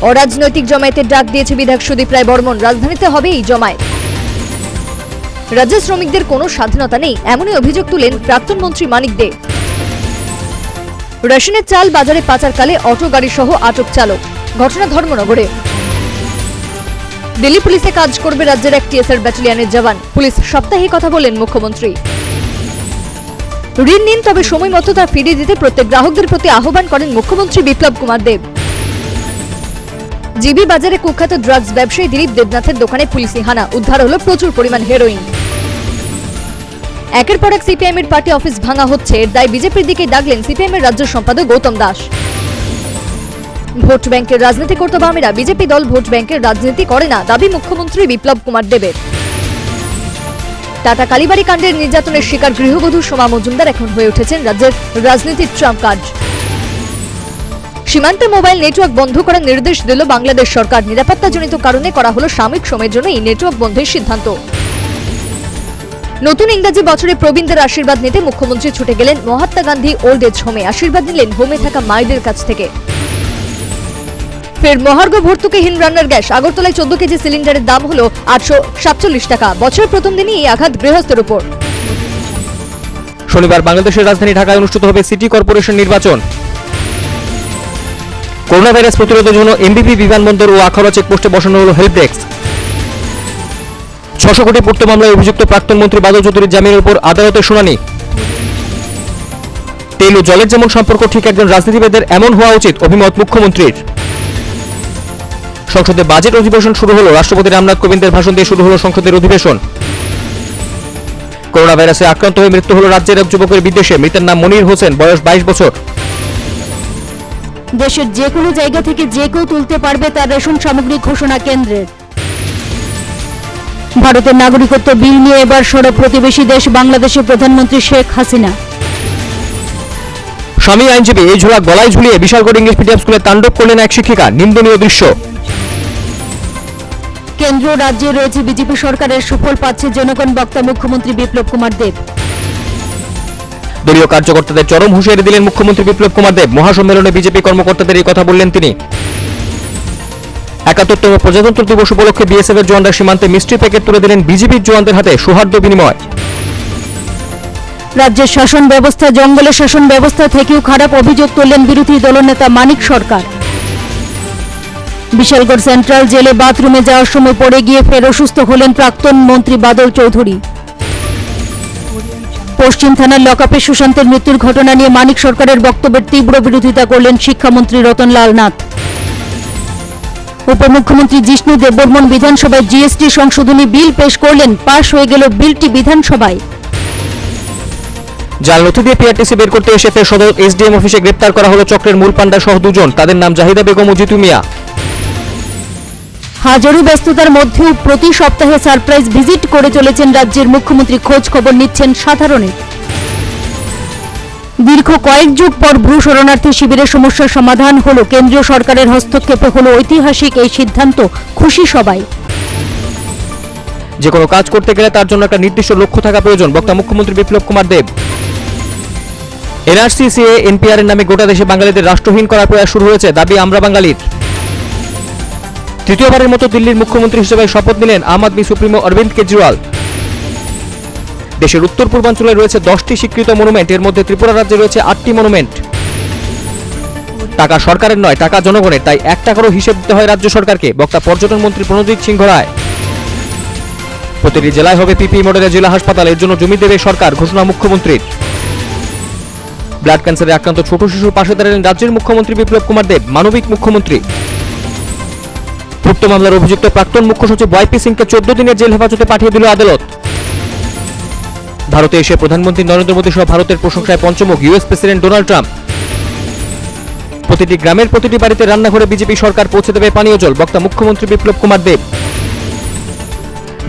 অরাজনৈতিক জমায়েতের ডাক দিয়েছে বিধায়ক সুদীপ রায় বর্মন। রাজধানীতে হবে এই জমায়েত। রাজ্যের শ্রমিকদের কোনো স্বাধীনতা নেই, এমনই অভিযোগ তুলেন প্রাক্তন মন্ত্রী মানিক দে। রেশনের চাল বাজারে পাচারকালে অটো গাড়ি সহ আটক চালক। ঘটনা ধর্মনগরে। দিল্লি পুলিশে কাজ করবে রাজ্যের এক টিএসআর ব্যাটালিয়নের জওয়ান। পুলিশ সপ্তাহে কথা বলেন মুখ্যমন্ত্রী। ঋণ নিন, তবে সময় মতো তা ফিরিয়ে দিতে প্রত্যেক গ্রাহকদের প্রতি আহ্বান করেন মুখ্যমন্ত্রী বিপ্লব কুমার দেব। জিবি বাজারে কুখ্যাত ড্রাগস ব্যবসায়ী দিলীপ দেবনাথের দোকানে পুলিশি হানা। উদ্ধার হলো প্রচুর পরিমাণ হেরোইন। একের পর এক সিপিএম এর পার্টি অফিস ভাঙা হচ্ছে, এর দায় বিজেপির দিকে দাগলেন সিপিএম এর রাজ্য সম্পাদক গৌতম দাস। ভোট ব্যাংকের রাজনীতি করতে বামেরা, বিজেপি দল ভোট ব্যাংকের রাজনীতি করে না, দাবি মুখ্যমন্ত্রী বিপ্লব কুমার দেবের। টাটা কালীবাড়ি কাণ্ডের নির্যাতনের শিকার গৃহবধূ সোমা মজুমদার এখন হয়ে উঠেছেন রাজ্যের রাজনীতির ট্রাম্প কার্ড। সীমান্তে মোবাইল নেটওয়ার্ক বন্ধ করার নির্দেশ দিল বাংলাদেশ সরকার। নিরাপত্তাজনিত কারণে করা হলো সাময়িক সময়ের জন্য এই নেটওয়ার্ক বন্ধের সিদ্ধান্ত। নতুন ইংরেজি বছরে প্রবীণদের আশীর্বাদ নিতে মুখ্যমন্ত্রী ছুটে গেলেন মহাত্মা গান্ধী ওল্ড এজ হোমে। আশীর্বাদ নিলেন হোমে থাকা মায়েদের কাছ থেকে। ফের মহার্ঘ ভর্তুকিহীন রান্নার গ্যাস। আগরতলায় 14 কেজি সিলিন্ডারের দাম হলো 847 টাকা। বছরের প্রথম দিনই এই আঘাত গৃহস্থের উপর। শনিবার বাংলাদেশের রাজধানী ঢাকায় অনুষ্ঠিত হবে সিটি কর্পোরেশন নির্বাচন। করোনা ভাইরাস প্রতিরোধের জন্য এমবিপি বিমানবন্দর ও আখাউড়া চেকপোস্টে বসানো হলো হেল্প ডেস্ক। 600 কোটি পূর্ত মামলায় অভিযুক্ত প্রাক্তন মন্ত্রী বাদল চৌধুরীর জামিনের উপর আদালতের শুনানি। তেল ও জলের যেমন সম্পর্ক, ঠিক একজন রাজনীতিবিদের এমন হওয়া উচিত, অভিমত মুখ্যমন্ত্রীর। সংসদে বাজেট অধিবেশন শুরু হলো। রাষ্ট্রপতি রামনাথ কোবিন্দের ভাষণ দিয়ে শুরু হলো সংসদের অধিবেশন। করোনা ভাইরাসে আক্রান্ত হয়ে মৃত্যু হলো রাজ্যের এক যুবকের বিদেশে। মৃতের নাম মনির হোসেন, বয়স 22 বছর। দেশের যে কোনো জায়গা থেকে যে কেউ তুলতে পারবে তার রেশন সামগ্রী ঘোষণা কেন্দ্রের। ভারতের নাগরিকত্ব বিল নিয়ে এবার সরব প্রতিবেশী দেশ বাংলাদেশের প্রধানমন্ত্রী শেখ হাসিনা। স্বামী আইনজীবী এই ঝোলা গলায় ঝুলিয়ে বিশালগড় ইংলিশ মিডিয়াম স্কুলে তাণ্ডব করলেন এক শিক্ষিকা। নিন্দনীয় দৃশ্য। কেন্দ্র রাজ্যে রয়েছে বিজেপি সরকারের সুফল পাচ্ছে জনগণ, বক্তা মুখ্যমন্ত্রী বিপ্লব কুমার দেব। দলীয় কার্যকর্তাদের চরম হুঁশিয়ারি দিলেন মুখ্যমন্ত্রী বিপ্লব কুমার দেব। মহাসম্মেলনে বিজেপি কর্মকর্তাদের এই কথা বললেন তিনি। ৭১তম প্রজাতন্ত্র দিবস উপলক্ষে বিএসএফ এর জওয়ানরা সীমান্তে মিষ্টি প্যাকেট তুলে দিলেন বিজেপির জওয়ানদের হাতে। সৌহার্দ্য বিনিময়। রাজ্যের শাসন ব্যবস্থা জঙ্গলের শাসন ব্যবস্থা থেকেও খারাপ, অভিযোগ তুললেন বিরোধী দলনেতা মানিক সরকার। বিশালগড় সেন্ট্রাল জেলে বাথরুমে যাওয়ার সময় পড়ে গিয়ে ফের অসুস্থ হলেন প্রাক্তন মন্ত্রী বাদল চৌধুরী। পশ্চিম থানার লকআপে সুশান্তের মৃত্যুর ঘটনা নিয়ে মানিক সরকারের বক্তব্যের তীব্র বিরোধিতা করলেন শিক্ষামন্ত্রী রতনলাল নাথ। উপমুখ্যমন্ত্রী জিষ্ণু দেববর্মন বিধানসভায় জিএসটি সংশোধনী বিল পেশ করলেন। পাশ হয়ে গেল বিলটি বিধানসভায়। জাল নথি দিয়ে পিআরটিসি বের করতে এসে ফের সদর এসডিএম অফিসে গ্রেপ্তার করা হলো চক্রের মূল পান্ডা সহ দুজন। তাদের নাম জাহিদা বেগম ও জিতু মিয়া। হাজারো ব্যস্ততার মধ্যেও প্রতি সপ্তাহে সারপ্রাইজ ভিজিট করে চলেছেন রাজ্যের মুখ্যমন্ত্রী। খোঁজ খবর নিচ্ছেন সাধারণের। দীর্ঘ কয়েক যুগ পর ভূ শরণার্থী শিবিরের সমস্যার সমাধান হলো। কেন্দ্রীয় সরকারের হস্তক্ষেপে হলো ঐতিহাসিক এই সিদ্ধান্ত, খুশি সবাই। যে কোনো কাজ করতে গেলে তার জন্য একটা নির্দিষ্ট লক্ষ্য থাকা প্রয়োজন, বক্তা মুখ্যমন্ত্রী Biplab Kumar Deb. NRC CA NPR এর নামে গোটা দেশে বাঙালিদের রাষ্ট্রহীন করার প্রয়াস শুরু হয়েছে, দাবি আমরা বাঙালির। তৃতীয়বারের মতো দিল্লির মুখ্যমন্ত্রী হিসেবে শপথ নিলেন আম আদমি সুপ্রিমো অরবিন্দ কেজরিওয়াল। দেশের উত্তর পূর্বাঞ্চলে রয়েছে 10টি স্বীকৃত মনুমেন্ট, এর মধ্যে ত্রিপুরা রাজ্যে রয়েছে 8টি মনুমেন্ট। টাকা সরকারের নয়, টাকা জনগণের, তাই 1 টাকারও হিসেব দিতে হয় রাজ্য সরকারকে, বক্তা পর্যটন মন্ত্রী প্রণজিৎ সিংহ রায়। প্রতিটি জেলায় হবে পিপি মডেলের জেলা হাসপাতাল, এর জন্য জমি দেবে সরকার, ঘোষণা মুখ্যমন্ত্রীর। ব্লাড ক্যান্সারে আক্রান্ত ছোট শিশুর পাশে দাঁড়ালেন রাজ্যের মুখ্যমন্ত্রী বিপ্লব কুমার দেব, মানবিক মুখ্যমন্ত্রী। পূর্ত মামলার অভিযুক্ত প্রাক্তন মুখ্য সচিব ওয়াইপি সিংকে 14 দিনের জেল হেফাজতে পাঠিয়ে দিল আদালত। ভারতে এসে প্রধানমন্ত্রী নরেন্দ্র মোদী সহ ভারতের প্রশংসায় পঞ্চমুখ ইউএস প্রেসিডেন্ট ডোনাল্ড ট্রাম্প। প্রতিটি গ্রামের প্রতিটি বাড়িতে রান্নাঘরে বিজেপি সরকার পৌঁছে দেবে পানীয় জল, বক্তা মুখ্যমন্ত্রী বিপ্লব কুমার দেব।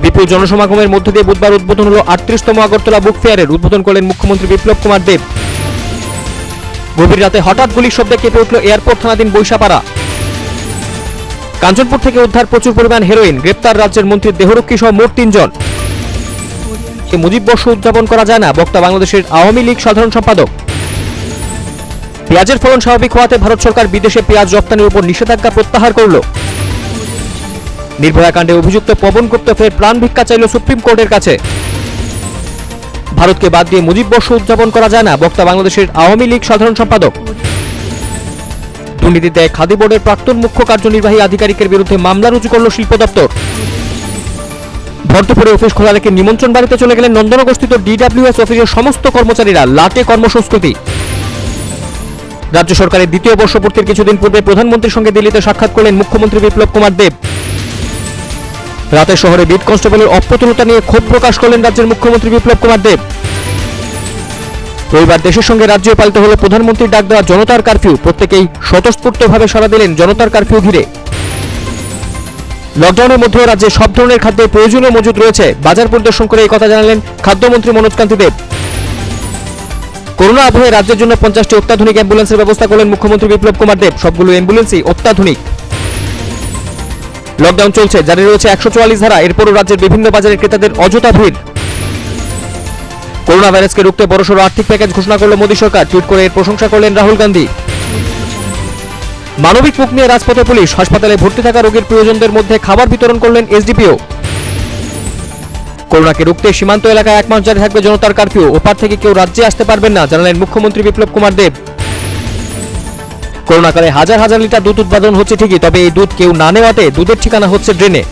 বিপুল জনসমাগমের মধ্য দিয়ে বুধবার উদ্বোধন হল 38তম আগরতলা বুক ফেয়ারের। উদ্বোধন করলেন মুখ্যমন্ত্রী বিপ্লব কুমার দেব। গভীর রাতে হঠাৎ গুলির শব্দে কেঁপে উঠল এয়ারপোর্ট থানাধীন বৈশাপাড়া। কাঞ্চনপুর থেকে উদ্ধার প্রচুর পরিমাণ হেরোইন, গ্রেপ্তার রাজ্যের মন্ত্রীর দেহরক্ষী সহ মোট 3 জন। মুজিব বর্ষ উদযাপন করা যায় না, বক্তা বাংলাদেশের আওয়ামী লীগ সাধারণ সম্পাদক। পেঁয়াজের ফলন স্বাভাবিক হওয়াতে ভারত সরকার বিদেশে পেঁয়াজ রপ্তানির উপর নিষেধাজ্ঞা প্রত্যাহার করল। নির্ভয়া কাণ্ডে অভিযুক্ত পবন গুপ্ত ফের প্রাণ ভিক্ষা চাইল সুপ্রিম কোর্টের কাছে। ভারতকে বাদ দিয়ে মুজিব বর্ষ উদযাপন করা যায় না, বক্তা বাংলাদেশের আওয়ামী লীগ সাধারণ সম্পাদক। দুর্নীতির দায়ে খাদি বোর্ডের প্রাক্তন মুখ্য কার্যনির্বাহী আধিকারিকের বিরুদ্ধে মামলা রুজু করল শিল্প দপ্তর। ভরদুপুরে অফিস খোলা রেখে নিমন্ত্রণ বাড়িতে চলে গেলেন নন্দনগরস্থিত ডিডব্লিউএস অফিসের সমস্ত কর্মচারীরা, লাটে কর্মসংস্কৃতি। রাজ্য সরকারের দ্বিতীয় বর্ষপূর্তির কিছুদিন পূর্বে প্রধানমন্ত্রীর সঙ্গে দিল্লিতে সাক্ষাৎ করলেন মুখ্যমন্ত্রী বিপ্লব কুমার দেব। রাতে শহরে বিট কনস্টেবলের অপ্রতুলতা নিয়ে ক্ষোভ প্রকাশ করলেন রাজ্যের মুখ্যমন্ত্রী বিপ্লব কুমার দেব। রবিবার দেশের সঙ্গে রাজ্যে পালিত হল প্রধানমন্ত্রীর ডাক দেওয়া জনতার কারফিউ। প্রত্যেকেই স্বতঃস্ফূর্তভাবে সাড়া দিলেন জনতার কারফিউ ঘিরে। লকডাউনের মধ্যেও রাজ্যে সব ধরনের খাদ্যের প্রয়োজনীয় মজুদ রয়েছে। বাজার পরিদর্শন করে এই কথা জানালেন খাদ্যমন্ত্রী মনোজ কান্তি দেব। করোনা আবহে রাজ্যের জন্য 50টি অত্যাধুনিক অ্যাম্বুলেন্সের ব্যবস্থা করলেন মুখ্যমন্ত্রী বিপ্লব কুমার দেব। সবগুলো অ্যাম্বুলেন্সই অত্যাধুনিক। লকডাউন চলছে, জারি রয়েছে 144 ধারা, এরপরও রাজ্যের বিভিন্ন বাজারের ক্রেতাদের অযথা ভিড়। করোনা ভাইরাসকে রুখতে বড়সড় আর্থিক প্যাকেজ ঘোষণা করল মোদী সরকার। টুইট করে এর প্রশংসা করলেন রাহুল গান্ধী। মানবিক মুখ নিয়ে রাজপথে পুলিশ। হাসপাতালে ভর্তি থাকা রোগীর প্রিয়জনদের মধ্যে খাবার বিতরণ করলেন এসডিপিও। করোনাকে রুখতে সীমান্ত এলাকায় 1 মাস জারি থাকবে জনতার কারফিউ। ওপার থেকে কেউ রাজ্যে আসতে পারবেন না, জানালেন মুখ্যমন্ত্রী বিপ্লব কুমার দেব। করোনাকালে হাজার হাজার লিটার দুধ উৎপাদন হচ্ছে ঠিকই, তবে এই দুধ কেউ না নেওয়াতে দুধের ঠিকানা হচ্ছে ড্রেনে।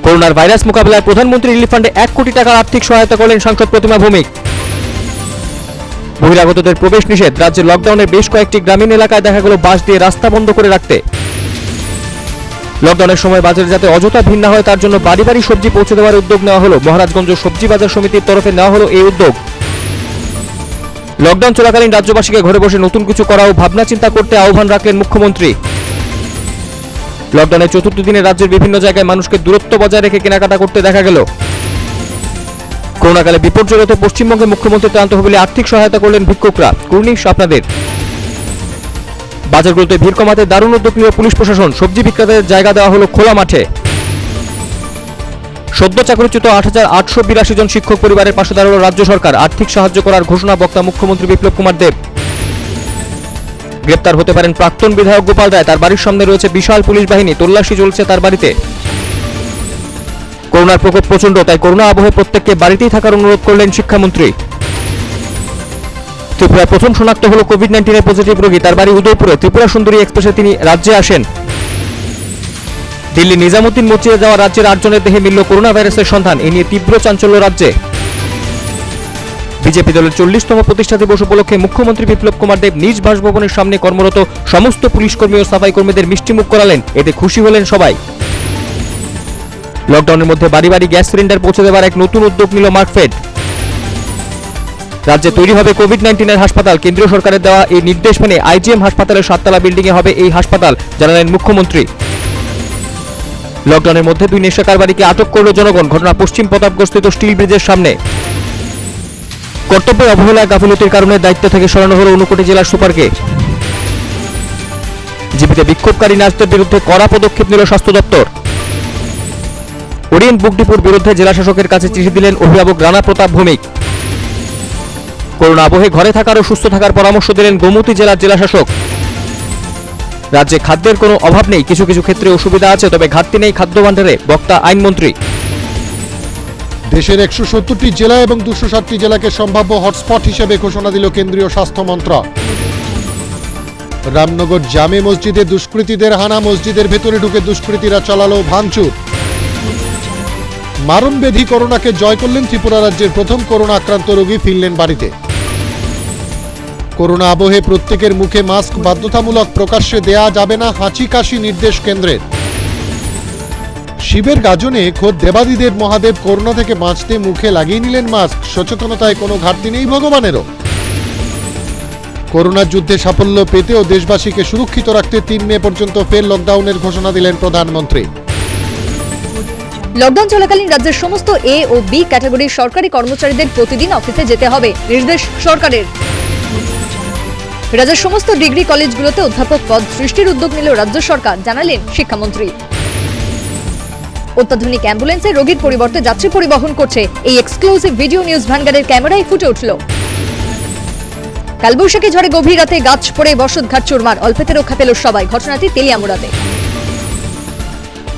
করোনার ভাইরাস মোকাবিলায় প্রধানমন্ত্রী রিলিফ ফান্ডে 1 কোটি টাকার আর্থিক সহায়তা করলেন সাংসদ প্রতিমা ভৌমিক। বহিরাগতদের প্রবেশ নিষেধ। রাজ্যের লকডাউনের বেশ কয়েকটি গ্রামীণ এলাকায় দেখা গেল বাঁশ দিয়ে রাস্তা বন্ধ করে রাখতে। লকডাউনের সময় বাজারে যাতে অযথা ভিড় না হয় তার জন্য বাড়ি বাড়ি সবজি পৌঁছে দেওয়ার উদ্যোগ নেওয়া হলো। মহারাজগঞ্জ সবজি বাজার সমিতির তরফে নেওয়া হলো এই উদ্যোগ। লকডাউন চলাকালীন রাজ্যবাসীকে ঘরে বসে নতুন কিছু করা ও ভাবনা চিন্তা করতে আহ্বান রাখলেন মুখ্যমন্ত্রী। লকডাউনের 4র্থ দিনে রাজ্যের বিভিন্ন জায়গায় মানুষকে দূরত্ব বজায় রেখে কেনাকাটা করতে দেখা গেল। করোনাকালে বিপর্যয় রোধে পশ্চিমবঙ্গে মুখ্যমন্ত্রীর তহবিলে আর্থিক সহায়তা করলেন ভিক্ষুকরা। কুর্নিশ আপনাদের। বাজারগুলোতে ভিড় কমাতে দারুণ উদ্যোগ নিল পুলিশ প্রশাসন। সবজি বিক্রেতাদের জায়গা দেওয়া হলো খোলা মাঠে। সদ্য চাকরিচ্যুত 8882 জন শিক্ষক পরিবারের পাশে দাঁড়ালো রাজ্য সরকার। আর্থিক সাহায্য করার ঘোষণা বক্তা মুখ্যমন্ত্রী বিপ্লব কুমার দেব। গ্রেপ্তার হতে পারেন প্রাক্তন বিধায়ক গোপাল রায়। তার বাড়ির সামনে রয়েছে বিশাল পুলিশ বাহিনী, তল্লাশি চলছে তার বাড়িতে। করোনার প্রকোপ প্রচন্ড, তাই করোনা আবহে প্রত্যেককে বাড়িতেই থাকার অনুরোধ করলেন শিক্ষামন্ত্রী। ত্রিপুরায় প্রথম শনাক্ত হলো কোভিড-19 পজিটিভ রোগী। তার বাড়ি উদয়পুরে। ত্রিপুরা সুন্দরী এক্সপ্রেসে তিনি রাজ্যে আসেন। দিল্লি নিজামুদ্দিন মসজিদে যাওয়া রাজ্যের 8 জনের দেহে মিলল করোনা ভাইরাসের সন্ধান। এ নিয়ে তীব্র চাঞ্চল্য রাজ্যে। বিজেপি দলের 40তম প্রতিষ্ঠা দিবস উপলক্ষে মুখ্যমন্ত্রী বিপ্লব কুমার দেব নিজ বাসভবনের সামনে কর্মরত সমস্ত পুলিশ কর্মী ও সাফাই কর্মীদের মিষ্টিমুখ করালেন। এতে খুশি হলেন সবাই। লকডাউনের মধ্যে বাড়ি বাড়ি গ্যাস সিলিন্ডার পৌঁছে দেওয়ার এক নতুন উদ্যোগ নিল মার্কফেড। রাজ্যে তৈরি হবে কোভিড-19 হাসপাতাল। কেন্দ্রীয় সরকারের দেওয়া এই নির্দেশ মেনে আইজিএম হাসপাতালের 7তলা বিল্ডিং এ হবে এই হাসপাতাল, জানালেন মুখ্যমন্ত্রী। লকডাউনের মধ্যে 2 নেশা কারবারিকে আটক করল জনগণ। ঘটনা পশ্চিম প্রতাপগড়স্থিত স্টিল ব্রিজের সামনে। কর্তব্যের অবহেলা গাফিলতির কারণে দায়িত্ব থেকে সরানো হলো ঊনকোটি জেলার সুপারকে। জিপিতে বিক্ষোভকারী নার্সদের বিরুদ্ধে কড়া পদক্ষেপ নিল স্বাস্থ্য দপ্তর। ওরিয়েন্ট বুক ডিপোর বিরুদ্ধে জেলা শাসকের কাছে চিঠি দিলেন অভিভাবক রানা প্রতাপ ভৌমিক। করোনা আবহে ঘরে থাকার ও সুস্থ থাকার পরামর্শ দিলেন গোমতী জেলার জেলা শাসক। রাজ্যে খাদ্যের কোনো অভাব নেই, কিছু কিছু ক্ষেত্রে অসুবিধা আছে, তবে ঘাটতি নেই খাদ্য ভাণ্ডারে, বক্তা আইনমন্ত্রী। দেশের 170টি জেলা এবং 207টি জেলাকে সম্ভাব্য হটস্পট হিসেবে ঘোষণা দিল কেন্দ্রীয় স্বাস্থ্য মন্ত্রক। রামনগর জামে মসজিদে দুষ্কৃতীদের হানা। মসজিদের ভেতরে ঢুকে দুষ্কৃতীরা চালালো ভাঙচুর। মারণব্যাধি করোনাকে জয় করলেন ত্রিপুরা রাজ্যের প্রথম করোনা আক্রান্ত রোগী, ফিরলেন বাড়িতে। করোনা আবহে প্রত্যেকের মুখে মাস্ক বাধ্যতামূলক, প্রকাশ্যে দেয়া যাবে না হাঁচি কাশি, নির্দেশ কেন্দ্রের। শিবের গাজনে খোদ দেবাদিদেব মহাদেব করোনা থেকে বাঁচতে মুখে লাগিয়ে নিলেন মাস্ক। সচেতনতায় কোনো ঘাটতি নেই ভগবানেরও। করোনার যুদ্ধে সাফল্য পেতে ও দেশবাসীকে সুরক্ষিত রাখতে 3 মে পর্যন্ত ফের লকডাউনের ঘোষণা দিলেন প্রধানমন্ত্রী। লকডাউন চলাকালীন রাজ্যের সমস্ত এ ও বি ক্যাটাগরির সরকারি কর্মচারীদের প্রতিদিন অফিসে যেতে হবে, নির্দেশ সরকারের। রাজ্যের সমস্ত ডিগ্রি কলেজগুলোতে অধ্যাপক পদ সৃষ্টির উদ্যোগ নিল রাজ্য সরকার, জানালেন শিক্ষামন্ত্রী। অত্যাধুনিক অ্যাম্বুলেন্সে রোগীর পরিবর্তে যাত্রী পরিবহন করছে এই এক্সক্লুসিভ ভিডিও নিউজ ভ্যানগার্ডের ক্যামেরায় ফুটে উঠল। কালবৈশাখী ঝড়ে গভীর রাতে গাছ পড়ে বসতঘাট চুরমার, অল্পেতে রক্ষা পেল সবাই। ঘটনাটি তেলিয়ামুড়াতে।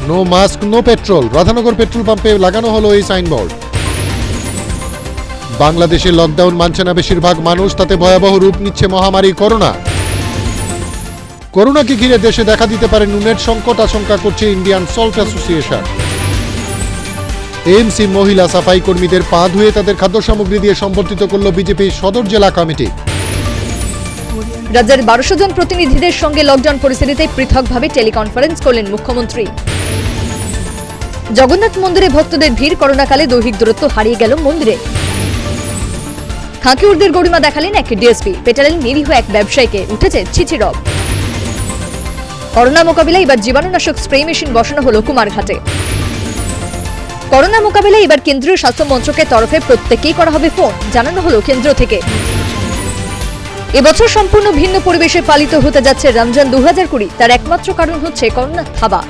No mask no petrol, Radhanagar petrol পাম্পে লাগানো হলো এই সাইনবোর্ড। বাংলাদেশে লকডাউন মানছে না বেশিরভাগ মানুষ, তাতে ভয়াবহ রূপ নিচ্ছে মহামারী করোনা। করোনাকে ঘিরে দেশে দেখা দিতে পারে নুনের সংকট, আশঙ্কা করছে ইন্ডিয়ান সল্ট অ্যাসোসিয়েশন। এমসি মহিলা সাফাই কর্মীদের পা ধুয়ে তাদের খাদ্য সামগ্রী দিয়ে সম্বর্ধিত করল বিজেপি সদর জেলা কমিটি। রাজ্যের 1200 জন প্রতিনিধিদের সঙ্গে লকডাউন পরিস্থিতিতে পৃথকভাবে টেলিকনফারেন্স করলেন মুখ্যমন্ত্রী। জগন্নাথ মন্দিরে ভক্তদের ভিড়, করোনাকালে দৈহিক দূরত্ব হারিয়ে গেল মন্দিরে। খাঁকিউরদের গরিমা দেখালেন এক ডিএসপি, পেটালেন নিরীহ এক ব্যবসায়ীকে, উঠেছে ছিছি রব। করোনা মোকাবিলায় এবার জীবাণুনাশক স্প্রে মেশিন বসানো হলো কুমারঘাটে। করোনা মোকাবিলায় এবার কেন্দ্রীয় স্বাস্থ্য মন্ত্রকের তরফে প্রত্যেকেই করা হবে ফোন, জানানো হলো কেন্দ্র থেকে। এবছর সম্পূর্ণ ভিন্ন পরিবেশে পালিত হতে যাচ্ছে রমজান 2020, তার একমাত্র কারণ হচ্ছে করোনা থাবা।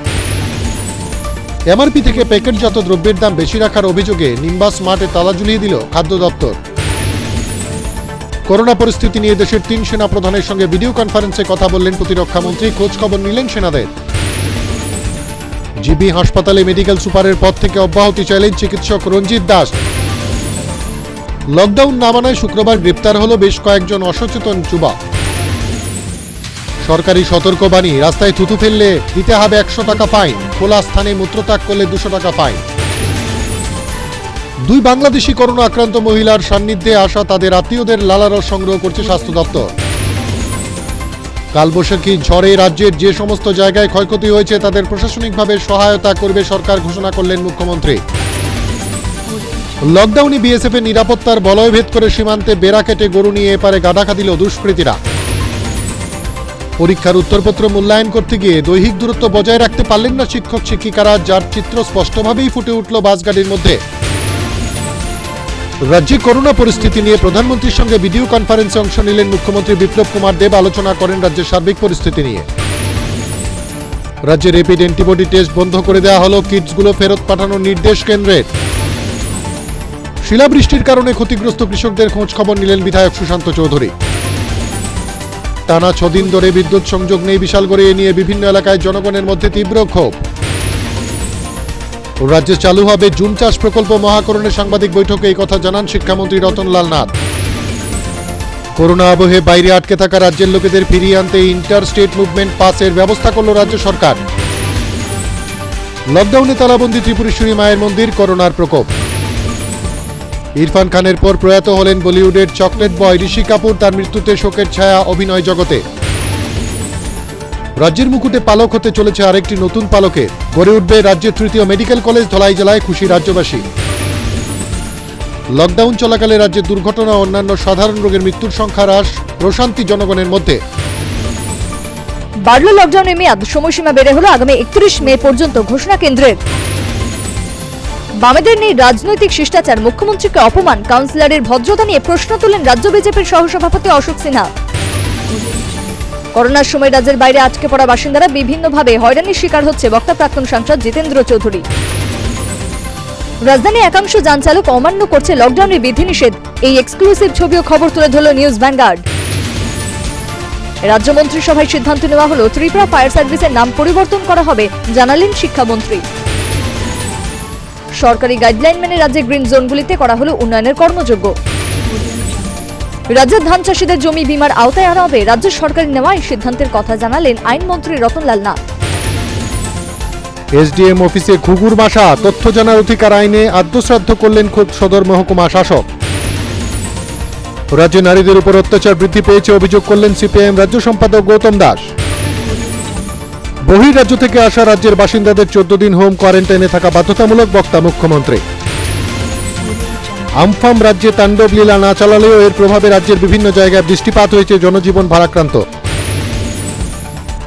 এমআরপি থেকে প্যাকেটজাত দ্রব্যের দাম বেশি রাখার অভিযোগে নিম্বাস মার্টে তালা ঝুলিয়ে দিল খাদ্য দপ্তর। করোনা পরিস্থিতি নিয়ে দেশের 3 সেনা প্রধানের সঙ্গে ভিডিও কনফারেন্সে কথা বললেন প্রতিরক্ষা মন্ত্রী, খোঁজ খবর নিলেন সেনাদের। জিবি হাসপাতালে মেডিকেল সুপারের পদ থেকে অব্যাহতি চাইলেন চিকিৎসক রঞ্জিত দাস। লকডাউন না মানায় শুক্রবার গ্রেপ্তার হলো বেশ কয়েকজন অসচেতন যুবক। সরকারি সতর্কবাণী, রাস্তায় থুতু ফেললে দিতে হবে 100 টাকা ফাইন, খোলা স্থানে মূত্রত্যাগ করলে 200 টাকা ফাইন। 2 বাংলাদেশি করোনা আক্রান্ত মহিলার সান্নিধ্যে আসা তাদের আত্মীয়দের লালারস সংগ্রহ করছে স্বাস্থ্য দপ্তর। কালবৈশাখী ঝড়ে রাজ্যের যে সমস্ত জায়গায় ক্ষয়ক্ষতি হয়েছে তাদের প্রশাসনিকভাবে সহায়তা করবে সরকার, ঘোষণা করলেন মুখ্যমন্ত্রী। লকডাউনে বিএসএফ এর নিরাপত্তার বলয়ভেদ করে সীমান্তে বেড়া কেটে গরু নিয়ে এপারে গাডাখা দিল দুষ্কৃতীরা। পরীক্ষার উত্তরপত্র মূল্যায়ন করতে গিয়ে দৈহিক দূরত্ব বজায় রাখতে পারলেন না শিক্ষক শিক্ষিকারা, যার চিত্র স্পষ্টভাবেই ফুটে উঠল বাসগাড়ির মধ্যে। রাজ্যে করোনা পরিস্থিতি নিয়ে প্রধানমন্ত্রীর সঙ্গে ভিডিও কনফারেন্সে অংশ নিলেন মুখ্যমন্ত্রী বিপ্লব কুমার দেব, আলোচনা করেন রাজ্যের সার্বিক পরিস্থিতি নিয়ে। রাজ্যে র্যাপিড অ্যান্টিবডি টেস্ট বন্ধ করে দেওয়া হলো, কিটসগুলো ফেরত পাঠানোর নির্দেশ কেন্দ্রের। শিলাবৃষ্টির কারণে ক্ষতিগ্রস্ত কৃষকদের খোঁজ খবর নিলেন বিধায়ক সুশান্ত চৌধুরী। টানা 6 দিন ধরে বিদ্যুৎ সংযোগ নেই বিশালগড়ে, এ নিয়ে বিভিন্ন এলাকায় জনগণের মধ্যে তীব্র ক্ষোভ। রাজ্যে চালু হবে জুম চাষ প্রকল্প, মহাকরণে সাংবাদিক বৈঠকে এই কথা জানান শিক্ষামন্ত্রী রতনলাল নাথ। করোনা আবহে বাইরে আটকে থাকা রাজ্যের লোকেদের ফিরিয়ে আনতে ইন্টার স্টেট মুভমেন্ট পাসের ব্যবস্থা করল রাজ্য সরকার। লকডাউনে তালাবন্দি ত্রিপুরেশ্বরী মায়ের মন্দির, করোনার প্রকোপ। ইরফান খানের পর প্রয়াত হলেন বলিউডের চকলেট বয় ঋষি কাপুর, তার মৃত্যুতে শোকের ছায়া অভিনয় জগতে। রাজ্যের মুকুটে পালক হতে চলেছে আরেকটি নতুন পালকের, গড়ে উঠবে রাজ্যের তৃতীয় মেডিকেল কলেজ, ধলাই জেলায় খুশি রাজ্যবাসী। লকডাউন চলাকালে রাজ্যের দুর্ঘটনা ও অন্যান্য সাধারণ রোগের মৃত্যুর সংখ্যা হ্রাস, প্রশান্তি জনগণের মধ্যে। বাড়ল লকডাউনের মেয়াদ, সময়সীমা বেড়ে হলো আগামী 31 মে পর্যন্ত, ঘোষণা কেন্দ্রের। বামেদের নেই রাজনৈতিক শিষ্টাচার, মুখ্যমন্ত্রীকে অপমান, কাউন্সিলরের ভদ্রতা নিয়ে প্রশ্ন তোলেন রাজ্য বিজেপির সহসভাপতি অশোক সিনহা। করোনার সময় রাজ্যের বাইরে আটকে পড়া বাসিন্দারা বিভিন্নভাবে হয়রানির শিকার হচ্ছে, বক্তা প্রাক্তন সাংসদ জিতেন্দ্র চৌধুরী। রাজধানী একাংশ যান চালক অমান্য করছে লকডাউনের বিধিনিষেধ, এই এক্সক্লুসিভ ছবি ও খবর তুলে ধরল নিউজ ভ্যানগার্ড। রাজ্য মন্ত্রিসভায় সিদ্ধান্ত নেওয়া হলো ত্রিপুরা ফায়ার সার্ভিসের নাম পরিবর্তন করা হবে, জানালেন শিক্ষামন্ত্রী। সরকারি গাইডলাইন মেনে রাজ্যের গ্রিন জোনগুলিতে করা হলো উন্নয়নের কর্মযজ্ঞ। রাজ্যের ধান চাষীদের জমি বীমার আওতায় আনা হবে, রাজ্য সরকারের নেওয়া এই সিদ্ধান্তের কথা জানালেন আইনমন্ত্রী রতনলাল নাথ। এসডিএম অফিসে ঘুঘুর বাসা, তথ্য জানার অধিকার আইনে আদ্যশ্রাদ্ধ করলেন খোদ সদর মহকুমা শাসক। রাজ্যে নারীদের উপর অত্যাচার বৃদ্ধি পেয়েছে অভিযোগ করলেন সিপিআইএম রাজ্য সম্পাদক গৌতম দাস। বহির্রাজ্য থেকে আসা রাজ্যের বাসিন্দাদের 14 দিন হোম কোয়ারেন্টাইনে থাকা বাধ্যতামূলক, বক্তা মুখ্যমন্ত্রী। আমফান রাজ্যে তাণ্ডব লীলা না চালালেও এর প্রভাবে রাজ্যের বিভিন্ন জায়গায় বৃষ্টিপাত হয়েছে, জনজীবন ভারাক্রান্ত।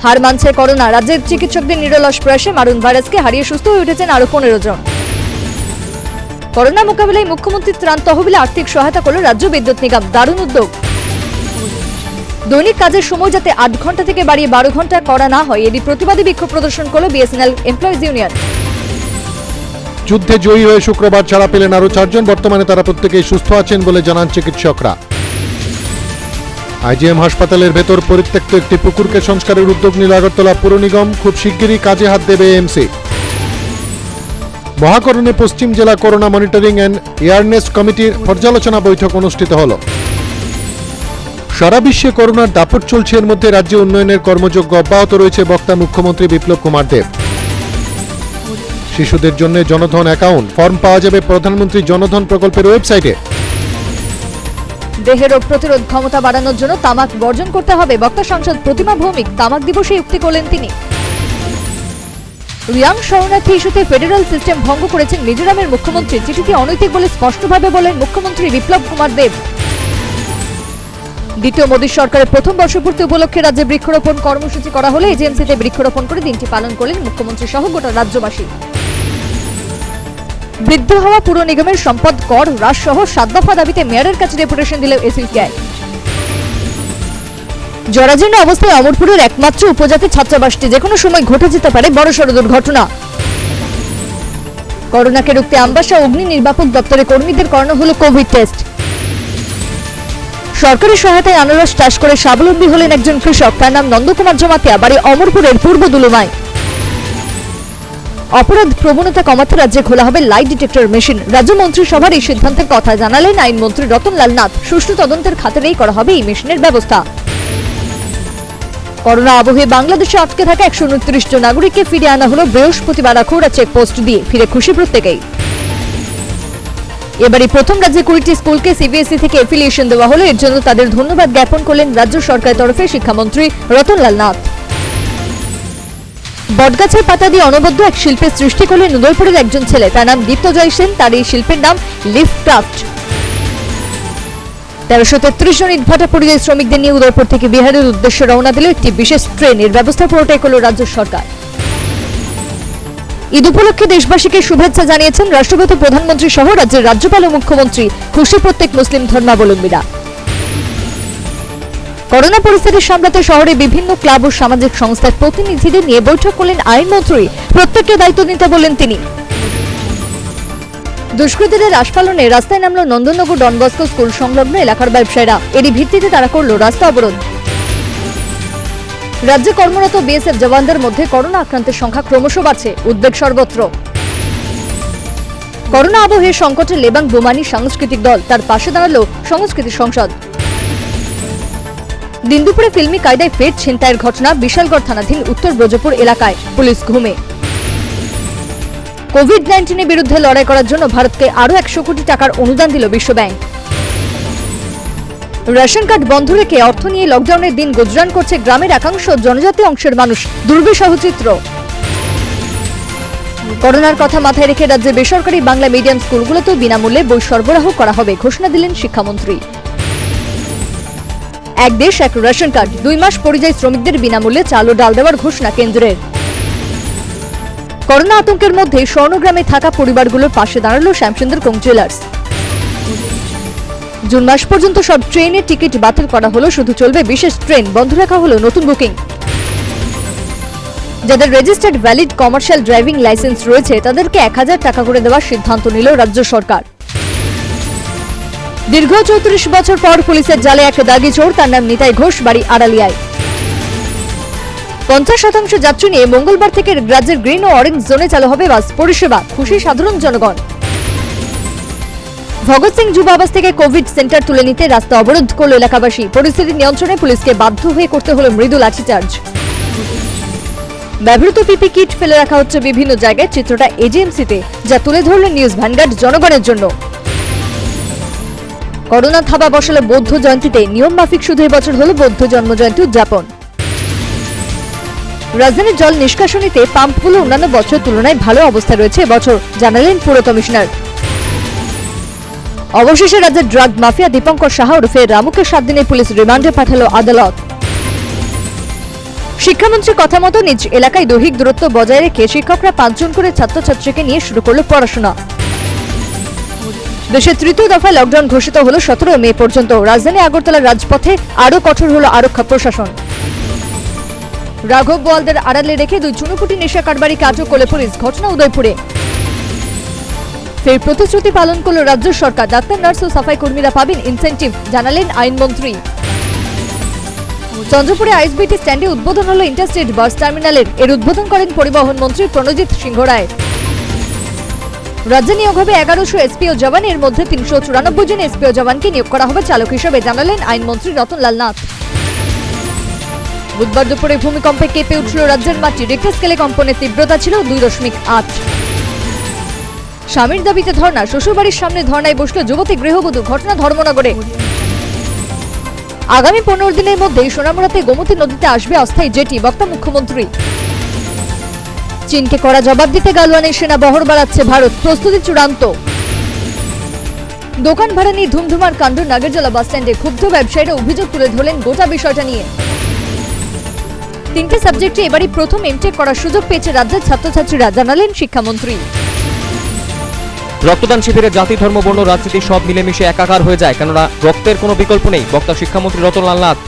হার মানছে করোনা, রাজ্যের চিকিৎসকদের নিরলস প্রয়াসে মারণ ভাইরাসকে হারিয়ে সুস্থ হয়ে উঠেছেন আরো 15 জন। করোনা মোকাবিলায় মুখ্যমন্ত্রী ত্রাণ তহবিলে আর্থিক সহায়তা করল রাজ্য বিদ্যুৎ নিগম, দারুণ উদ্যোগ। দৈনিক কাজের সময় যাতে 8 ঘন্টা থেকে বাড়িয়ে 12 ঘন্টা করা না হয়, এরই প্রতিবাদী বিক্ষোভ প্রদর্শন করল বিএসএনএল এমপ্লয়িজ ইউনিয়ন। যুদ্ধে জয়ী হয়ে শুক্রবার ছাড়া পেলেন আরো 4 জন, বর্তমানে তারা প্রত্যেকেই সুস্থ আছেন বলে জানান চিকিৎসকরা। আইজিএম হাসপাতালের ভেতর পরিত্যক্ত একটি পুকুরকে সংস্কারের উদ্যোগ নিল আগরতলা পুর নিগম। খুব শিগগিরই কাজে হাত দেবে এএমসি। মহাকরণে পশ্চিম জেলা করোনা মনিটরিং অ্যান্ড এয়ারনেস কমিটির পর্যালোচনা বৈঠক অনুষ্ঠিত হল। সারা বিশ্বে করোনার দাপট চলছে, এর মধ্যে রাজ্যে উন্নয়নের কর্মযজ্ঞ অব্যাহত রয়েছে, বক্তা মুখ্যমন্ত্রী বিপ্লব কুমার দেব। শিশুদের জন্য জনধন অ্যাকাউন্ট ফর্ম পাওয়া যাবে প্রধানমন্ত্রী জনধন প্রকল্পের ওয়েবসাইটে। দেহের রোগ প্রতিরোধ ক্ষমতা বাড়ানোর জন্য তামাক বর্জন করতে হবে, বক্তা সাংসদ প্রতিমা ভৌমিক তামাক দিবসে উক্তি করলেন তিনি। রিয়াং শরণার্থী ইস্যুতে ফেডারেল সিস্টেম ভঙ্গ করেছেন মিজোরামের মুখ্যমন্ত্রী, চিঠিটি অনৈতিক বলে স্পষ্টভাবে বলেন মুখ্যমন্ত্রী বিপ্লব কুমার দেব। দ্বিতীয় মোদী সরকারের প্রথম বর্ষপূর্তি উপলক্ষে রাজ্যে বৃক্ষরোপণ কর্মসূচি করা হলে এজেন্সিতে বৃক্ষরোপণ করে দিনটি পালন করলেন মুখ্যমন্ত্রী সহ গোটা রাজ্যবাসী। বৃদ্ধি হওয়া পুর নিগমের সম্পদ কর হ্রাস সহ 7 দফা দাবিতে মেয়রের কাছে ডেপুটেশন দিল এসইউসিআই। জরাজীর্ণ অবস্থায় অমরপুরের একমাত্র উপজাতি ছাত্রাবাসটি যেকোনো সময় ঘটে যেতে পারে বড়সড় দুর্ঘটনা। করোনাকে রুখতে আমবাসা অগ্নি নির্বাপক দপ্তরের কর্মীদের করানো হলো কোভিড টেস্ট। সরকারি সহায়তায় আনারস চাষ করে স্বাবলম্বী হলেন একজন কৃষক, তার নাম নন্দকুমার জমাতিয়া, বাড়ি অমরপুরের পূর্ব দুলুমায়। অপরাধ প্রবণতা কমাতে রাজ্যে খোলা হবে লাই ডিটেক্টর মেশিন। রাজ্য মন্ত্রিসভার এই সিদ্ধান্তের কথা জানালেন আইনমন্ত্রী রতনলাল নাথ। সুষ্ঠু তদন্তের খাতিরেই করা হবে এই মেশিনের ব্যবস্থা। করোনা আবহে বাংলাদেশে আটকে থাকা 129 জন নাগরিককে ফিরে আনা হলো বৃহস্পতিবার আখুড়া চেকপোস্ট দিয়ে। ফিরে খুশি প্রত্যেকেই। এবারই প্রথম রাজ্যে 20টি স্কুলকে সিবিএসই থেকে এফিলিয়েশন দেওয়া হলো, এর জন্য তাদের ধন্যবাদ জ্ঞাপন করলেন রাজ্য সরকারের তরফে শিক্ষামন্ত্রী রতনলাল নাথ। বটগাছের পাতা দিয়ে অনবদ্য এক শিল্পের সৃষ্টি করলেন উদয়পুরের একজন ছেলে, তার নাম দীপ্তজয় সেন। তার এই শিল্পের নাম লিফ ক্রাফট। 1333 জন ইটভাটা পরিযায়ী শ্রমিকদের নিয়ে উদয়পুর থেকে বিহারের উদ্দেশ্যে রওনা দিল একটি বিশেষ ট্রেনের ব্যবস্থা পুরোটাই করল রাজ্য সরকার। ঈদ উপলক্ষে দেশবাসীকে শুভেচ্ছা জানিয়েছেন রাষ্ট্রপতি, প্রধানমন্ত্রী সহ রাজ্যের রাজ্যপাল ও মুখ্যমন্ত্রী। খুশি প্রত্যেক মুসলিম ধর্মাবলম্বীরা। করোনা পরিস্থিতি সামলাতে শহরে বিভিন্ন ক্লাব ও সামাজিক সংস্থার প্রতিনিধিদের নিয়ে বৈঠক করলেন আইনমন্ত্রী। প্রত্যেককে দায়িত্ব নিতে বললেন তিনি। দুষ্কৃতীদের আস্ফালনে রাস্তায় নামল নন্দননগর ডনবস্কো স্কুল সংলগ্ন এলাকার ব্যবসায়ীরা। এরই ভিত্তিতে তারা করল রাস্তা অবরোধ। রাজ্যে কর্মরত বিএসএফ জওয়ানদের মধ্যে করোনা আক্রান্তের সংখ্যা ক্রমশ বাড়ছে, উদ্বেগ সর্বত্র। করোনা আবহে সংকটে লেবাং বোমানি সাংস্কৃতিক দল, তার পাশে দাঁড়ালো সংস্কৃতি সংসদ। দিন দুপুরে ফিল্মি কায়দায় ফের ছিনতাইয়ের ঘটনা বিশালগড় থানাধীন উত্তর ব্রজপুর এলাকায়, পুলিশ ঘুমে। কোভিড-19 এর বিরুদ্ধে লড়াই করার জন্য ভারতকে আরো 100 কোটি টাকার অনুদান দিল বিশ্বব্যাংক। রেশন কার্ড বন্ধ রেখে অর্থ নিয়ে লকডাউনের দিন গুজরান করছে গ্রামের একাংশ জনজাতি অংশের মানুষ, দুর্বিষহ চিত্র। করোনার কথা মাথায় রেখে রাজ্যে বেসরকারি বাংলা মিডিয়াম স্কুলগুলোতেও বিনামূল্যে বই সরবরাহ করা হবে, ঘোষণা দিলেন শিক্ষামন্ত্রী। এক দেশ এক রেশন কার্ড, 2 মাস পরিযায়ী শ্রমিকদের বিনামূল্যে চাল ও ডাল দেওয়ার ঘোষণা কেন্দ্রের। করোনা আতঙ্কের মধ্যে স্বর্ণগ্রামে থাকা পরিবারগুলোর পাশে দাঁড়ালো শ্যামসুন্দর কোং জুয়েলার্স। জুন মাস পর্যন্ত সব ট্রেনের টিকিট বাতিল করা হলো, শুধু চলবে বিশেষ ট্রেন। বন্ধ রাখা হলো নতুন বুকিং। যাদের registered valid commercial driving licence রয়েছে তাদেরকে 1000 টাকা করে দেওয়ার সিদ্ধান্ত নিল রাজ্য সরকার। দীর্ঘ 34 বছর পর পুলিশের জালে এক দাগি চোর, তার নাম নিতাই ঘোষ, বাড়ি আড়ালিয়ায়। 50% যাত্রী নিয়ে মঙ্গলবার থেকে রাজ্যের গ্রিন ও অরেঞ্জ জোনে চালু হবে বাস পরিষেবা, খুশি সাধারণ জনগণ। ভগৎ সিং যুব আবাস থেকে কোভিড সেন্টার তুলে নিতে রাস্তা অবরোধ করল এলাকাবাসী। পরিস্থিতি নিয়ন্ত্রণে পুলিশকে বাধ্য হয়ে করতে হলো মৃদু লাঠিচার্জ। ব্যবহৃত পিপি কিট ফেলে রাখা হচ্ছে বিভিন্ন জায়গায়, চিত্রটা এজিএমসিতে, যা তুলে ধরলেন নিউজ ভ্যানগার্ড জনগণের জন্য। করোনা থাবা বসালো বৌদ্ধ জয়ন্তীতে, নিয়ম মাফিক শুধু এবছর হলো বৌদ্ধ জন্মজয়ন্তী উদযাপন। রাজধানীর জল নিষ্কাশনীতে পাম্পগুলো অন্যান্য বছর তুলনায় ভালো অবস্থায় রয়েছে এবছর, জানালেন পুর কমিশনার। অবশেষে রাজ্যের ড্রাগ মাফিয়া দীপঙ্কর সাহা ওরফে রামুকে 7 দিনের পুলিশ রিমান্ডে পাঠালো আদালত। শিক্ষামন্ত্রীর কথা মতো নিজ এলাকায় দৈহিক দূরত্ব বজায় রেখে শিক্ষকরা 5 জন করে ছাত্রছাত্রীকে নিয়ে শুরু করলো পড়াশোনা। দেশের 3য় দফায় লকডাউন ঘোষিত হলো 17 মে পর্যন্ত। রাজধানী আগরতলার রাজপথে আরো কঠোর হলো আরক্ষা প্রশাসন। রাঘব বোয়ালদের আড়ালে রেখে 2 চুনুপুটি নেশা কারবারিকে আটক করল পুলিশ, ঘটনা উদয়পুরে। ফের প্রতিশ্রুতি পালন করল রাজ্য সরকার, ডাক্তার, নার্স ও সাফাই কর্মীরা পাবেন ইনসেন্টিভ, জানালেন আইনমন্ত্রী। চন্দ্রপুরে আইএসবিটি স্ট্যান্ডে উদ্বোধন হলো ইন্টারস্টেট বাস টার্মিনালের। এর উদ্বোধন করেন পরিবহন মন্ত্রী প্রণজিৎ সিংহ রায়। রাজ্যে নিয়োগ হবে 1100 এসপিও জওয়ান, এর মধ্যে 394 জন এসপিও জওয়ানকে নিয়োগ করা হবে চালক হিসেবে, জানালেন আইনমন্ত্রী রতনলাল নাথ। বুধবার দুপুরে ভূমিকম্পে কেঁপে উঠল রাজ্যের মাটি। রিক্টার স্কেলে কম্পনের তীব্রতা ছিল 2.8। স্বামীর দাবিতে ধর্ণা, শ্বশুরবাড়ির সামনে ধর্ণায় বসল যুবতী গৃহবধূ। ঘটনা ধর্মনগরে। আগামী 15 দিনের মধ্যেই সোনামুড়াতে গোমতী নদীতে আসবে অস্থায়ী জেটি, বক্তা মুখ্যমন্ত্রী। চীনকে কড়া জবাব দিতে গালওয়ানের সেনা বহর বাড়াচ্ছে ভারত, প্রস্তুতি চূড়ান্ত। দোকান ভাড়া নিয়ে ধুমধুমার কাণ্ড নাগেরজলা বাস স্ট্যান্ডে। ক্ষুব্ধ ব্যবসায়ীরা অভিযোগ তুলে ধরলেন গোটা বিষয়টা নিয়ে। 3টে সাবজেক্টে এবারই প্রথম এমটেক করার সুযোগ পেয়েছে রাজ্যের ছাত্রছাত্রীরা, জানালেন শিক্ষামন্ত্রী। রক্তদান শিবিরে জাতি, ধর্ম, বর্ণ, রাজনীতি সব মিলেমিশে একাকার হয়ে যায়, কেননা রক্তের কোনো বিকল্প নেই, বক্তা শিক্ষামন্ত্রী রতনলাল নাথ।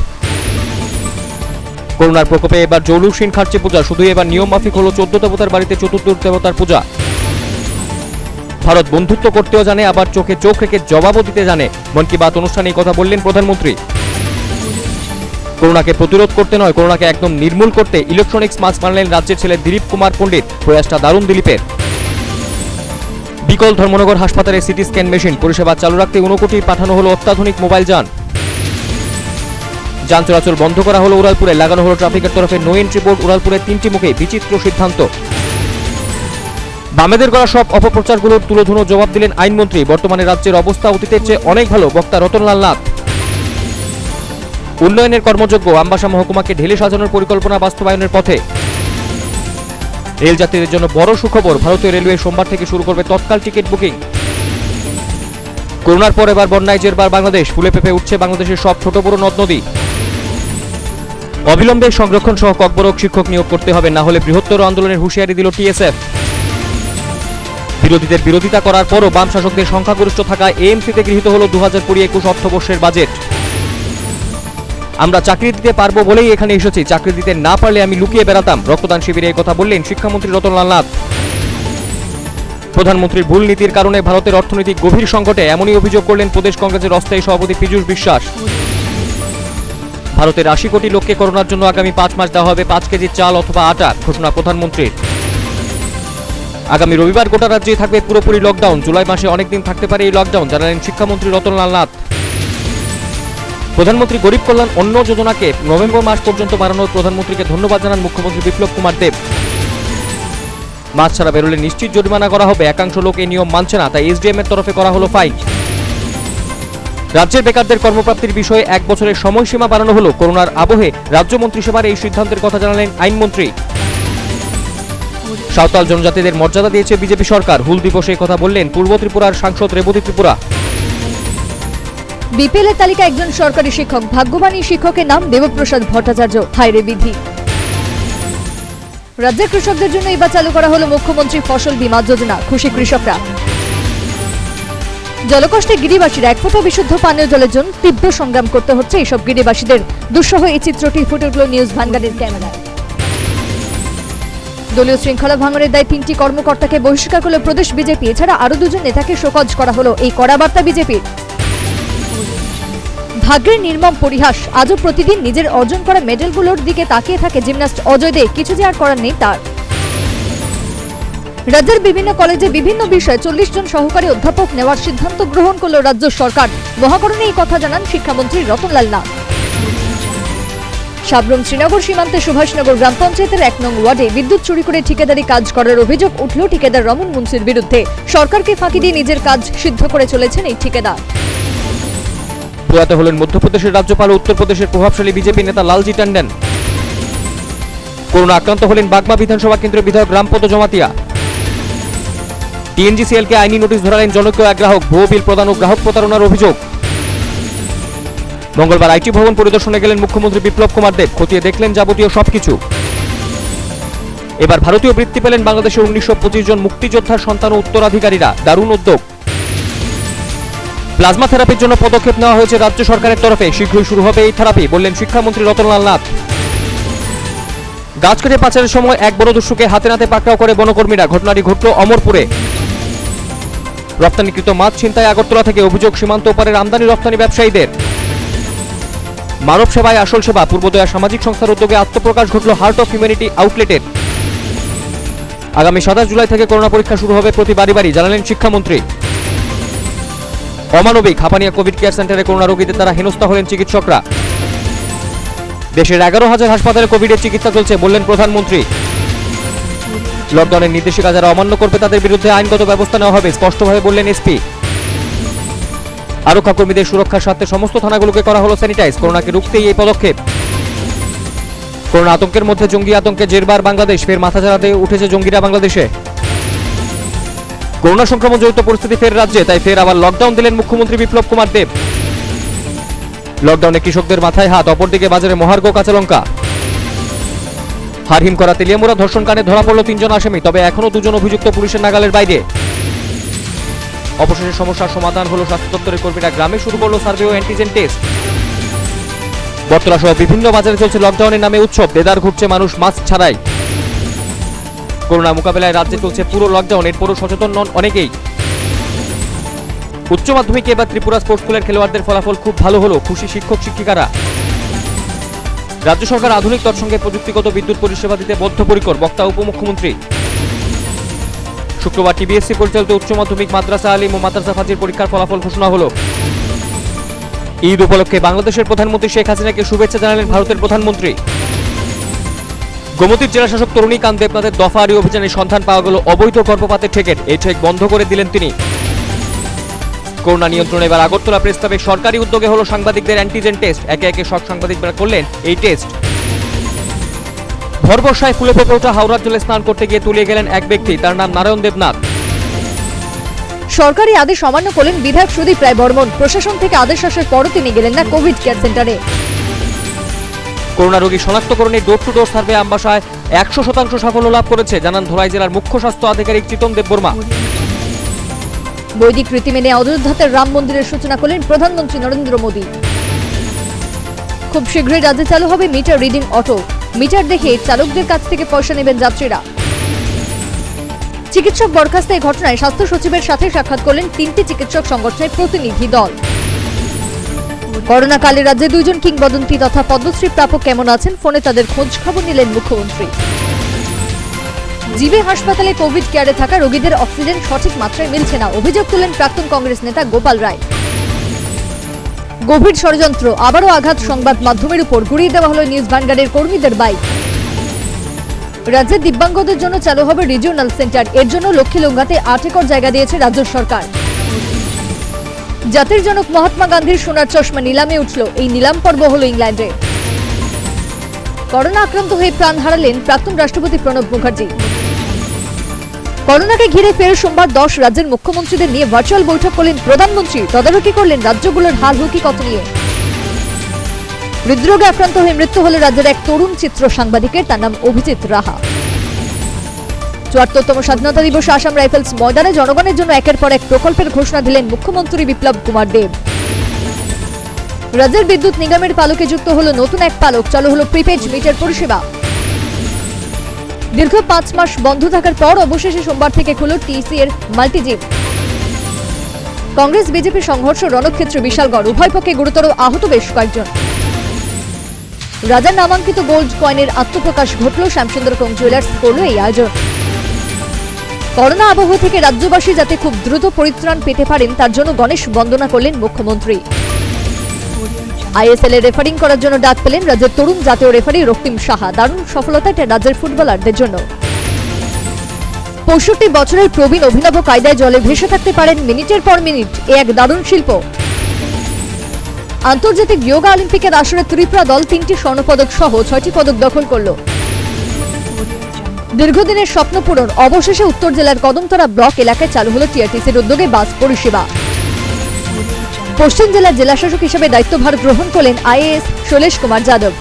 করোনার প্রকোপে এবার জৌলুসীন খাটছে পূজা। শুধু এবার নিয়ম মাফিক হলো 14 দেবতার বাড়িতে চতুর্থ দেবতার পূজা। ভারত বন্ধুত্ব করতেও জানে, আবার চোখে চোখ রেখে জবাবও দিতে জানে। মন কি বাত অনুষ্ঠানে এই কথা বললেন প্রধানমন্ত্রী। করোনাকে প্রতিরোধ করতে নয়, করোনাকে একদম নির্মূল করতে ইলেকট্রনিক্স মাস্ক বানালেন রাজ্যের ছেলে দিলীপ কুমার পণ্ডিত। প্রয়াসটা দারুণ দিলীপের। বিকল ধর্মনগর হাসপাতালে সিটি স্ক্যান মেশিন পরিষেবা চালু রাখতে 1 কোটি পাঠানো হলো অত্যাধুনিক মোবাইল যান। যান চলাচল বন্ধ করা হলো উড়ালপুরে, লাগানো হলো ট্রাফিকের তরফে নো এন্ট্রি বোর্ড। উড়ালপুরের 3টি মুখে বিচিত্র সিদ্ধান্ত। বামেদের করা সব অপপ্রচারগুলোর তুলোধুনো জবাব দিলেন আইনমন্ত্রী। বর্তমানে রাজ্যের অবস্থা অতীতের চেয়ে অনেক ভালো, বক্তা রতনলাল নাথ। উন্নয়নের কর্মযোগ্য আমবাসা মহকুমাকে ঢেলে সাজানোর পরিকল্পনা বাস্তবায়নের পথে। রেল যাত্রীদের জন্য বড় সুখবর, ভারতীয় রেলওয়ে সোমবার থেকে শুরু করবে তৎকাল টিকিট বুকিং। করোনার পর এবার বন্যায় জেরবার বাংলাদেশ। ফুলে পেঁপে উঠছে বাংলাদেশের সব ছোট বড় নদ নদী। অবিলম্বে সংরক্ষণ সহ ককবরক শিক্ষক নিয়োগ করতে হবে, না হলে বৃহত্তর আন্দোলনের হুঁশিয়ারি দিল টিএসএফ। বিরোধীদের বিরোধিতা করার পরও বাম শাসকদের সংখ্যাগরিষ্ঠ থাকায় এএমসিতে গৃহীত হল 2020-21 অর্থবর্ষের বাজেট। আমরা চাকরি দিতে পারবো বলেই এখানে এসেছি, চাকরি দিতে না পারলে আমি লুকিয়ে বেড়াতাম। রক্তদান শিবিরে এই কথা বললেন শিক্ষামন্ত্রী রতনলাল নাথ। প্রধানমন্ত্রীর ভুল নীতির কারণে ভারতের অর্থনৈতিক গভীর সংকটে, এমনই অভিযোগ করলেন প্রদেশ কংগ্রেসের অস্থায়ী সভাপতি পীযূষ বিশ্বাস। ভারতের 80 কোটি লোককে করোনার জন্য আগামী 5 মাস দেওয়া হবে 5 কেজি চাল অথবা আটা, ঘোষণা প্রধানমন্ত্রীর। আগামী রবিবার গোটা রাজ্যে থাকবে পুরোপুরি লকডাউন। জুলাই মাসে অনেকদিন থাকতে পারে এই লকডাউন, জানালেন শিক্ষামন্ত্রী রতনলাল নাথ। প্রধানমন্ত্রী গরিব কল্যাণ অন্ন যোজনাকে নভেম্বর মাস পর্যন্ত বাড়ানোর প্রধানমন্ত্রীকে ধন্যবাদ জানান মুখ্যমন্ত্রী বিপ্লব কুমার দেব। মাছ ছাড়া বেরোলে নিশ্চিত জরিমানা করা হবে, একাংশ লোক এই নিয়ম মানছে না, তাই এসডিএম এর তরফে করা হলো ফাইন। রাজ্যের বেকারদের কর্মপ্রাপ্তির বিষয়ে 1 বছরের সময়সীমা বাড়ানো হলো। করোনার আবহে রাজ্য মন্ত্রিসভার এই সিদ্ধান্তের কথা জানালেন আইনমন্ত্রী। সাঁওতাল জনজাতিদের মর্যাদা দিয়েছে বিজেপি সরকার। হুল দিবসে কথা বললেন পূর্ব ত্রিপুরার সাংসদ রেবতী ত্রিপুরা। বিপিএল এর তালিকা একজন সরকারি শিক্ষক, ভাগ্যবান এই শিক্ষকের নাম দেবপ্রসাদ ভট্টাচার্য। হায়রে বিধি। রাজ্যের কৃষকদের জন্য এবার চালু করা হলো মুখ্যমন্ত্রী ফসল বীমা যোজনা, খুশি কৃষকরা। জলকষ্টে গিরিবাসীরা 1 ফোঁটা বিশুদ্ধ পানীয় জলের জন্য তীব্র সংগ্রাম করতে হচ্ছে এইসব গিরিবাসীদের। দুঃসহ এই চিত্রটি ফুটে উঠল নিউজ ভানগাড়ির ক্যামেরায়। দলীয় শৃঙ্খলা ভাঙনের দায়ে 3টি কর্মকর্তাকে বহিষ্কার করল প্রদেশ বিজেপি। এছাড়া আরো 2 জন নেতাকে শোকজ করা হলো। এই কড়া বার্তা বিজেপির। ভাগ্যের নির্মম পরিহাস, আজও প্রতিদিন নিজের অর্জন করা মেডেলগুলোর দিকে তাকিয়ে থাকে জিমন্যাস্ট অজয় দে। কিছু যে আর করার নেই তার। রাজ্যের বিভিন্ন কলেজে বিভিন্ন বিষয়ে 40 জন সহকারী অধ্যাপক নেওয়ার সিদ্ধান্ত গ্রহণ করল রাজ্য সরকার। মহাকরণে এই কথা জানান শিক্ষামন্ত্রী রতনলাল নাথ। সাবরুম শ্রীনগর সীমান্তে সুভাষনগর গ্রাম পঞ্চায়েতের 1 নং ওয়ার্ডে বিদ্যুৎ চুরি করে ঠিকাদারি কাজ করার অভিযোগ উঠল ঠিকাদার রমন মুন্সির বিরুদ্ধে। সরকারকে ফাঁকি দিয়ে নিজের কাজ সিদ্ধ করে চলেছেন এই ঠিকাদার। প্রয়াত হলেন মধ্যপ্রদেশের রাজ্যপাল ও উত্তরপ্রদেশের প্রভাবশালী বিজেপি নেতা লালজি ট্যান্ডন। করোনা আক্রান্ত হলেন বাগমা বিধানসভা কেন্দ্রের বিধায়ক রামপদ জমাতিয়া। টিএনজিসিএলকে আইনি নোটিশ ধরালেন জনৈক এক গ্রাহক। ভুয়ো বিল প্রদান ও গ্রাহক প্রতারণার অভিযোগ। মঙ্গলবার আইটি ভবন পরিদর্শনে গেলেন মুখ্যমন্ত্রী বিপ্লব কুমার দেব। খতিয়ে দেখলেন যাবতীয় সবকিছু। এবার ভারতীয় বৃত্তি পেলেন বাংলাদেশের 1925 জন মুক্তিযোদ্ধার সন্তান ও উত্তরাধিকারীরা। দারুণ উদ্যোগ। প্লাজমা থেরাপির জন্য পদক্ষেপ নেওয়া হয়েছে রাজ্য সরকারের তরফে। শীঘ্রই শুরু হবে এই থেরাপি, বললেন শিক্ষামন্ত্রী রতনলাল নাথ। গাছ কেটে পাচারের সময় এক বড় দস্যুকে হাতে নাতে পাকড়াও করে বনকর্মীরা। ঘটনাটি ঘটল অমরপুরে। রপ্তানিকৃত মাছ ছিনতাই আগরতলা থেকে। অভিযোগ সীমান্ত ওপারের আমদানি রপ্তানি ব্যবসায়ীদের। মানব সেবায় আসল সেবা পূর্বোদয়া সামাজিক সংস্থার উদ্যোগে আত্মপ্রকাশ ঘটল হার্ট অফ হিউম্যানিটি আউটলেটের। আগামী 27 জুলাই থেকে করোনা পরীক্ষা শুরু হবে প্রতি বাড়ি বাড়ি, জানালেন শিক্ষামন্ত্রী। অমানবিক হাপানিয়া কোভিড কেয়ার সেন্টারে করোনা রোগীদের দ্বারা হেনস্থা হলেন চিকিৎসকরা। দেশের 11,000 হাসপাতালে কোভিডের চিকিৎসা চলছে, বললেন প্রধানমন্ত্রী। লকডাউনের নির্দেশিকা যারা অমান্য করবে তাদের বিরুদ্ধে আইনগত ব্যবস্থা নেওয়া হবে, স্পষ্টভাবে বললেন এসপি। আরক্ষা কর্মীদের সুরক্ষার স্বার্থে সমস্ত থানাগুলোকে করা হলো স্যানিটাইজ, করোনাকে রুখতেই এই পদক্ষেপ। করোনা আতঙ্কের মধ্যে জঙ্গি আতঙ্কে জেরবার বাংলাদেশ, ফের মাথাচাড়া দিয়ে উঠেছে জঙ্গিরা বাংলাদেশে। করোনা সংক্রমণ জড়িত পরিস্থিতি ফের রাজ্যে, তাই ফের আবার লকডাউন দিলেন মুখ্যমন্ত্রী বিপ্লব কুমার দেব। লকডাউনে কৃষকদের মাথায় হাত, অপরদিকে বাজারে মহার্ঘ কাঁচা লঙ্কা। হারহিম করা তেলিয়ামুড়া ধর্ষণ কাণ্ডে ধরা পড়ল 3 জন আসামি, তবে এখনো 2 জন অভিযুক্ত পুলিশের নাগালের বাইরে। অবশেষে সমস্যার সমাধান হলো, স্বাস্থ্য দপ্তরের কর্মীরা গ্রামে শুরু করলো সার্ভে ও অ্যান্টিজেন টেস্ট। বটতলা সহ বিভিন্ন বাজারে চলছে লকডাউনের নামে উৎসব, দেদার ঘুরছে মানুষ মাস্ক ছাড়াই। করোনা মোকাবেলায় রাজ্যে চলছে পুরো লকডাউন, এরপরও সচেতন নন অনেকেই। উচ্চ মাধ্যমিকে এবার ত্রিপুরা স্পোর্টস স্কুলের খেলোয়াড়দের ফলাফল খুব ভালো হলো, খুশি শিক্ষক শিক্ষিকারা। রাজ্য সরকার আধুনিক তৎসঙ্গে প্রযুক্তিগত বিদ্যুৎ পরিষেবা দিতে বদ্ধপরিকর, বক্তা উপমুখ্যমন্ত্রী। শুক্রবার টিবিএসসি পরিচালিত উচ্চ মাধ্যমিক মাদ্রাসা আলিম ও মাদ্রাসা ফাজিল পরীক্ষার ফলাফল ঘোষণা হলো। ঈদ উপলক্ষে বাংলাদেশের প্রধানমন্ত্রী শেখ হাসিনাকে শুভেচ্ছা জানালেন ভারতের প্রধানমন্ত্রী। গোমতীর জেলাশাসক তরুণীকান্ত দেবনাথের দফারি অভিযানে সন্ধান পাওয়া গেল অবৈধ গর্ভপাতের ঠেকের, এই ঠেক বন্ধ করে দিলেন তিনি। করোনা নিয়ন্ত্রণে এবার আগরতলা প্রেস ক্লাবে সরকারি উদ্যোগে হলো সাংবাদিকদের অ্যান্টিজেন টেস্ট, একে একে সব সাংবাদিকরা করলেন এই টেস্ট। ভর বর্ষায় ফুলে ফেপে ওঠা হাওড়ার জলে স্নান করতে গিয়ে তলিয়ে গেলেন এক ব্যক্তি, তার নাম নারায়ণ দেবনাথ। সরকারি আদেশ অমান্য করলেন বিধায়ক সুদীপ রায় বর্মন, প্রশাসন থেকে আদেশ আসার পরও তিনি গেলেন না কোভিড কেয়ার সেন্টারে। করোনা রোগী শনাক্তকরণে ডোর টু ডোর সার্ভে আমবাসায় 100% সাফল্য লাভ করেছে, জানান ধলাই জেলার মুখ্য স্বাস্থ্য আধিকারিক চিতন দেববর্মা। বৈদিক রীতি মেনে অযোধ্যাতে রাম মন্দিরের সূচনা করলেন প্রধানমন্ত্রী নরেন্দ্র মোদী। খুব শীঘ্রই রাজ্যে চালু হবে মিটার রিডিং অটো, মিটার দেখে চালকদের কাছ থেকে পয়সা নেবেন যাত্রীরা। চিকিৎসক বরখাস্ত এই ঘটনায় স্বাস্থ্য সচিবের সাথে সাক্ষাৎ করলেন 3টি চিকিৎসক সংগঠনের প্রতিনিধি দল। করোনা কালে রাজ্যে 2 জন কিংবদন্তি তথা পদ্মশ্রী প্রাপক কেমন আছেন, ফোনে তাদের খোঁজ খবর নিলেন মুখ্যমন্ত্রী। জিবি হাসপাতালে কোভিড কেয়ারে থাকা রোগীদের অক্সিজেন সঠিক মাত্রায় মিলছে না, অভিযোগ তুললেন প্রাক্তন কংগ্রেস নেতা গোপাল রায়। গভীর ষড়যন্ত্র, আবারও আঘাত সংবাদ মাধ্যমের উপর, গুড়িয়ে দেওয়া হলো নিউজ ভ্যানগার্ডের কর্মীদের বাইক। রাজ্যে দিব্যাঙ্গদের জন্য চালু হবে রিজিওনাল সেন্টার, এর জন্য লক্ষ্মীলুঙ্গাতে 8 একর জায়গা দিয়েছে রাজ্য সরকার। জাতির জনক মহাত্মা গান্ধীর সোনার চশমা নিলামে উঠল, এই নিলাম পর্ব হলো ইংল্যান্ডে। করোনা আক্রান্ত হয়ে প্রাণ হারালেন প্রাক্তন রাষ্ট্রপতি প্রণব মুখার্জি। করোনাকে ঘিরে ফের সোমবার 10 রাজ্যের মুখ্যমন্ত্রীদের নিয়ে ভার্চুয়াল বৈঠক করলেন প্রধানমন্ত্রী, তদারকি করলেন রাজ্যগুলোর হাল হুকিকত নিয়ে। হৃদরোগে আক্রান্ত হয়ে মৃত্যু হল রাজ্যের এক তরুণ চিত্র সাংবাদিকের, তার নাম অভিজিৎ রাহা। 74তম স্বাধীনতা দিবসে আসাম রাইফেলস ময়দানে জনগণের জন্য একের পর এক প্রকল্পের ঘোষণা দিলেন মুখ্যমন্ত্রী বিপ্লব কুমার দেব। রাজ্যের বিদ্যুৎ নিগমের পালকে যুক্ত হলো নতুন এক পালক, চালু হলো প্রিপেড মিটার পরিষেবা। দীর্ঘ 5 মাস বন্ধ থাকার পর অবশেষে সোমবার থেকে খুলল টিসি এর মাল্টিজিম। কংগ্রেস বিজেপি সংঘর্ষ, রণক্ষেত্র বিশালগড়, উভয় পক্ষে গুরুতর আহত বেশ কয়েকজন। রাজার নামাঙ্কিত গোল্ড কয়েনের আত্মপ্রকাশ ঘটল, শ্যামসুন্দর কোং জুয়েলার্স করল এই আয়োজন। করোনা আবহ থেকে রাজ্যবাসী যাতে খুব দ্রুত পরিত্রাণ পেতে পারেন তার জন্য গণেশ বন্দনা করলেন মুখ্যমন্ত্রী। আইএসএল এ রেফারিং করার জন্য ডাক পেলেন রাজ্যের তরুণ জাতীয় রেফারি রক্তিম সাহা, দারুণ সফলতা এটা রাজ্যের ফুটবলারদের জন্য। 65 বছরের প্রবীণ অভিনব কায়দায় জলে ভেসে থাকতে পারেন মিনিটের পর মিনিট, এ এক দারুণ শিল্প। আন্তর্জাতিক যোগা অলিম্পিকের আসরে ত্রিপুরা দল 3টি স্বর্ণপদক সহ 6টি পদক দখল করল। দীর্ঘদিনের স্বপ্ন পূরণ, অবশেষে উত্তর জেলার কদমতলা ব্লক এলাকায় চালু হলো টিআরটিসির উদ্যোগে বাস পরিষেবা। পশ্চিম জেলার জেলাশাসক হিসেবে দায়িত্বভার গ্রহণ করলেন আইএএস শৈলেশ কুমার যাদব।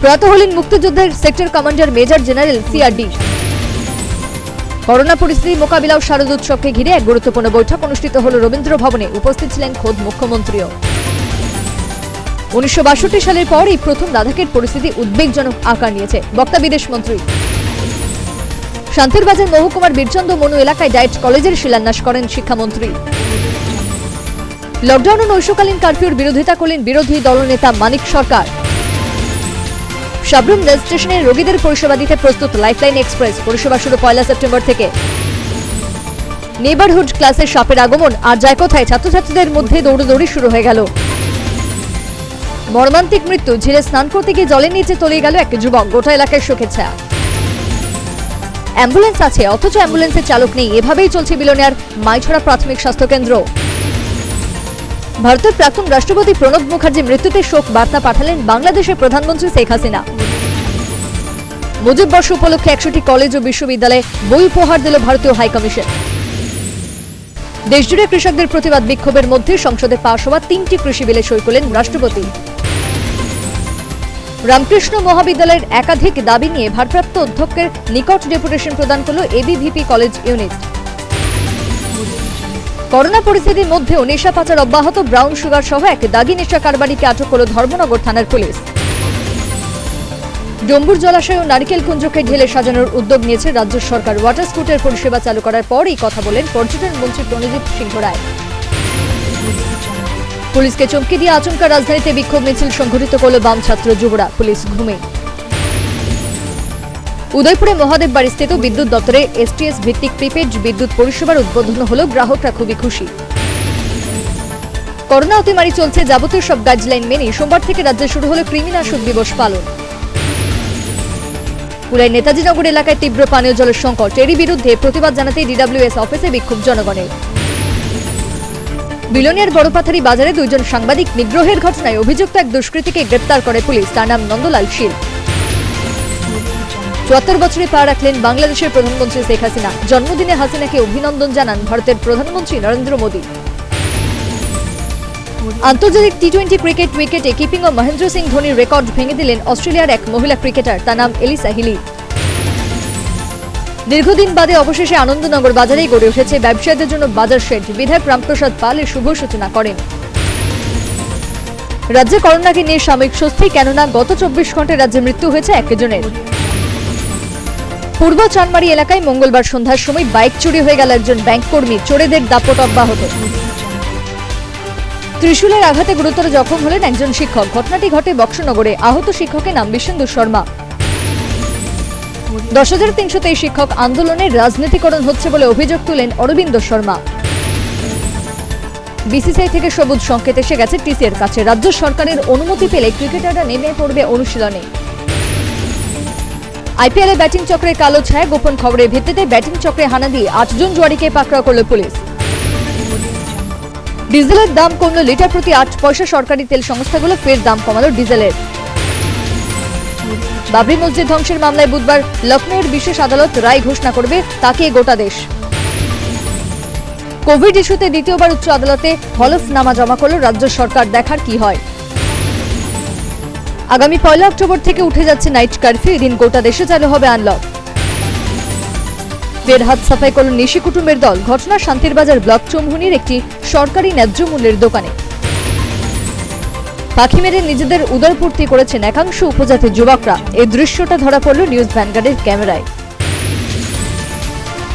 প্রয়াত হলেন মুক্তিযুদ্ধের sector commander major general CRD. Corona পরিস্থিতি মোকাবিলা ও শারদ উৎসবকে ঘিরে এক গুরুত্বপূর্ণ বৈঠক অনুষ্ঠিত হল রবীন্দ্র ভবনে, উপস্থিত ছিলেন খোদ মুখ্যমন্ত্রীও। 1962 সালের পর এই প্রথম লাদাখের পরিস্থিতি উদ্বেগজনক আকার নিয়েছে, বক্তা বিদেশ মন্ত্রী। শান্তির বাজার মহকুমার বীরচন্দ্র মনু এলাকায় ডায়েট কলেজের শিলান্যাস করেন শিক্ষামন্ত্রী। লকডাউন ও নৈশকালীন কারফিউর বিরোধিতা করলেন বিরোধী দলনেতা মানিক সরকার। সাবরুম রেল স্টেশনে রোগীদের পরিষেবা দিতে প্রস্তুত লাইফলাইন এক্সপ্রেস, পরিষেবা শুরু 1 সেপ্টেম্বর থেকে। নেবারহুড ক্লাসে সাপের আগমন, আর যায় কোথায়, ছাত্রছাত্রীদের মধ্যে দৌড়দৌড়ি শুরু হয়ে গেল। মর্মান্তিক মৃত্যু, ঝিলে স্নান করতে গিয়ে জলের নিচে তলিয়ে গেল এক যুবক, গোটা এলাকায় শোকের ছায়া। অ্যাম্বুলেন্স আছে অথচ অ্যাম্বুলেন্সের চালক নেই, এভাবেই চলছে বিলোনিয়ার মাইছড়া প্রাথমিক স্বাস্থ্য কেন্দ্র। ভারতের প্রাক্তন রাষ্ট্রপতি প্রণব মুখার্জির মৃত্যুতে শোক বার্তা পাঠালেন বাংলাদেশের প্রধানমন্ত্রী শেখ হাসিনা। মুজিব বর্ষ উপলক্ষে 100টি কলেজ ও বিশ্ববিদ্যালয়ে বই উপহার দিল ভারতীয় হাইকমিশন। দেশজুড়ে কৃষকদের প্রতিবাদ বিক্ষোভের মধ্যে সংসদে পাশ হওয়া 3টি কৃষি বিলে সই করলেন রাষ্ট্রপতি। রামকৃষ্ণ মহাবিদ্যালয়ের একাধিক দাবি নিয়ে ভারপ্রাপ্ত অধ্যক্ষের নিকট ডেপুটেশন প্রদান করল এবিভিপি কলেজ ইউনিট। করোনা পরিস্থিতির মধ্যেও নেশা পাচার অব্যাহত, ব্রাউন সুগার সহ এক দাগি নেশা কারবারিকে আটক করল ধর্মনগর থানার পুলিশ। ডম্বুর জলাশয় ও নারিকেল কুঞ্জকে ঢেলে সাজানোর উদ্যোগ নিয়েছে রাজ্য সরকার। ওয়াটার স্কুটার পরিষেবা চালু করার পর এই কথা বলেন পর্যটন মন্ত্রী প্রণজিৎ সিংহ রায়। পুলিশকে চমকে দিয়ে আচমকা রাজধানীতে বিক্ষোভ মিছিল সংঘটিত করল বাম ছাত্র যুবরা। পুলিশ ঘুমে। উদয়পুরে মহাদেব বাড়ি স্থিত বিদ্যুৎ দপ্তরে এসটিএস ভিত্তিক প্রিপেড বিদ্যুৎ পরিষেবার উদ্বোধন হল, গ্রাহকরা খুবই খুশি। করোনা অতিমারি চলছে, যাবতীয় সব গাইডলাইন মেনে সোমবার থেকে রাজ্যে শুরু হল কৃমিনাশক দিবস পালন। পুরাই নেতাজি নগর এলাকায় তীব্র পানীয় জলের সংকট, এরই বিরুদ্ধে প্রতিবাদ জানাতে ডিডব্লিউএস অফিসে বিক্ষোভ জনগণের। বিলোনিয়ার বড়পাথারি বাজারে 2 জন সাংবাদিক নিগ্রহের ঘটনায় অভিযুক্ত এক দুষ্কৃতীকে গ্রেপ্তার করে পুলিশ, তার নাম নন্দলাল শীল। 74 বছরে পা রাখলেন বাংলাদেশের প্রধানমন্ত্রী শেখ হাসিনা। জন্মদিনে হাসিনাকে অভিনন্দন জানান ভারতের প্রধানমন্ত্রী নরেন্দ্র মোদী। আন্তর্জাতিক টি-20 ক্রিকেট উইকেটে কিপিং ও মহেন্দ্র সিং ধোনির রেকর্ড ভেঙে দিলেন অস্ট্রেলিয়ার এক মহিলা ক্রিকেটার, তার নাম এলিসা হিলি। দীর্ঘদিন বাদে অবশেষে আনন্দনগর বাজারেই গড়ে উঠেছে ব্যবসায়ীদের জন্য বাজার শেড। বিধায়ক রামপ্রসাদ পাল এর শুভ সূচনা করেন। রাজ্যে করোনাকে নিয়ে সাময়িক স্বস্তি, কেননা গত 24 ঘন্টায় রাজ্যে মৃত্যু হয়েছে 1 জনের। পূর্ব চানমারি এলাকায় মঙ্গলবার সন্ধ্যার সময় বাইক চুরি হয়ে গেল একজন ব্যাংক কর্মী, চোরেদের দাপট অব্যাহত। ত্রিশূলের আঘাতে গুরুতর জখম হলেন একজন শিক্ষক। ঘটনাটি ঘটে বক্সনগরে। আহত শিক্ষকের নাম বিশেন্দু শর্মা। 10,323 শিক্ষক আন্দোলনের রাজনীতিকরণ হচ্ছে বলে অভিযোগ তুলেন অরবিন্দ শর্মা। বিসিসিআই থেকে সবুজ সংকেত এসে গেছে টিসির কাছে। রাজ্য সরকারের অনুমতি পেলে ক্রিকেটাররা নেমে পড়বে অনুশীলনে। আইপিএলে ব্যাটিং চক্রে কালো ছায়া, গোপন খবরের ভিত্তিতে ব্যাটিং চক্রে হানা দিয়ে 8 জন জুয়ারিকে পাকড়াও করল পুলিশ। ডিজেলের দাম কমল, লিটার প্রতি 8 পয়সা। সরকারি তেল সংস্থাগুলো ফের দাম কমালো ডিজেলের। বাবরি মসজিদ ধ্বংসের মামলায় বুধবার লখনৌর বিশেষ আদালত রায় ঘোষণা করবে, তাকে গোটা দেশ। কোভিড ইস্যুতে দ্বিতীয়বার উচ্চ আদালতে হলফনামা জমা করল রাজ্য সরকার, দেখার কি হয়। আগামী 1 অক্টোবর থেকে উঠে যাচ্ছে নাইট কারফিউ, এদিন গোটা দেশে চালু হবে আনলক। ফের হাত সাফাই করল নিশি কুটুম্বের দল। ঘটনা শান্তিরবাজার ব্লক চৌমুহনীর একটি সরকারি ন্যায্য মূল্যের দোকানে। পাখি মেরে নিজেদের উদরপূর্তি করেছেন একাংশ উপজাতির যুবকরা। এই দৃশ্যটা ধরা পড়ল নিউজ ভ্যানগার্ডের ক্যামেরায়।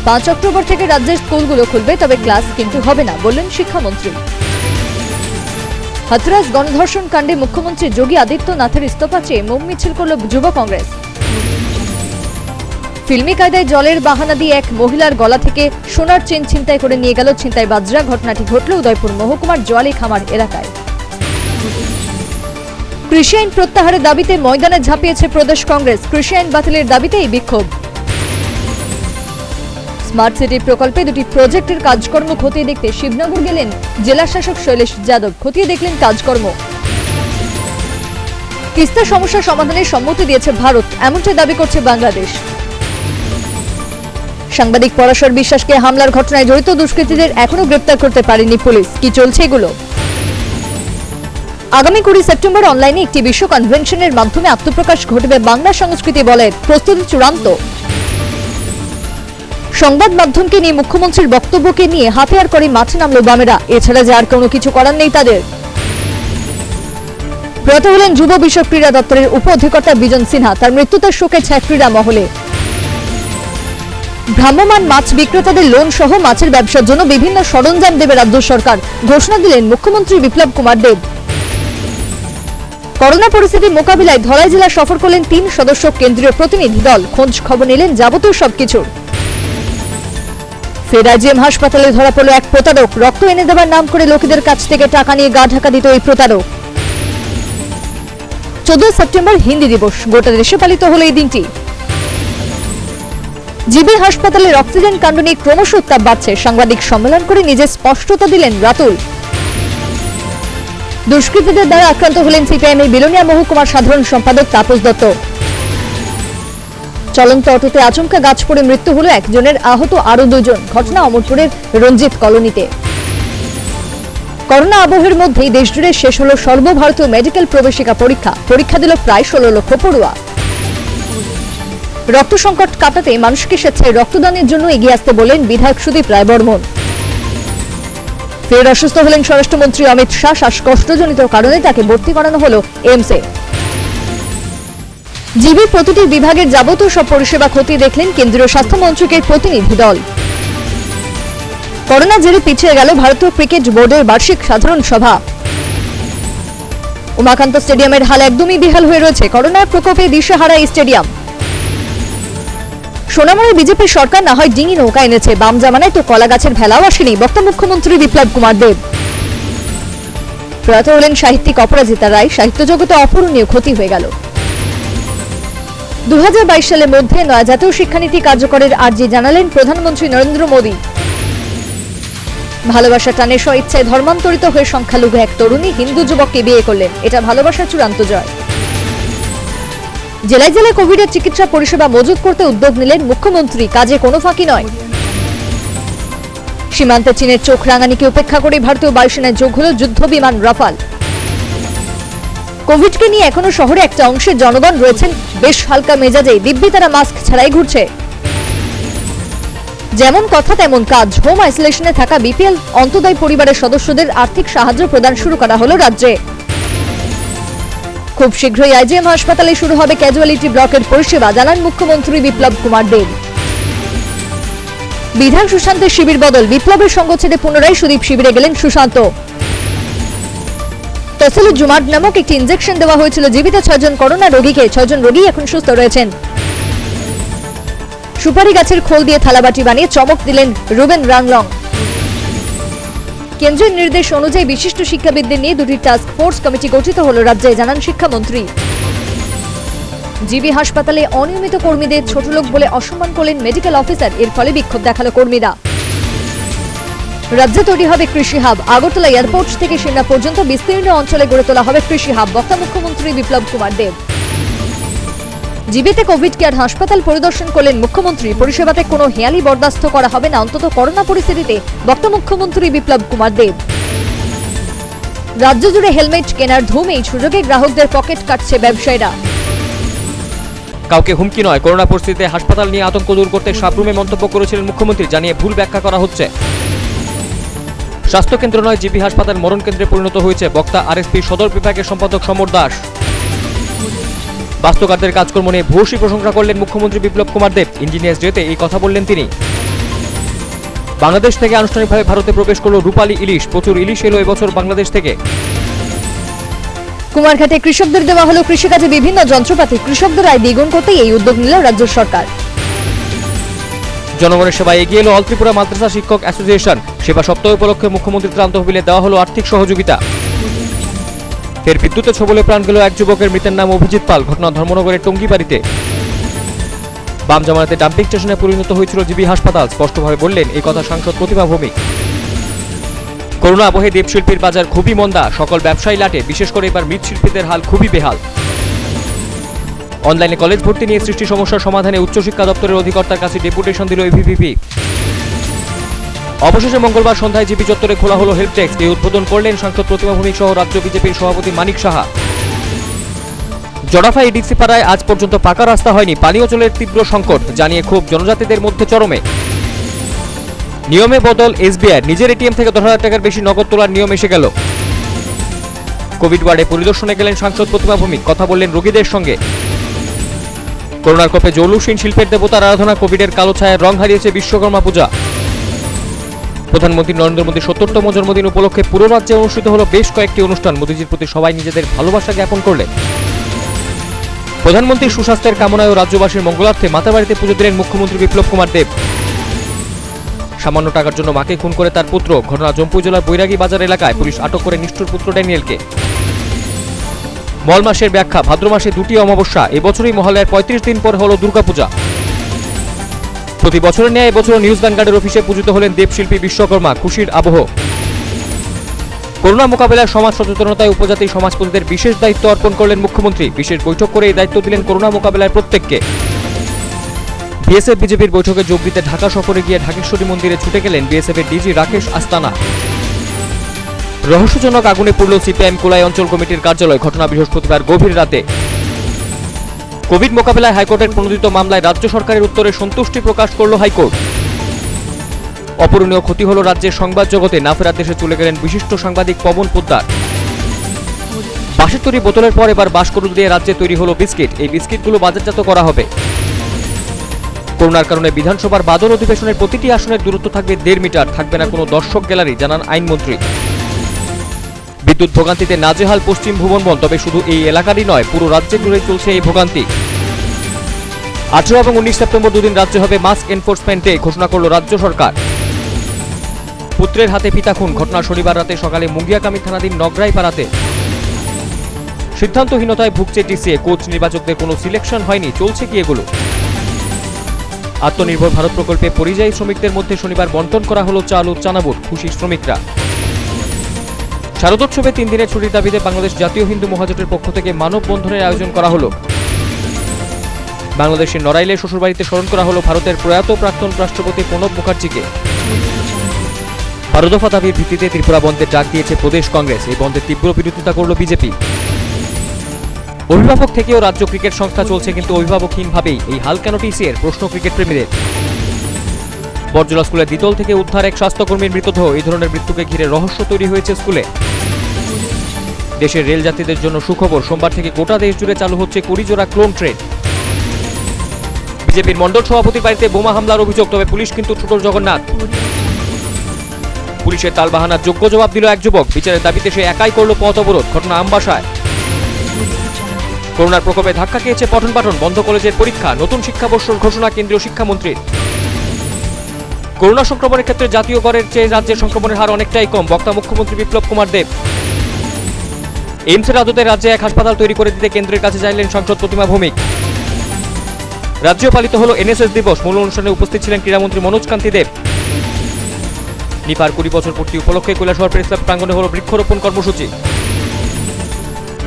5 অক্টোবর থেকে রাজ্যের স্কুলগুলো খুলবে, তবে ক্লাস কিন্তু হবে না, বললেন শিক্ষামন্ত্রী। হাথরাস গণধর্ষণ কাণ্ডে মুখ্যমন্ত্রী যোগী আদিত্যনাথের ইস্তফা চেয়ে মৌন মিছিল করল যুব কংগ্রেস। ফিল্মি কায়দায় জলের বাহানা দিয়ে এক মহিলার গলা থেকে সোনার চেন ছিনতাই করে নিয়ে গেল ছিনতাইবাজরা। ঘটনাটি ঘটল উদয়পুর মহকুমার জোয়ালি খামার এলাকায়। কৃষি আইন প্রত্যাহারের দাবিতে ময়দানে ঝাঁপিয়েছে প্রদেশ কংগ্রেস। কৃষি আইন বাতিলের দাবিতে এই বিক্ষোভ। স্মার্ট সিটি প্রকল্পে 2টি প্রজেক্টের কাজকর্ম খতিয়ে দেখতে শিবনগর গেলেন জেলা শাসক শৈলেশ যাদব। খতিয়ে দেখলেন কাজকর্ম। তিস্তা সমস্যা সমাধানের সম্মতি দিয়েছে ভারত, এমনটাই দাবি করছে বাংলাদেশ। সাংবাদিক পরাশর বিশ্বাসকে হামলার ঘটনায় জড়িত দুষ্কৃতীদের এখনো গ্রেপ্তার করতে পারেনি পুলিশ। কি চলছে এগুলো? আগামী 20 সেপ্টেম্বর অনলাইনে একটি বিশ্ব কনভেনশনের মাধ্যমে আত্মপ্রকাশ ঘটবে বাংলা সংস্কৃতি বলের প্রস্তুতি চূড়ান্ত। সংবাদ মাধ্যমকে নিয়ে মুখ্যমন্ত্রীর বক্তব্যকে নিয়ে হাতিয়ার করে মাঠে নামল বামেরা। এছাড়া যে আর কোনো কিছু করার নেই তাদের। প্রয়াত হলেন যুব বিষয়ক ক্রীড়া দপ্তরের উপ অধিকর্তা বিজন সিনহা। তার মৃত্যুতে শোকে ছায়া ক্রীড়া মহলে। ভ্রাম্যমাণ মাছ বিক্রেতাদের লোন সহ মাছের ব্যবসার জন্য বিভিন্ন সরঞ্জাম দেবে রাজ্য সরকার, ঘোষণা দিলেন মুখ্যমন্ত্রী বিপ্লব কুমার দেব। করোনা পরিস্থিতি মোকাবিলায় ধলাই জেলা সফর করলেন 3 সদস্য কেন্দ্রীয় প্রতিনিধি দল, খোঁজ খবর নিলেন যাবতীয় সবকিছুর। ফের আইজিএম হাসপাতালে ধরা পড়ল এক প্রতারক, রক্ত এনে দেওয়ার নাম করে লোকেদের কাছ থেকে টাকা নিয়ে গা ঢাকা দিত এই প্রতারক। 14 সেপ্টেম্বর হিন্দি দিবস, গোটা দেশে পালিত হলো এই দিনটি। জিবি হাসপাতালের অক্সিজেন কাণ্ড নিয়ে ক্রমশ উত্তাপ বাড়ছে, সাংবাদিক সম্মেলন করে নিজে স্পষ্টতা দিলেন রাতুল। দুষ্কৃতীদের দ্বারা আক্রান্ত হলেন সিপিআইএম বিলোনিয়া মহকুমার সাধারণ সম্পাদক তাপস দত্ত। চলন্ত অটোতে আচমকা গাছ পড়ে মৃত্যু হলো একজনের, আহত আরো 2 জন। ঘটনা অমরপুরের রঞ্জিত কলোনিতে। করোনা আবহের মধ্যেই দেশজুড়ে শেষ হলো সর্বভারতীয় মেডিকেল প্রবেশিকা পরীক্ষা। পরীক্ষা দিল প্রায় 16 লক্ষ পড়ুয়া। রক্ত সংকট কাটাতে মানুষকে স্বেচ্ছায় রক্তদানের জন্য এগিয়ে আসতে বলেন বিধায়ক সুদীপ রায় বর্মন। ফের অসুস্থ হলেন স্বরাষ্ট্রমন্ত্রী অমিত শাহ, শ্বাসকষ্টজনিত কারণে তাকে ভর্তি করানো হলো এইমসে। জিবির প্রতিটি বিভাগের যাবতীয় সব পরিষেবা খতিয়ে দেখলেন কেন্দ্রীয় স্বাস্থ্য মন্ত্রকের প্রতিনিধি দল। করোনা জেরে পিছিয়ে গেল ভারতীয় ক্রিকেট বোর্ডের বার্ষিক সাধারণ সভা। উমাকান্ত স্টেডিয়ামের হাল একদমই বেহাল হয়ে রয়েছে, করোনার প্রকোপে দিশেহারা এই স্টেডিয়াম। সোনামুড়ায় বিজেপির সরকার না হয় ডিঙি নৌকা এনেছে, বাম জামানায় তো কলা গাছের ভেলাও আসেনি, বক্তা মুখ্যমন্ত্রী বিপ্লব কুমার দেব। প্রয়াত হলেন সাহিত্যিক অপরাজিতা রায়, সাহিত্য জগতে অপূরণীয় ক্ষতি হয়ে গেল। 2022 সালের মধ্যে নয়া জাতীয় শিক্ষানীতি কার্যকরের আর্জি জানালেন প্রধানমন্ত্রী নরেন্দ্র মোদী। ভালোবাসা টানে স্বইচ্ছায় ধর্মান্তরিত হয়ে সংখ্যালঘু এক তরুণী হিন্দু যুবককে বিয়ে করলেন, এটা ভালোবাসার চূড়ান্ত জয়। জেলায় জেলায় কোভিডের চিকিৎসা পরিষেবা মজুত করতে উদ্যোগ নিলেন মুখ্যমন্ত্রী, কাজে কোনো ফাঁকি নয়। সীমান্তে চীনের চোখ রাঙানিকে উপেক্ষা করে ভারতীয় বায়ুসেনায় যোগ হল যুদ্ধ বিমান রাফাল। কোভিডকে নিয়ে এখনো শহরে একটা অংশের জনগণ রয়েছেন বেশ হালকা মেজাজে, দিব্যি তারা মাস্ক ছাড়াই ঘুরছে। যেমন কথা তেমন কাজ, হোম আইসোলেশনে থাকা বিপিএল অন্তোদয় পরিবারের সদস্যদের আর্থিক সাহায্য প্রদান শুরু করা হলো রাজ্যে। খুব শীঘ্রই আইজিএম হাসপাতালে শুরু হবে ক্যাজুয়ালিটি ব্লকের পরিষেবা, জানান মুখ্যমন্ত্রী বিপ্লব কুমার দেব। বিধায়ক সুশান্তের শিবির বদল, বিপ্লবের সঙ্গ ছেড়ে পুনরায় সুদীপ শিবিরে গেলেন সুশান্ত। তসিলুজ্জুমাদ নামক একটি ইনজেকশন দেওয়া হয়েছিল জীবিত 6 জন করোনা রোগীকে, 6 জন রোগী এখন সুস্থ রয়েছেন। সুপারি গাছের খোল দিয়ে থালাবাটি বানিয়ে চমক দিলেন রুবেন রাংলং। কেন্দ্রের নির্দেশ অনুযায়ী বিশিষ্ট শিক্ষাবিদদের নিয়ে 2টি টাস্ক ফোর্স কমিটি গঠিত হল রাজ্যে, জানান শিক্ষামন্ত্রী। জিবি হাসপাতালে অনিয়মিত কর্মীদের ছোট লোক বলে অসম্মান করলেন মেডিকেল অফিসার, এর ফলে বিক্ষোভ দেখালো কর্মীরা। রাজ্যে তৈরি হবে কৃষি হাব, আগরতলা এয়ারপোর্ট থেকে সিমলা পর্যন্ত বিস্তীর্ণ অঞ্চলে গড়ে তোলা হবে কৃষি হাব, বক্তা মুখ্যমন্ত্রী বিপ্লব কুমার দেব। জিবিতে কোভিড কেয়ার হাসপাতাল পরিদর্শন করলেন মুখ্যমন্ত্রী, পরিষেবাতে কোনো হেয়ালি বরদাস্ত করা হবে না, অন্তত করোনা পরিস্থিতিতে, বক্তা মুখ্যমন্ত্রী বিপ্লব কুমার দেব। রাজ্য জুড়ে হেলমেট কেনার ধুম, এই সুযোগে গ্রাহকদের পকেট কাটছে ব্যবসায়ীরা। কাউকে হুমকি নয়, করোনা পরিস্থিতিতে হাসপাতাল নিয়ে আতঙ্ক দূর করতে সাবরুমে মন্তব্য করেছিলেন মুখ্যমন্ত্রী, জানিয়ে ভুল ব্যাখ্যা করা হচ্ছে। স্বাস্থ্যকেন্দ্র নয়, জিবি হাসপাতাল মরণ কেন্দ্রে পরিণত হয়েছে, বক্তা আরএসপি সদর বিভাগের সম্পাদক সমর দাস। বাস্তুকারদের কাজকর্ম নিয়ে ভূয়সী প্রশংসা করলেন মুখ্যমন্ত্রী বিপ্লব কুমার দেব। ইঞ্জিনিয়ার্স ডেতে এই কথা বললেন তিনি। বাংলাদেশ থেকে আনুষ্ঠানিকভাবে ভারতে প্রবেশ করল রূপালী ইলিশ, প্রচুর ইলিশ এলো এবছর বাংলাদেশ থেকে। কুমারঘাটে কৃষকদের দেওয়া হলো কৃষিকাজে বিভিন্ন যন্ত্রপাতি, কৃষকদের আয় দ্বিগুণ করতে এই উদ্যোগ নিল রাজ্য সরকার। জনগণের সেবায় এগিয়ে এলো অল ত্রিপুরা মাদ্রাসা শিক্ষক অ্যাসোসিয়েশন, সেবা সপ্তাহ উপলক্ষে মুখ্যমন্ত্রীর ত্রাণ তহবিলে দেওয়া হলো আর্থিক সহযোগিতা। ফের বিদ্যুতের ছোবলে প্রাণ গেল এক যুবকের, মৃতের নাম অভিজিৎ পাল, ঘটনা ধর্মনগরের টঙ্গিবাড়িতে। বাম জামানাতে ডাম্পিং স্টেশনে পরিণত হয়েছিল জিবি হাসপাতাল, স্পষ্টভাবে বললেন এই কথা সাংসদ প্রতিভা ভৌমিক। করোনা আবহে দেবশিল্পীর বাজার খুবই মন্দা, সকল ব্যবসায়ী লাটে, বিশেষ করে এবার মৃৎশিল্পীদের হাল খুবই বেহাল। অনলাইনে কলেজ ভর্তি নিয়ে সৃষ্টি সমস্যার সমাধানে উচ্চশিক্ষা দপ্তরের অধিকর্তার কাছে ডেপুটেশন দিল এভিভিপি। অবশেষে মঙ্গলবার সন্ধ্যায় জিবি চত্বরে খোলা হলো হেল্প ডেস্ক, এই উদ্বোধন করলেন সাংসদ প্রতিমা ভৌমিক সহ রাজ্য বিজেপির সভাপতি মানিক সাহা। জড়াফা এডিসি পাড়ায় আজ পর্যন্ত পাকা রাস্তা হয়নি, পানীয় জলের তীব্র সংকট, জানিয়ে ক্ষোভ জনজাতিদের মধ্যে চরমে। নিয়মে বদল এসবিআই, নিজের এটিএম থেকে 10,000 টাকার বেশি নগদ তোলার নিয়ম এসে গেল। কোভিড ওয়ার্ডে পরিদর্শনে গেলেন সাংসদ প্রতিমা ভৌমিক, কথা বললেন রোগীদের সঙ্গে। করোনার কোপে জৌলুসীন শিল্পের দেবতার আরাধনা, কোভিডের কালো ছায়ায় রং হারিয়েছে বিশ্বকর্মা পূজা। প্রধানমন্ত্রী নরেন্দ্র মোদীর ৭০তম জন্মদিন উপলক্ষে পুরো রাজ্যে অনুষ্ঠিত হলো বেশ কয়েকটি অনুষ্ঠান। মোদীজির প্রতি সবাই নিজেদের ভালোবাসা জ্ঞাপন করলেন। প্রধানমন্ত্রীর সুস্বাস্থ্যের কামনায় ও রাজ্যবাসীর মঙ্গলার্থে মাতাবাড়িতে পুজো দিলেন মুখ্যমন্ত্রী বিপ্লব কুমার দেব। সামান্য টাকার জন্য মাকে খুন করে তার পুত্র, ঘটনা জম্পুই জেলার বৈরাগী বাজার এলাকায়। পুলিশ আটক করে নিষ্ঠুর পুত্র ড্যানিয়েলকে। মল মাসের ব্যাখ্যা, ভাদ্র মাসে দুটি অমাবস্যা। এবছরই মহালয়ার ৩৫ দিন পর হলো দুর্গাপূজা। প্রতি বছরের ন্যায় এবছর নিউজ ভ্যানগার্ডের অফিসে পূজিত হলেন দেবশিল্পী বিশ্বকর্মা। খুশির আবহ। করোনা মোকাবেলায় সমাজ সচেতনতায় উপজাতি সমাজপতিদের বিশেষ দায়িত্ব অর্পণ করলেন মুখ্যমন্ত্রী। বিশেষ বৈঠক করে এই দায়িত্ব দিলেন করোনা মোকাবেলায় প্রত্যেককে। বিএসএফ বিজেপির বৈঠকে যোগ দিতে ঢাকা সফরে গিয়ে ঢাকেশ্বরী মন্দিরে ছুটে গেলেন বিএসএফের ডিজি রাকেশ আস্তানা। রহস্যজনক আগুনে পুড়ল সিপিআইএম কোলাই অঞ্চল কমিটির কার্যালয়। ঘটনা বৃহস্পতিবার গভীর রাতে। কোভিড মোকাবেলায় হাইকোর্টের প্রণোদিত মামলায় রাজ্য সরকারের উত্তরে সন্তুষ্টি প্রকাশ করল হাইকোর্ট। অপূরণীয় ক্ষতি হল রাজ্যের সংবাদ জগতে। না ফেরার দেশে চলে গেলেন বিশিষ্ট সাংবাদিক পবন পোদ্দার। বাঁশের তৈরি বোতলের পর এবার বাঁশকরুল দিয়ে রাজ্যে তৈরি হলো বিস্কিট। এই বিস্কিটগুলো বাজারজাত করা হবে। করোনার কারণে বিধানসভার বাদল অধিবেশনের প্রতিটি আসনের দূরত্ব থাকবে ১.৫ মিটার। থাকবে না কোনো দর্শক গ্যালারি, জানান আইনমন্ত্রী। বিদ্যুৎ ভোগান্তিতে নাজেহাল পশ্চিম ভুবনবন। তবে শুধু এই এলাকারই নয়, পুরো রাজ্যে জুড়ে চলছে এই ভোগান্তি। 18 এবং 19 সেপ্টেম্বর দুদিন রাজ্যে হবে মাস্ক এনফোর্সমেন্ট ডে, ঘোষণা করল রাজ্য সরকার। পুত্রের হাতে পিতা খুন। ঘটনা শনিবার রাতে সকালে মুঙ্গিয়াকামী থানাধীন নগরাই পাড়াতে। সিদ্ধান্তহীনতায় ভুগছে টিসিএ। কোচ নির্বাচকদের কোনো সিলেকশন হয়নি। চলছে কি এগুলো? আত্মনির্ভর ভারত প্রকল্পে পরিযায়ী শ্রমিকদের মধ্যে শনিবার বন্টন করা হলো চাল ও চানাবুট। খুশি শ্রমিকরা। শারদোৎসবে 3 দিনের ছুটির দাবিতে বাংলাদেশ জাতীয় হিন্দু মহাজোটের পক্ষ থেকে মানববন্ধনের আয়োজন করা হলো। বাংলাদেশের নড়াইলে শ্বশুরবাড়িতে স্মরণ করা হলো ভারতের প্রয়াত প্রাক্তন রাষ্ট্রপতি প্রণব মুখার্জিকে। 12 দফা দাবির ভিত্তিতে ত্রিপুরা বন্ধের ডাক দিয়েছে প্রদেশ কংগ্রেস। এই বন্ধের তীব্র বিরোধিতা করল বিজেপি। অভিভাবক থেকেও রাজ্য ক্রিকেট সংস্থা চলছে, কিন্তু অভিভাবকহীনভাবেই এই হাল কেন টিসিএর? প্রশ্ন ক্রিকেট প্রেমীদের। বরজলা স্কুলের দ্বিতল থেকে উদ্ধার এক স্বাস্থ্যকর্মীর মৃতদেহ। এই ধরনের মৃত্যুকে ঘিরে রহস্য তৈরি হয়েছে স্কুলে। দেশের রেল যাত্রীদের জন্য সুখবর, সোমবার থেকে গোটা দেশ জুড়ে চালু হচ্ছে 20 জোড়া ক্লোন ট্রেন। বিজেপির মণ্ডল সভাপতির বাড়িতে বোমা হামলার অভিযোগ, তবে পুলিশ কিন্তু ছোটর জগন্নাথ। পুলিশের তালবাহানার যোগ্য জবাব দিল এক যুবক। বিচারের দাবিতে সে একাই করল পথ অবরোধ। ঘটনা আমবাসায়। করোনার প্রকোপে ধাক্কা খেয়েছে পঠন পাঠন, বন্ধ কলেজের পরীক্ষা। নতুন শিক্ষাবর্ষের ঘোষণা কেন্দ্রীয় শিক্ষামন্ত্রীর। করোনা সংক্রমণের ক্ষেত্রে জাতীয় গড়ের চেয়ে রাজ্যের সংক্রমণের হার অনেকটাই কম, বক্তা মুখ্যমন্ত্রী বিপ্লব কুমার দেব। এইমসের আদতে রাজ্যে এক হাসপাতাল তৈরি করে দিতে কেন্দ্রের কাছে চাইলেন সাংসদ প্রতিমা ভৌমিক। রাজ্যে পালিত হল এনএসএস দিবস। মূল অনুষ্ঠানে উপস্থিত ছিলেন ক্রীড়ামন্ত্রী মনোজ কান্তি দেব। নিপার 20 বছর পূর্তি উপলক্ষে কৈলাসহর প্রেস ক্লাব প্রাঙ্গণে হল বৃক্ষরোপণ কর্মসূচি।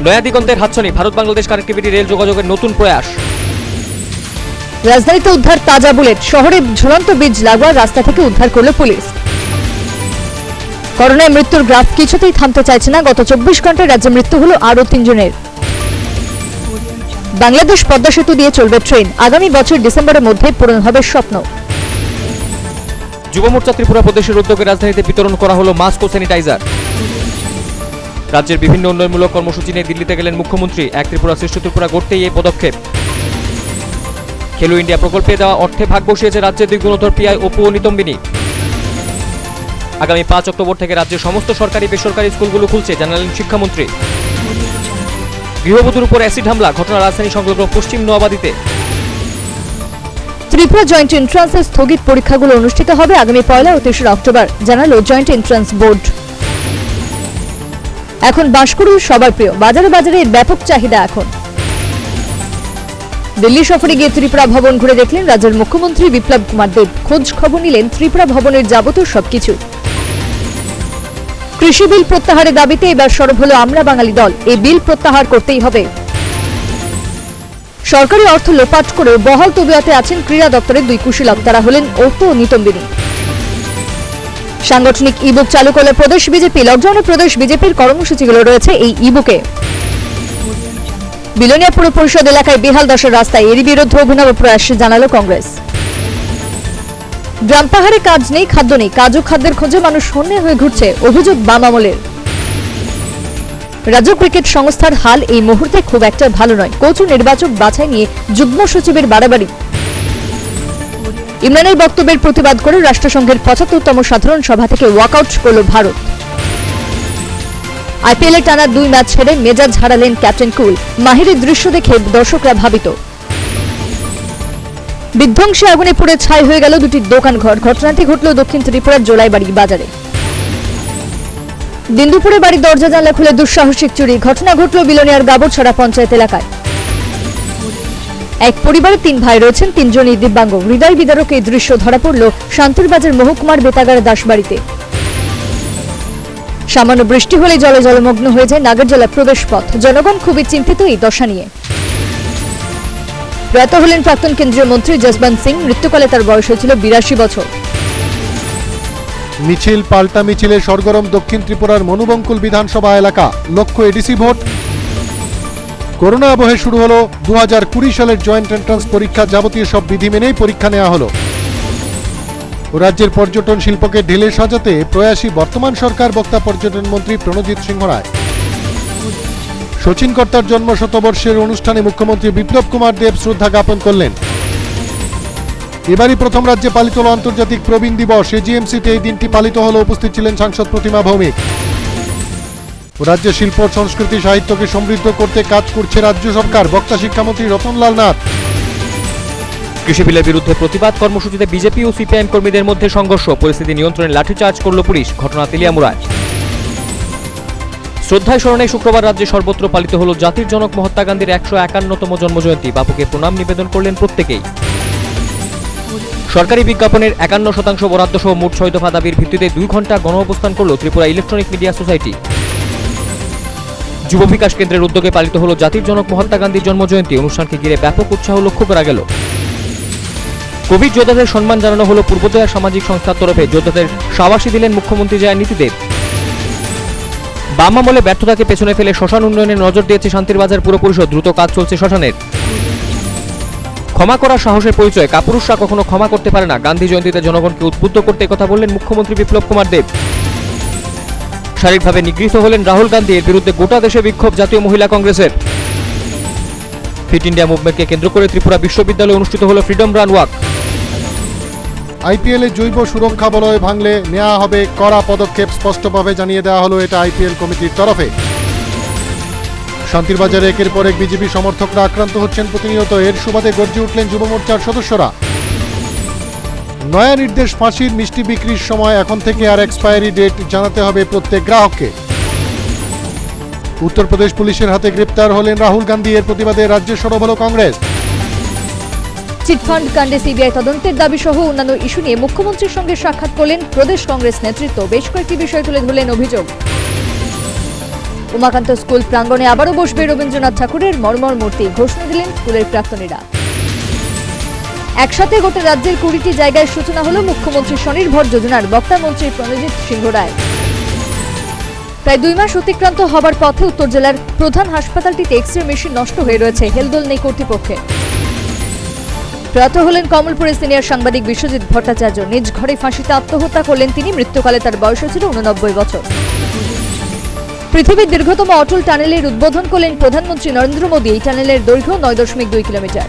নয়া দিগন্তের হাতছানি, ভারত বাংলাদেশ কানেক্টিভিটি রেল যোগাযোগের নতুন প্রয়াস। রাজধানীতে উদ্ধার তাজা বুলেট। শহরে ঝুলন্ত বীজ লাগোয়া রাস্তা থেকে উদ্ধার করল পুলিশ। করোনায় মৃত্যুর গ্রাফ কিছুতেই থামতে চাইছে না। গত 24 ঘন্টায় রাজ্যে মৃত্যু হলো আরও 3 জনের। বাংলাদেশ পদ্মা সেতু দিয়ে চলবে ট্রেন। আগামী বছর ডিসেম্বরের মধ্যে পূরণ হবে স্বপ্ন। যুব মোর্চা ত্রিপুরা প্রদেশের উদ্যোগে রাজধানীতে বিতরণ করা হলো মাস্ক ও স্যানিটাইজার। রাজ্যের বিভিন্ন উন্নয়নমূলক কর্মসূচি নিয়ে দিল্লিতে গেলেন মুখ্যমন্ত্রী। এক ত্রিপুরা শ্রেষ্ঠ ত্রিপুরা গড়তেই এই পদক্ষেপ। খেলো ইন্ডিয়া প্রকল্পে দেওয়া অর্থে ভাগ বসিয়েছে রাজ্যের 2 গুণধর পিআই অপু ও নিতম্বিনী। আগামী 5 অক্টোবর থেকে রাজ্যের সমস্ত সরকারি বেসরকারি স্কুলগুলো খুলছে, জানালেন শিক্ষামন্ত্রী। গৃহবধূর উপর অ্যাসিড হামলা, ঘটনা রাজধানী সংলগ্ন পশ্চিম নোয়াবাদীতে। ত্রিপুরা জয়েন্ট এন্ট্রান্সের স্থগিত পরীক্ষাগুলো অনুষ্ঠিত হবে আগামী 1 ও 3 অক্টোবর, জানালো জয়েন্ট এন্ট্রান্স বোর্ড। এখন বাঁশকরুল সবার প্রিয়। বাজারে বাজারে এর ব্যাপক চাহিদা এখন। দিল্লি সফরে গিয়ে ত্রিপুরা ভবন ঘুরে দেখলেন রাজ্যের মুখ্যমন্ত্রী বিপ্লব কুমার দেব। খোঁজ খবর নিলেন ত্রিপুরা ভবনের যাবতীয় সবকিছু। কৃষি বিল প্রত্যাহারের দাবিতে এবার সরব হলো আমরা বাঙালি দল। এই বিল প্রত্যাহার করতেই হবে। সরকারি অর্থ লোপাট করে বহাল তবিয়তে আছেন ক্রীড়া দপ্তরের 2 কুশীলব। তারা হলেন অপু ও নিতম্বিনী। সাংগঠনিক ইবুক চালু করলে প্রদেশ বিজেপি। লকডাউনে প্রদেশ বিজেপির কর্মসূচিগুলো রয়েছে এই ইবুকে। বিলোনিয়া পুর পরিষদ এলাকায় বেহাল দশার রাস্তায়, এরই বিরুদ্ধে অভিনব প্রয়াস, জানালো কংগ্রেস। গ্রাম পাহাড়ে কাজ নেই, খাদ্য নেই। কাজ ও খাদ্যের খোঁজে মানুষ হন্যে হয়ে ঘুরছে, অভিযোগ বাম আমলের। রাজ্য ক্রিকেট সংস্থার হাল এই মুহূর্তে খুব একটা ভালো নয়। কোচ ও নির্বাচক বাছাই নিয়ে যুগ্ম সচিবের বাড়াবাড়ি। ইমরানের বক্তব্যের প্রতিবাদ করে রাষ্ট্রসংঘের ৭৫তম সাধারণ সভা থেকে ওয়াকআউট করল ভারত। আইপিএলে টানা 2 ম্যাচ হেরে মেজাজ হারালেন ক্যাপ্টেন কুল। মাহিরের দৃশ্য দেখে দর্শকরা ভাবিত। বিধ্বংসী আগুনে পুড়ে ছাই হয়ে গেল 2টি দোকান ঘর। ঘটনাটি ঘটল দক্ষিণ ত্রিপুরার জোলাইবাড়ি বাজারে। দিন দুপুরে বাড়ির দরজা জানলা খুলে দুঃসাহসিক চুরি। ঘটনা ঘটল বিলোনিয়ার গাবরছড়া পঞ্চায়েত এলাকায়। এক পরিবারে 3 ভাই রয়েছেন, 3 জনই দিব্যাঙ্গ। হৃদয় বিদারক এই দৃশ্য ধরা পড়ল শান্তিরবাজার মহকুমার বেতাগার দাসবাড়িতে। সামান্য বৃষ্টি হলে জলে জলমগ্ন হয়ে যায় নাগরজোলা প্রবেশ পথ। জনগণ খুবই চিন্তিত এই দশা নিয়ে। প্রয়াত হলেন প্রাক্তন কেন্দ্রীয় মন্ত্রী জসবন্ত সিং। মৃত্যুকালে তার বয়স হয়েছিল 82 বছর। মিছিল পাল্টা মিছিলে সরগরম দক্ষিণ ত্রিপুরার মনুবঙ্কুল বিধানসভা এলাকা। লক্ষ্য এডিসি ভোট। করোনা আবহে শুরু হলো 2020 সালের জয়েন্ট এন্ট্রান্স পরীক্ষা। যাবতীয় সব বিধি মেনেই পরীক্ষা নেওয়া হলো। রাজ্যের পর্যটন শিল্পকে ঢেলে সাজাতে প্রয়াসী বর্তমান সরকার। বক্তা পর্যটন মন্ত্রী প্রণজিৎ সিংহ রায়। শচীন কর্তার জন্ম শতবর্ষের অনুষ্ঠানে মুখ্যমন্ত্রী বিপ্লব কুমার দেব শ্রদ্ধা জ্ঞাপন করলেন। এবারই প্রথম রাজ্যে পালিত হল আন্তর্জাতিক প্রবীণ দিবস। এজিএমসিতে এই দিনটি পালিত হলো। উপস্থিত ছিলেন সাংসদ প্রতিমা ভৌমিক। রাজ্যের শিল্প সংস্কৃতি সাহিত্যকে সমৃদ্ধ করতে কাজ করছে রাজ্য সরকার। বক্তা শিক্ষামন্ত্রী রতনলাল নাথ। কৃষি বিলের বিরুদ্ধে প্রতিবাদ কর্মসূচিতে বিজেপি ও সিপিআইএম কর্মীদের মধ্যে সংঘর্ষ। পরিস্থিতি নিয়ন্ত্রণে লাঠিচার্জ করল পুলিশ। ঘটনা তেলিয়ামুড়ায়। শ্রদ্ধায় স্মরণে শুক্রবার রাজ্যে সর্বত্র পালিত হল জাতির জনক মহাত্মা গান্ধীর 151তম জন্মজয়ন্তী। বাপুকে প্রণাম নিবেদন করলেন প্রত্যেকেই। সরকারি বিজ্ঞাপনের 51% বরাদ্দ সহ মোট 6 দফা দাবির ভিত্তিতে 2 ঘন্টা গণঅবস্থান করল ত্রিপুরা ইলেকট্রনিক মিডিয়া সোসাইটি। যুব বিকাশ কেন্দ্রের উদ্যোগে পালিত হল জাতির জনক মহাত্মা গান্ধীর জন্মজয়ন্তী। অনুষ্ঠানকে ঘিরে ব্যাপক উৎসাহ লক্ষ্য করা গেল। কোভিড যোদ্ধাদের সম্মান জানানো হল পূর্বোদয়া সামাজিক সংস্থার তরফে। যোদ্ধাদের সাবাসী দিলেন মুখ্যমন্ত্রী জয়া নীতিদেব। বাম আমলে ব্যর্থতাকে পেছনে ফেলে শ্মশান উন্নয়নে নজর দিয়েছে শান্তিরবাজার পুর পরিষদ। দ্রুত কাজ চলছে শ্মশানের। ক্ষমা করার সাহসের পরিচয়। কাপুরুষরা কখনো ক্ষমা করতে পারে না। গান্ধী জয়ন্তীতে জনগণকে উদ্বুদ্ধ করতে কথা বললেন মুখ্যমন্ত্রী বিপ্লব কুমার দেব। শারীরিকভাবে নিগৃহীত হলেন রাহুল গান্ধী। এর বিরুদ্ধে গোটা দেশে বিক্ষোভ জাতীয় মহিলা কংগ্রেসের। ফিট ইন্ডিয়া মুভমেন্টকে কেন্দ্র করে ত্রিপুরা বিশ্ববিদ্যালয়ে অনুষ্ঠিত হল ফ্রিডম রান ওয়াক। আইপিএলে জৈব সুরক্ষা বলয় ভাঙলে নেওয়া হবে কড়া পদক্ষেপ। স্পষ্টভাবে জানিয়ে দেওয়া হলো এটা আইপিএল কমিটির তরফে। শান্তিরবাজারে একের পর এক বিজেপি সমর্থকরা আক্রান্ত হচ্ছেন প্রতিনিয়ত। এর সুবাদে গর্জে উঠলেন যুব মোর্চার সদস্যরা। নয়া নির্দেশ ফাঁসির মিষ্টি বিক্রির সময় এখন থেকে আর এক্সপায়ারি ডেট জানাতে হবে প্রত্যেক গ্রাহককে। উত্তরপ্রদেশ পুলিশের হাতে গ্রেপ্তার হলেন রাহুল গান্ধী। এর প্রতিবাদে রাজ্যে সরব হল কংগ্রেস। চিটফান্ড কাণ্ডে সিবিআই তদন্তের দাবি সহ অন্যান্য ইস্যু নিয়ে মুখ্যমন্ত্রীর সঙ্গে সাক্ষাৎ করলেন প্রদেশ কংগ্রেস নেতৃত্ব। বেশ কয়েকটি বিষয় তুলে ধরলেন অভিযোগ। উমাকান্ত স্কুল প্রাঙ্গণে আবারও বসবে রবীন্দ্রনাথ ঠাকুরের মর্মর মূর্তি। ঘোষণা দিলেন স্কুলের প্রাক্তনীরা। একসাথে গোটা রাজ্যের 20টি জায়গায় সূচনা হল মুখ্যমন্ত্রী স্বনির্ভর যোজনার। বক্তা মন্ত্রী প্রণজিৎ সিংহ রায়। প্রায় 2 মাস অতিক্রান্ত হবার পথে উত্তর জেলার প্রধান হাসপাতালটিতে এক্স-রে মেশিন নষ্ট হয়ে রয়েছে। হেলদোল নেই কর্তৃপক্ষে। প্রয়াত হলেন কমলপুরের সিনিয়র সাংবাদিক বিশ্বজিৎ ভট্টাচার্য। নিজ ঘরে ফাঁসিতে আত্মহত্যা করলেন তিনি। মৃত্যুকালে তার বয়স ছিল 89 বছর। পৃথিবীর দীর্ঘতম অটল টানেলের উদ্বোধন করলেন প্রধানমন্ত্রী নরেন্দ্র মোদী। এই টানেলের দৈর্ঘ্য 9.2 কিলোমিটার।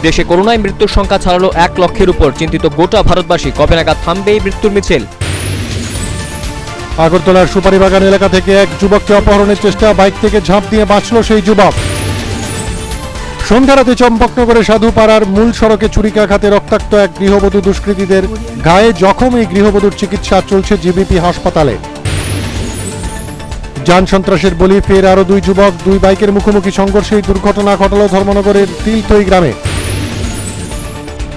দেশে করোনায় মৃত্যুর সংখ্যা ছাড়ালো 1 লক্ষের উপর। চিন্তিত গোটা ভারতবাসী। কবে নাগাদ থামবে এই মৃত্যুর মিছিল? আগরতলার সুপারিবাগান এলাকা থেকে এক যুবককে অপহরণের চেষ্টা। বাইক থেকে ঝাঁপ দিয়ে বাঁচল সেই যুবক। সন্ধ্যা রাতে চম্পকনগরে সাধুপাড়ার মূল সড়কে ছুরিকাঘাতে রক্তাক্ত এক গৃহবধূ। দুষ্কৃতীদের গায়ে জখম এই গৃহবধূর চিকিৎসা চলছে জিবিপি হাসপাতালে। যান সন্ত্রাসের বলি ফের আরো 2 যুবক। 2 বাইকের মুখোমুখি সংঘর্ষে এই দুর্ঘটনা ঘটল ধর্মনগরের তিলতই গ্রামে।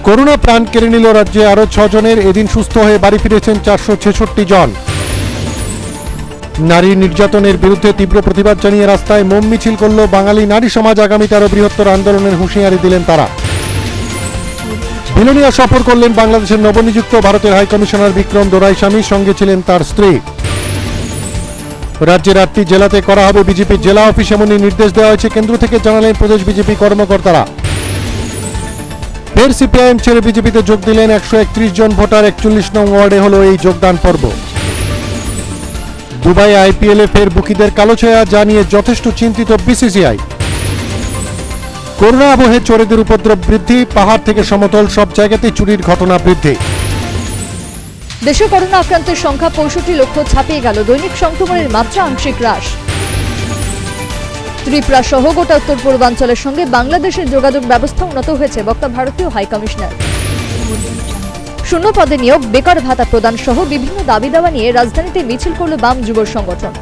করোনা প্রাণ কেড়ে নিল রাজ্যে আরো 6 জনের। এদিন সুস্থ হয়ে বাড়ি ফিরেছেন 466 জন। নারী নির্যাতনের বিরুদ্ধে তীব্র প্রতিবাদ জানিয়ে রাস্তায় মোম মিছিল করল বাঙালি নারী সমাজ। আগামীতে আরো বৃহত্তর আন্দোলনের হুঁশিয়ারি দিলেন তারা। বিলোনিয়া সফর করলেন বাংলাদেশের নবনিযুক্ত ভারতের হাই কমিশনার বিক্রম দোরাইস্বামী। সঙ্গে ছিলেন তার স্ত্রী। রাজ্যের 8টি জেলাতে করা হবে বিজেপি জেলা অফিস, এমনই নির্দেশ দেওয়া হয়েছে কেন্দ্র থেকে, জানালেন প্রদেশ বিজেপি কর্মকর্তারা। ফের সিপিআইএম ছেড়ে বিজেপিতে যোগ দিলেন 131 জন ভোটার। 41 নং ওয়ার্ডে হলো এই যোগদান পর্ব। দুবাই আইপিএলে ফের বুকিদের কালোছায়া জানিয়ে যথেষ্ট চিন্তিত বিসিসিআই। করোনা আবহে চোরেদের উপদ্রব বৃদ্ধি, পাহাড় থেকে সমতল সব জায়গাতেই চুরির ঘটনা বৃদ্ধি। দেশে করোনা আক্রান্তের সংখ্যা 65 লক্ষ ছাপিয়ে গেল, দৈনিক সংক্রমণের মাত্রা আংশিক হ্রাস। ত্রিপুরা সহ গোটা উত্তর পূর্বাঞ্চলের সঙ্গে বাংলাদেশের যোগাযোগ ব্যবস্থা উন্নত হয়েছে, বক্তা ভারতীয় হাই কমিশনার। শূন্য পদে নিয়োগ, বেকার ভাতা প্রদান সহ বিভিন্ন দাবি দাওয়া নিয়ে রাজধানীতে মিছিল করল বাম যুব সংগঠন।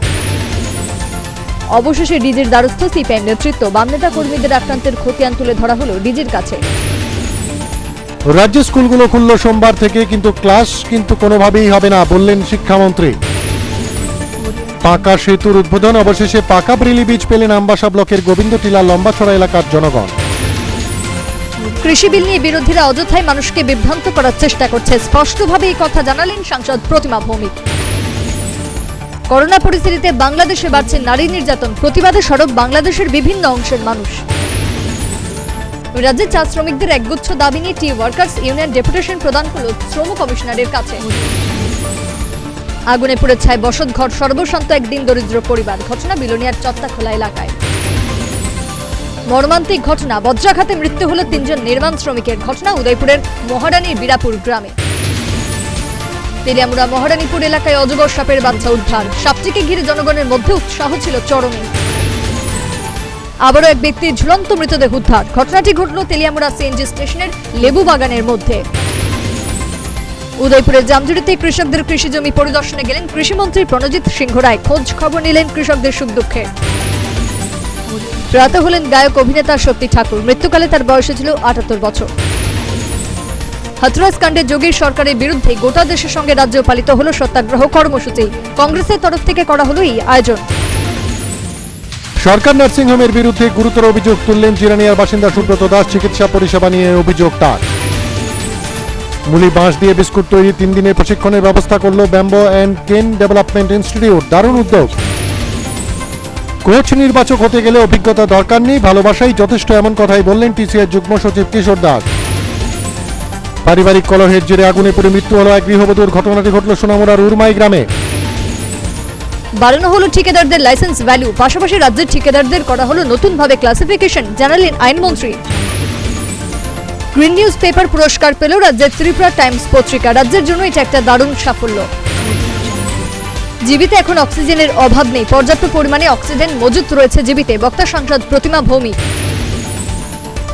অবশেষে ডিজির দ্বারস্থ সিপিএম নেতৃত্ব, বাম নেতা কর্মীদের আক্রান্তের খতিয়ান তুলে ধরা হলো ডিজির কাছে। রাজ্য স্কুলগুলো খুলল সোমবার থেকে, কিন্তু ক্লাস কিন্তু কোনোভাবেই হবে না বললেন শিক্ষামন্ত্রী। পাকা সেতুর উদ্বোধন, অবশেষে পাকা ব্রিলি বীজ পেলেন আমবাসা ব্লকের গোবিন্দটিলা লম্বাছড়া এলাকার জনগণ। কৃষি বিল নিয়ে বিরোধীরা অযথাই মানুষকে বিভ্রান্ত করার চেষ্টা করছে, স্পষ্টভাবে এই কথা জানালেন সাংসদ প্রতিমা ভৌমিক। করোনা পরিস্থিতিতে বাংলাদেশে বাড়ছে নারী নির্যাতন, প্রতিবাদে সরব বাংলাদেশের বিভিন্ন অংশের মানুষ। রাজ্যের চা শ্রমিকদের একগুচ্ছ দাবি নিয়ে টি ওয়ার্কার্স ইউনিয়ন ডেপুটেশন প্রদান করল শ্রম কমিশনারের কাছে। আগুনে পুড়ে ছায় বসতঘর, সর্বশান্ত একদিন দরিদ্র পরিবার। ঘটনা বিলোনিয়ার চত্তাখোলা এলাকায়। মর্মান্তিক ঘটনা, বজ্রাঘাতে মৃত্যু হল 3 জন নির্মাণ শ্রমিকের। ঘটনা উদয়পুরের মহারানীর বীরাপুর গ্রামে। তেলিয়ামুড়া মহারানীপুর এলাকায় অজগর সাপের বাচ্চা উদ্ধার, সাপটিকে ঘিরে জনগণের মধ্যে উৎসাহ ছিল চরমে। আবারও এক ব্যক্তির ঝুলন্ত মৃতদেহ উদ্ধার। ঘটনাটি ঘটল তেলিয়ামুড়া সিএনজি স্টেশনের লেবু বাগানের মধ্যে। উদয়পুরের জামজুড়িতে কৃষকদের কৃষি জমি পরিদর্শনে গেলেন কৃষিমন্ত্রী প্রণজিৎ সিংহ রায়, খোঁজ খবর নিলেন কৃষকদের সুখ দুঃখে। প্রয়াত হলেন গায়ক অভিনেতা শক্তি ঠাকুর, মৃত্যুকালে তার বয়স ছিল 78 বছর। হাথরস কাণ্ডে যোগীর সরকারের বিরুদ্ধে গোটা দেশের সঙ্গে রাজ্য পালিত হলো সত্যাগ্রহ কর্মসূচি, কংগ্রেসের তরফ থেকে করা হলো এই আয়োজন। সরকার নার্সিংহোমের বিরুদ্ধে গুরুতর অভিযোগ তুললেন জিরানিয়ার বাসিন্দা সুব্রত দাস, চিকিৎসা পরিষেবা নিয়ে অভিযোগ তার। মুলি বাঁশ দিয়ে বিস্কুট তৈরি 3 দিনের প্রশিক্ষণের ব্যবস্থা করলো ব্যাম্বো অ্যান্ড কেন ডেভেলপমেন্ট ইনস্টিটিউট, দারুণ উদ্যোগ। কোচ নির্বাচক হতে গেলে অভিজ্ঞতা দরকার নেই, ভালোবাসাই যথেষ্ট, এমন কথাই বললেন টিসিএর যুগ্ম সচিব কিশোর দাস। পারিবারিক কলহের জেরে আগুনে পুড়ে মৃত্যু হলো এক গৃহবধূর। ঘটনাটি ঘটল সোনামুড়ার উরমাই গ্রামে। বাড়ানো হলো ঠিকাদারদের লাইসেন্স ভ্যালু, পাশাপাশি রাজ্যের ঠিকাদারদের করা হলো নতুনভাবে ক্লাসিফিকেশন, জানালেন আইনমন্ত্রী। গ্রিন নিউজ পেপার পুরস্কার পেল রাজ্যের ত্রিপুরা টাইমস পত্রিকা, রাজ্যের জন্য এটা একটা দারুণ সাফল্য। জীবিতে এখন অক্সিজেনের অভাব নেই, পর্যাপ্ত পরিমাণে অক্সিজেন মজুত রয়েছে জীবিতে, বক্তা সাংসদ প্রতিমা ভৌমিক।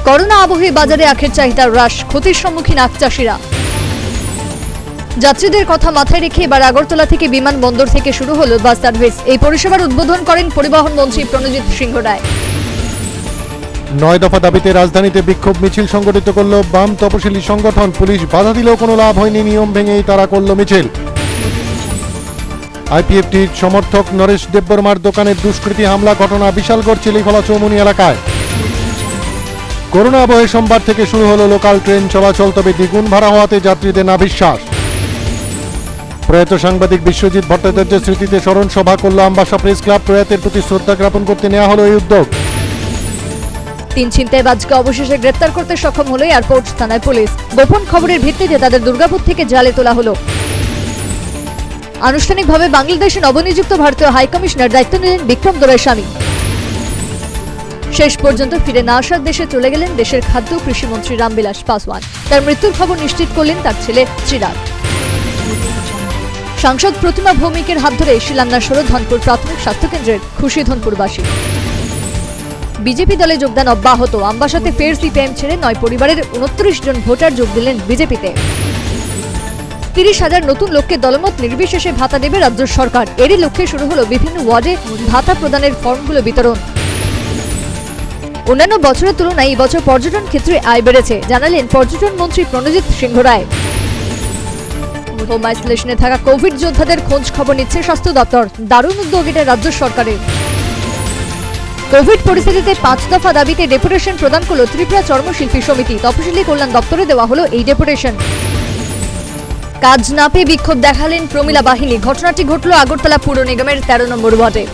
করোনা আবহে বাজারে আখের চাহিদা হ্রাস, ক্ষতির সম্মুখীন আখ চাষিরা। যাত্রীদের কথা মাথায় রেখে এবার আগরতলা থেকে বিমানবন্দর থেকে শুরু হলো বাস সার্ভিস। এই পরিষেবার উদ্বোধন করেন পরিবহন মন্ত্রী প্রণজিৎ সিংহ রায়। 9 দফা দাবিতে রাজধানীতে বিক্ষোভ মিছিল সংগঠিত করল বাম তপশিলি সংগঠন। পুলিশ বাধা দিলেও কোনো লাভ হয়নি, নিয়ম ভেঙেই তারা করল মিছিল। আইপিএফটির সমর্থক নরেশ দেববর্মার দোকানের দুষ্কৃতী হামলা ঘটনা বিশালগড় চিলিখোলা চৌমুনি এলাকায়। করোনা আবহে সোমবার থেকে শুরু হলো লোকাল ট্রেন চলাচল, তবে দ্বিগুণ ভাড়া হওয়াতে যাত্রীদের নাভিশ্বাস। প্রয়াত সাংবাদিক বিশ্বজিৎ ভট্টাচার্যের স্মৃতিতে স্মরণ সভা করল আমবাসা প্রেস ক্লাব। প্রয়াতের প্রতি শ্রদ্ধা জ্ঞাপন করতে নেওয়া হলো এই উদ্যোগ। 3 ছিনতাইবাজকে অবশেষে গ্রেপ্তার করতে সক্ষম হলো এয়ারপোর্ট থানার পুলিশ। গোপন খবরের ভিত্তিতে তাদের দুর্গাপুর থেকে জালে তোলা হলো। আনুষ্ঠানিকভাবে বাংলাদেশে নবনিযুক্ত ভারতীয় হাই কমিশনার দায়িত্ব নিলেন বিক্রম দোরাইস্বামী। শেষ পর্যন্ত ফিরে না আসার দেশে চলে গেলেন দেশের খাদ্য কৃষিমন্ত্রী রামবিলাস পাসওয়ান। তার মৃত্যুর খবর নিশ্চিত করলেন তার ছেলে চিরাগ। সাংসদ প্রতিমা ভৌমিকের হাত ধরে শিলান্যাস হল ধনপুর প্রাথমিক স্বাস্থ্যকেন্দ্রের, খুশি ধনপুরবাসী। বিজেপি দলে যোগদান অব্যাহত, আমবাসাতে ফের সিপিএম ছেড়ে 9 পরিবারের 29 জন ভোটার যোগ দিলেন বিজেপিতে। 30,000 নতুন লোককে দলমত নির্বিশেষে ভাতা দেবে রাজ্য সরকার। এরই লক্ষ্যে শুরু হলো বিভিন্ন ওয়ার্ডে ভাতা প্রদানের ফর্মগুলো বিতরণ। অন্যান্য বছরের তুলনায় এই বছর পর্যটন ক্ষেত্রে আয় বেড়েছে, জানালেন পর্যটন মন্ত্রী প্রণজিৎ সিংহ রায়। হোম আইসোলেশনে থাকা কোভিড যোদ্ধাদের খোঁজ খবর নিচ্ছে স্বাস্থ্য দপ্তর, দারুণ উদ্যোগ এটা রাজ্য সরকারের। কোভিড পরিস্থিতিতে 5 দফা দাবিতে ডেপুটেশন প্রদান করল ত্রিপুরা চর্মশিল্পী সমিতি। তপশিলি কল্যাণ দপ্তরে দেওয়া হলো এই ডেপুটেশন। কাজ না পেয়ে বিক্ষোভ দেখালেন প্রমিলা বাহিনী। ঘটনাটি ঘটল আগরতলা পুর নিগমের 13 নম্বর ওয়ার্ডে।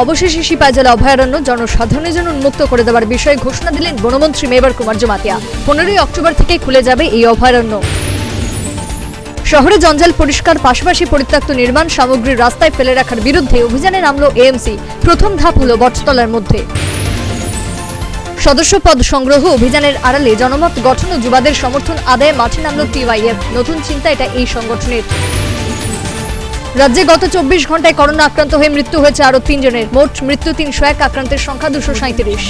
অবশেষে সিপাহীজলা অভয়ারণ্য জনসাধারণের জন্য উন্মুক্ত করে দেওয়ার বিষয়ে ঘোষণা দিলেন বনমন্ত্রী মেবার কুমার জমাতিয়া। 15ই অক্টোবর থেকে খুলে যাবে এই অভয়ারণ্য। শহরে জঞ্জাল পরিষ্কার পাশাপাশি পরিত্যক্ত নির্মাণ সামগ্রী রাস্তায় ফেলে রাখার বিরুদ্ধে অভিযানে নামলো এএমসি। প্রথম ধাপ হলো বটতলার মধ্যে সদস্য পদ সংগ্রহ অভিযানের আড়ালে জনমত গঠন ও যুবাদের সমর্থন আদায়ে মাঠে নামলো টিওয়াইএফ। নতুন চিন্তা এটা এই সংগঠনের। রাজ্যে গত 24 ঘন্টায় করোনা আক্রান্ত হয়ে মৃত্যু হয়েছে আরো 3 জনের। মোট মৃত্যু 301, আক্রান্তের সংখ্যা 237।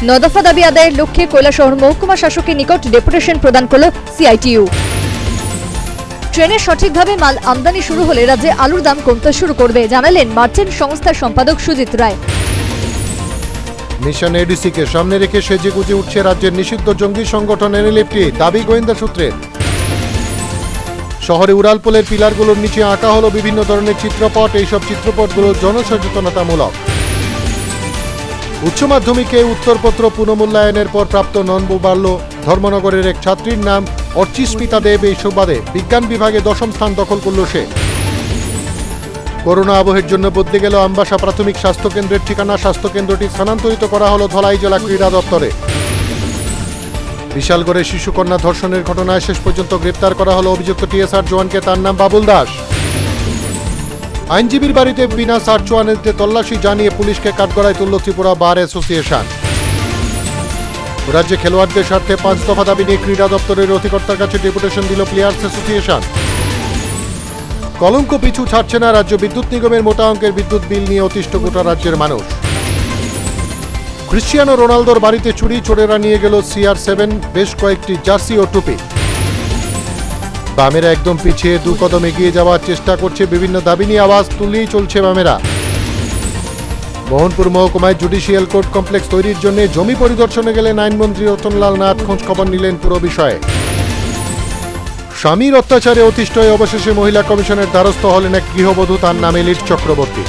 9 দফা দাবি আদায়ের লক্ষ্যে কৈলাসহর মহকুমা শাসকের নিকট ডেপুটেশন প্রদান করল সিআইটিইউ। ট্রেনে সঠিকভাবে মাল আমদানি শুরু হলে রাজ্যে আলুর দাম কমতে শুরু করবে, জানালেন মার্চেন্ট সংস্থার সম্পাদক সুজিত রায়। মিশন এডিসিকে সামনে রেখে সেজেগুজে উঠছে রাজ্যের নিষিদ্ধ জঙ্গি সংগঠন এনএলএফটি, দাবি গোয়েন্দা সূত্রের। শহরে উড়ালপোলের পিলারগুলোর নিচে আঁকা হলো বিভিন্ন ধরনের চিত্রপট। এইসব চিত্রপটগুলো জনসচেতনতামূলক। উচ্চ মাধ্যমিকে উত্তরপত্র পুনঃমূল্যায়নের পর প্রাপ্ত নম্বর বাড়ল। ধর্মনগরের এক ছাত্রীর নাম অর্চিস্মিতা দেব। এই সুবাদে বিজ্ঞান বিভাগে 10ম স্থান দখল করল সে। করোনা আবহের জন্য বদলে গেল আমবাসা প্রাথমিক স্বাস্থ্যকেন্দ্রের ঠিকানা। স্বাস্থ্যকেন্দ্রটি স্থানান্তরিত করা হলো ধলাই জেলা ক্রীড়া দপ্তরে। বিশালগড়ে শিশুকন্যা ধর্ষণের ঘটনায় শেষ পর্যন্ত গ্রেপ্তার করা হলো অভিযুক্ত টিএসআর জওয়ানকে। তার নাম বাবুল দাস। আইনজীবীর বাড়িতে বিনা সার্চ ওয়ারেন্টে তল্লাশি জানিয়ে পুলিশকে কাঠগড়ায় তুলল ত্রিপুরা বার অ্যাসোসিয়েশন। রাজ্যে খেলোয়াড়দের স্বার্থে 5 দফা দাবি নিয়ে ক্রীড়া দপ্তরের অধিকর্তার কাছে ডেপুটেশন দিল প্লেয়ার্স অ্যাসোসিয়েশন। কলঙ্ক পিছু ছাড়ছে না রাজ্য বিদ্যুৎ নিগমের। মোটা অঙ্কের বিদ্যুৎ বিল নিয়ে অতিষ্ঠ গোটা রাজ্যের মানুষ। ক্রিশ্চিয়ানো রোনালদোর বাড়িতে চুরি, চোরেরা নিয়ে গেল CR7 বেশ কয়েকটি জার্সি ও টুপি। বামেরা একদম পিছিয়ে 2 কদম এগিয়ে যাওয়ার চেষ্টা করছে। বিভিন্ন দাবি নিয়ে আওয়াজ তুলেই চলছে বামেরা। মোহনপুর মহকুমায় জুডিশিয়াল কোর্ট কমপ্লেক্স তৈরির জন্য জমি পরিদর্শনে গেলেন আইনমন্ত্রী রতনলাল নাথ। খোঁজ খবর নিলেন পুরো বিষয়ে। স্বামীর অত্যাচারে অতিষ্ঠ হয়ে অবশেষে মহিলা কমিশনের দ্বারস্থ হলেন এক গৃহবধূ। তার নাম এলিট চক্রবর্তী।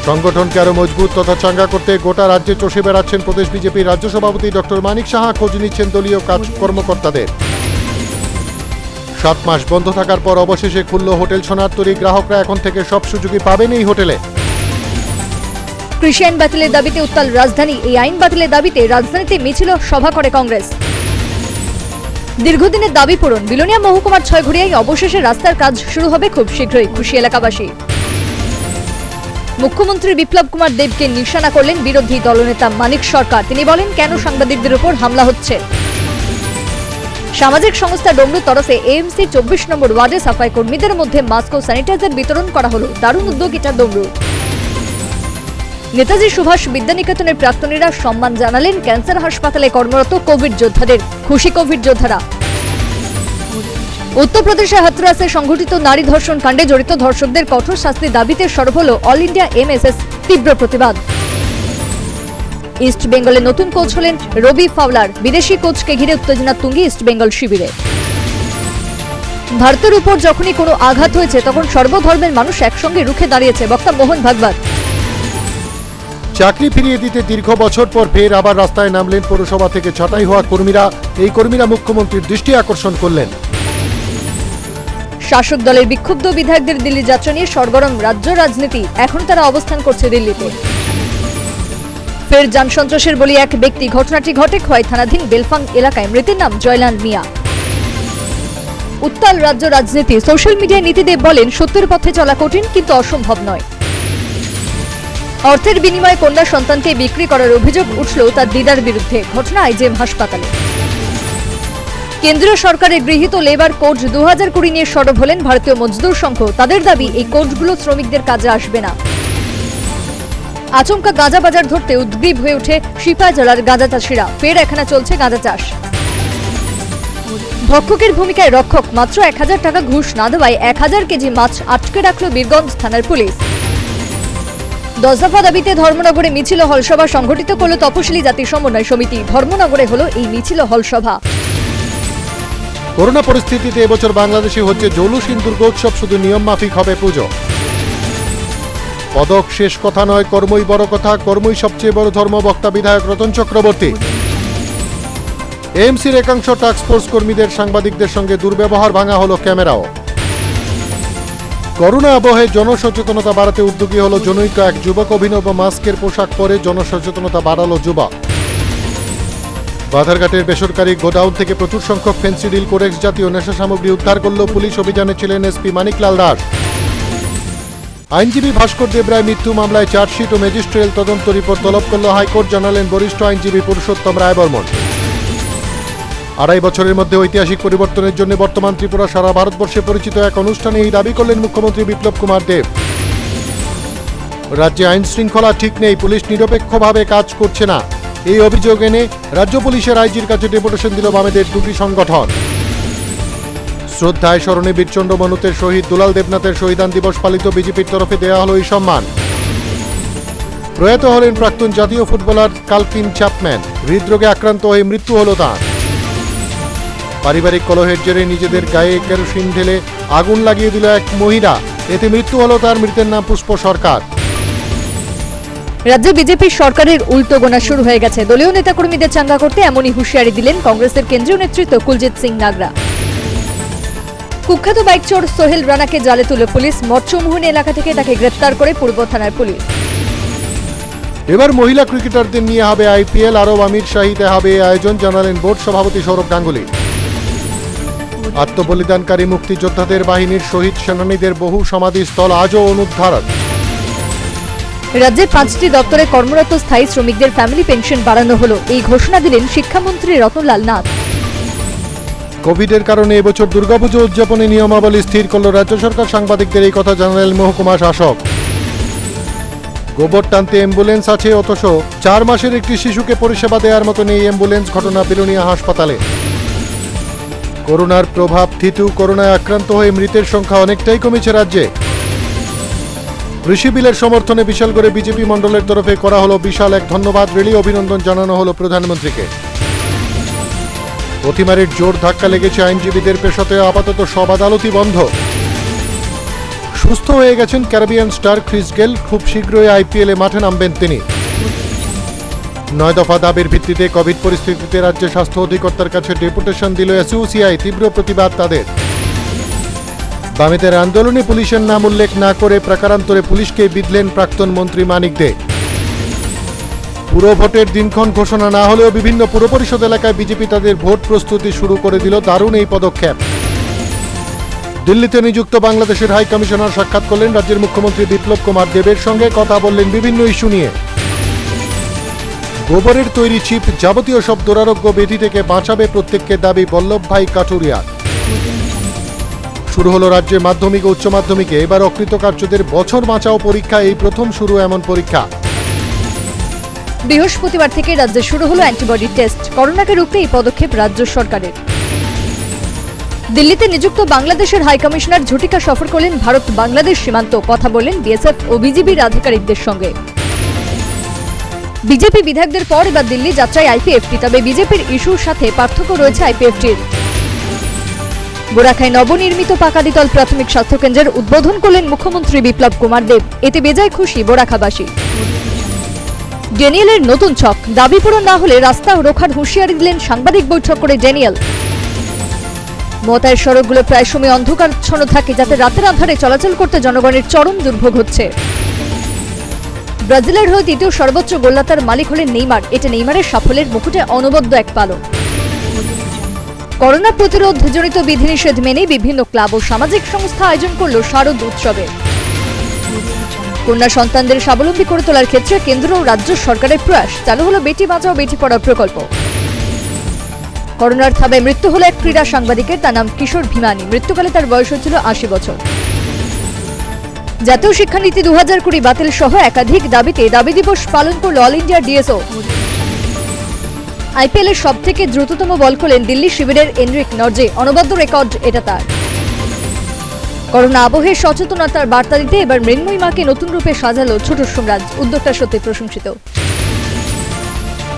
সংগঠনকে আরো মজবুত তথা চাঙ্গা করতে গোটা রাজ্যে চষে বেড়াচ্ছেন প্রদেশ বিজেপির রাজ্য সভাপতি ডক্টর মানিক সাহা। খোঁজ নিচ্ছেন দলীয় কর্মকর্তাদের। 7 মাস বন্ধ থাকার পর অবশেষে খুলল হোটেল সোনারতরী। গ্রাহকরা এখন থেকে সব সুযোগই পাবেন এই হোটেলে। কৃষি আইন বাতিলের দাবিতে উত্তাল রাজধানী। এই আইন বাতিলের দাবিতে রাজধানীতে মিছিল সভা করে কংগ্রেস। দীর্ঘদিনের দাবি পূরণ। বিলোনিয়া মহকুমার 6 ঘড়িয়ায় অবশেষে রাস্তার কাজ শুরু হবে খুব শীঘ্রই, খুশি এলাকাবাসী। মুখ্যমন্ত্রী বিপ্লব কুমার দেবকে নিশানা করলেন বিরোধী দলনেতা মানিক সরকার। তিনি বলেন, কেন সাংবাদিকদের উপর হামলা হচ্ছে। সামাজিক সংস্থা ডমরুর তরফে এএমসি 24 নম্বর ওয়ার্ডে সাফাই কর্মীদের মধ্যে মাস্ক ও স্যানিটাইজার বিতরণ করা হলো। দারুণ উদ্যোগ এটা ডমরুর। নেতাজি সুভাষ বিদ্যানিকেতনের প্রাক্তনীরা সম্মান জানালেন ক্যান্সার হাসপাতালে কর্মরত কোভিড যোদ্ধাদের। খুশি কোভিড যোদ্ধারা। উত্তরপ্রদেশের হাথরাসে সংঘটিত নারী ধর্ষণ কাণ্ডে জড়িত ধর্ষকদের কঠোর শাস্তির দাবিতে সরব হল অল ইন্ডিয়া MSS। তীব্র প্রতিবাদ। ইস্ট বেঙ্গলে নতুন কোচ হলেন রবি ফাওলার। বিদেশি কোচকে ঘিরে উত্তেজনা তুঙ্গে ইস্ট বেঙ্গল শিবিরে। ভারতের উপর যখনই কোনো আঘাত হয়েছে তখন সর্বধর্মের মানুষ একসঙ্গে রুখে দাঁড়িয়েছে, বক্তা মোহন ভাগবত। চাকরি ফিরিয়ে দিতে দীর্ঘ বছর পর ফের আবার রাস্তায় নামলেন পৌরসভা থেকে ছাঁটাই হওয়া কর্মীরা। এই কর্মীরা মুখ্যমন্ত্রীর দৃষ্টি আকর্ষণ করলেন। শাসক দলের বিক্ষুব্ধ বিধায়কদের দিল্লি যাত্রা নিয়ে সরগরম রাজ্য রাজনীতি। এখন তারা অবস্থান করছে দিল্লিতে। ফের যান সন্ত্রাসের বলি এক ব্যক্তি। ঘটনাটি ঘটে খোয়াই থানাধীন বেলফাং এলাকায়। মৃতের নাম জয়লাল মিয়া। উত্তাল রাজ্য রাজনীতি। সোশ্যাল মিডিয়ায় নীতিদেব বলেন, সত্যের পথে চলা কঠিন কিন্তু অসম্ভব নয়। অর্থের বিনিময়ে কন্যা সন্তানকে বিক্রি করার অভিযোগ উঠল তার দিদার বিরুদ্ধে। ঘটনা আইজেএম হাসপাতালে। কেন্দ্রীয় সরকারের গৃহীত লেবার কোড 2020 নিয়ে সরব হলেন ভারতীয় মজদুর সংঘ। তাদের দাবি, এই কোডগুলো শ্রমিকদের কাজে আসবে না। আচমকা গাঁজা বাজার ধরতে উদ্গ্রীব হয়ে ওঠে সিপাহীজলার গাঁজা চাষিরা। ফের এখানে চলছে গাঁজা চাষ। ভক্ষকের ভূমিকায় রক্ষক। মাত্র 1000 টাকা ঘুষ না দেওয়ায় 1000 কেজি মাছ আটকে রাখল বীরগঞ্জ থানার পুলিশ। 10 দফা দাবিতে ধর্মনগরে মিছিল হলসভা সংগঠিত করল তপশিলি জাতি সমন্বয় সমিতি। ধর্মনগরে হলো এই মিছিল হলসভা। করোনা পরিস্থিতিতে এবছর বাংলাদেশে হচ্ছে জৌলুসীন দুর্গোৎসব। শুধু নিয়ম মাফিক হবে পুজো। পদক শেষ কথা নয়, কর্মই বড় কথা। কর্মই সবচেয়ে বড় ধর্ম, বক্তা বিধায়ক রতন চক্রবর্তী। এএমসির একাংশ টাস্কফোর্স কর্মীদের সাংবাদিকদের সঙ্গে দুর্ব্যবহার, ভাঙা হলো ক্যামেরাও। করোনা আবহে জনসচেতনতা বাড়াতে উদ্যোগী হলো জনৈক এক যুবক। অভিনব মাস্কের পোশাক পরে জনসচেতনতা বাড়ালো যুবক। বাধারঘাটের বেসরকারি গোডাউন থেকে প্রচুর সংখ্যক ফেন্সিডিল কোরেক্স জাতীয় নেশা সামগ্রী উদ্ধার করল পুলিশ। অভিযানে ছিলেন এসপি মানিকলাল দাস। আইনজীবী ভাস্কর দেবরায় মৃত্যু মামলায় চার্জশিট ও ম্যাজিস্ট্রিয়াল তদন্ত রিপোর্ট তলব করল হাইকোর্ট, জানালেন বরিষ্ঠ আইনজীবী পুরুষোত্তম রায় বর্মন। 2.5 বছরের মধ্যে ঐতিহাসিক পরিবর্তনের জন্য বর্তমান ত্রিপুরা সারা ভারতবর্ষে পরিচিত এক অনুষ্ঠানে এই দাবি করলেন মুখ্যমন্ত্রী বিপ্লব কুমার দেব। রাজ্যে আইন শৃঙ্খলা ঠিক নেই, পুলিশ নিরপেক্ষভাবে কাজ করছে না, এই অভিযোগ এনে রাজ্য পুলিশের আইজির কাছে ডেপুটেশন দিল বামেদের দুটি সংগঠন। শ্রদ্ধায় স্মরণে বীরচন্দ্র মনুতের শহীদ দুলাল দেবনাথের শহীদান দিবস পালিত, বিজেপির তরফে দেওয়া হলো এই সম্মান। প্রয়াত হলেন প্রাক্তন জাতীয় ফুটবলার কালভিন চ্যাপম্যান, হৃদরোগে আক্রান্ত হয়ে মৃত্যু হল তাঁর। পারিবারিক কলহের জেরে নিজেদের গায়ে কেরোসিন ঢেলে আগুন লাগিয়ে দিল এক মহিলা, এতে মৃত্যু হল তার। মৃতের নাম পুষ্প সরকার। রাজ্যে বিজেপির সরকারের উল্টো গোনা শুরু হয়ে গেছে। দলীয় নেতাকর্মীদের চাঙ্গা করতে এমনই হুঁশিয়ারি দিলেন কংগ্রেসের কেন্দ্রীয় নেতৃত্ব কুলজিৎ সিং নাগরা। কুখ্যাত বাইক চোর সোহেল রানাকে জালে তুলে পুলিশ। মৎস্যমোহনী এলাকা থেকে তাকে গ্রেপ্তার করে পূর্ব থানার পুলিশ। এবার মহিলা ক্রিকেটারদের নিয়ে হবে আইপিএল, আরব আমির শাহীতে হবে আয়োজন, জানালেন বোর্ড সভাপতি সৌরভ গাঙ্গুলি। আত্মবলিদানকারী মুক্তিযোদ্ধাদের বাহিনীর শহীদ সেনানীদের বহু সমাধিস্থল আজও অনুদ্ধার। রাজ্যে 5টি দপ্তরে কর্মরত স্থায়ী শ্রমিকদের ফ্যামিলি পেনশন বাড়ানো হলো, এই ঘোষণা দিলেন শিক্ষামন্ত্রী রতনলাল নাথ। কোভিডের কারণে এবছর দুর্গাপুজো উদযাপনে নিয়মাবলী স্থির করল রাজ্য সরকার। সাংবাদিকদের এই কথা জানালেন মহকুমা শাসক। গোবর টানতে অ্যাম্বুলেন্স আছে, অথচ 4 মাসের একটি শিশুকে পরিষেবা দেওয়ার মতো নেই অ্যাম্বুলেন্স। ঘটনা বিলোনিয়া হাসপাতালে। করোনার প্রভাব থিতু, করোনায় আক্রান্ত হয়ে মৃতের সংখ্যা অনেকটাই কমেছে রাজ্যে। কৃষি বিলের সমর্থনে বিশালগড়ে বিজেপি মণ্ডলের তরফে করা হলো বিশাল এক ধন্যবাদ র্যালি, অভিনন্দন জানানো হলো প্রধানমন্ত্রীকে। অতিমারির জোর ধাক্কা লেগেছে আইনজীবীদের পেশাতে, আপাতত সব আদালতই বন্ধ। সুস্থ হয়ে গেছেন ক্যারিবিয়ান স্টার ক্রিস গেল, খুব শীঘ্রই আইপিএলে মাঠে নামবেন তিনি। 9 দফা দাবির ভিত্তিতে কোভিড পরিস্থিতিতে রাজ্যে স্বাস্থ্য অধিকর্তার কাছে ডেপুটেশন দিল এসইউসিআই, তীব্র প্রতিবাদ তাদের। বামেদের আন্দোলনে পুলিশের নাম উল্লেখ না করে প্রাকারান্তরে পুলিশকে বিধলেন প্রাক্তন মন্ত্রী মানিক দে। পুরো ভোটের দিনক্ষণ ঘোষণা না হলেও বিভিন্ন পুর পরিষদ এলাকায় বিজেপি তাদের ভোট প্রস্তুতি শুরু করে দিল। দারুণ এই পদক্ষেপ। দিল্লিতে নিযুক্ত বাংলাদেশের হাই কমিশনার সাক্ষাৎ করলেন রাজ্যের মুখ্যমন্ত্রী বিপ্লব কুমার দেবের সঙ্গে, কথা বললেন বিভিন্ন ইস্যু নিয়ে। গোবরের তৈরি চিপ যাবতীয় সব দুরারোগ্য ব্যাধি থেকে বাঁচাবে প্রত্যেককে, দাবি বল্লভ ভাই কাটুরিয়ার। শুরু হলো রাজ্যে মাধ্যমিক ও উচ্চ মাধ্যমিকে এবার অকৃতকার্যদের বছর বাঁচাও পরীক্ষা, এই প্রথম শুরু এমন পরীক্ষা। বৃহস্পতিবার থেকে রাজ্যে শুরু হলো অ্যান্টিবডি টেস্ট। করোনাকে রুখতে এই পদক্ষেপ রাজ্য সরকারের। দিল্লিতে নিযুক্ত বাংলাদেশের হাই কমিশনার ঝটিকা সফর করলেন ভারত বাংলাদেশ সীমান্ত, কথা বললেন বিএসএফ ও বিজিবির আধিকারিকদের সঙ্গে। বিজেপি বিধায়কদের পর এবার দিল্লি যাত্রায় আইপিএফটি, তবে বিজেপির ইস্যুর সাথে পার্থক্য রয়েছে আইপিএফটির। বোরাখায় নবনির্মিত পাকা দ্বিতল প্রাথমিক স্বাস্থ্যকেন্দ্রের উদ্বোধন করলেন মুখ্যমন্ত্রী বিপ্লব কুমার দেব, এতে বেজায় খুশি বোরাখাবাসী। ড্যানিয়েলের নতুন ছক, দাবি পূরণ না হলে রাস্তা রোখার হুঁশিয়ারি দিলেন সাংবাদিক বৈঠক করে ড্যানিয়েল। মমতার সড়কগুলো প্রায় সময় অন্ধকারাচ্ছন্ন থাকে, যাতে রাতের আঁধারে চলাচল করতে জনগণের চরম দুর্ভোগ হচ্ছে। ব্রাজিলের হয়ে দ্বিতীয় সর্বোচ্চ গোলদাতার মালিক হলেন নেইমার, এটা নেইমারের সাফল্যের মুকুটে অনবদ্য এক পালক। করোনা প্রতিরোধ জনিত বিধিনিষেধ মেনে বিভিন্ন ক্লাব ও সামাজিক সংস্থা আয়োজন করল শারদ উৎসবে। কন্যা সন্তানদের স্বাবলম্বী করে তোলার ক্ষেত্রে কেন্দ্র ও রাজ্য সরকারের প্রয়াস, চালু হলো বেটি বাঁচাও বেটি পড়াও প্রকল্প। করোনার থাবায় মৃত্যু হলো এক ক্রীড়া সাংবাদিকের, তার নাম কিশোর ভীমানি। মৃত্যুকালে তার বয়স হচ্ছিল 80 বছর। জাতীয় শিক্ষানীতি 2020 বাতিল সহ একাধিক দাবিতে দাবি দিবস পালন করল অল ইন্ডিয়া ডিএসও। আইপিএলের সব থেকে দ্রুততম বল করলেন দিল্লি শিবিরের এনরিক নর্জে, অনবদ্য রেকর্ড এটা তার। করোনা আবহে সচেতনতার বার্তা দিতে এবার মৃন্ময়ী মাকে নতুন রূপে সাজালো ছোট সোমরাজ, উদ্যোগটা সত্যি প্রশংসিত।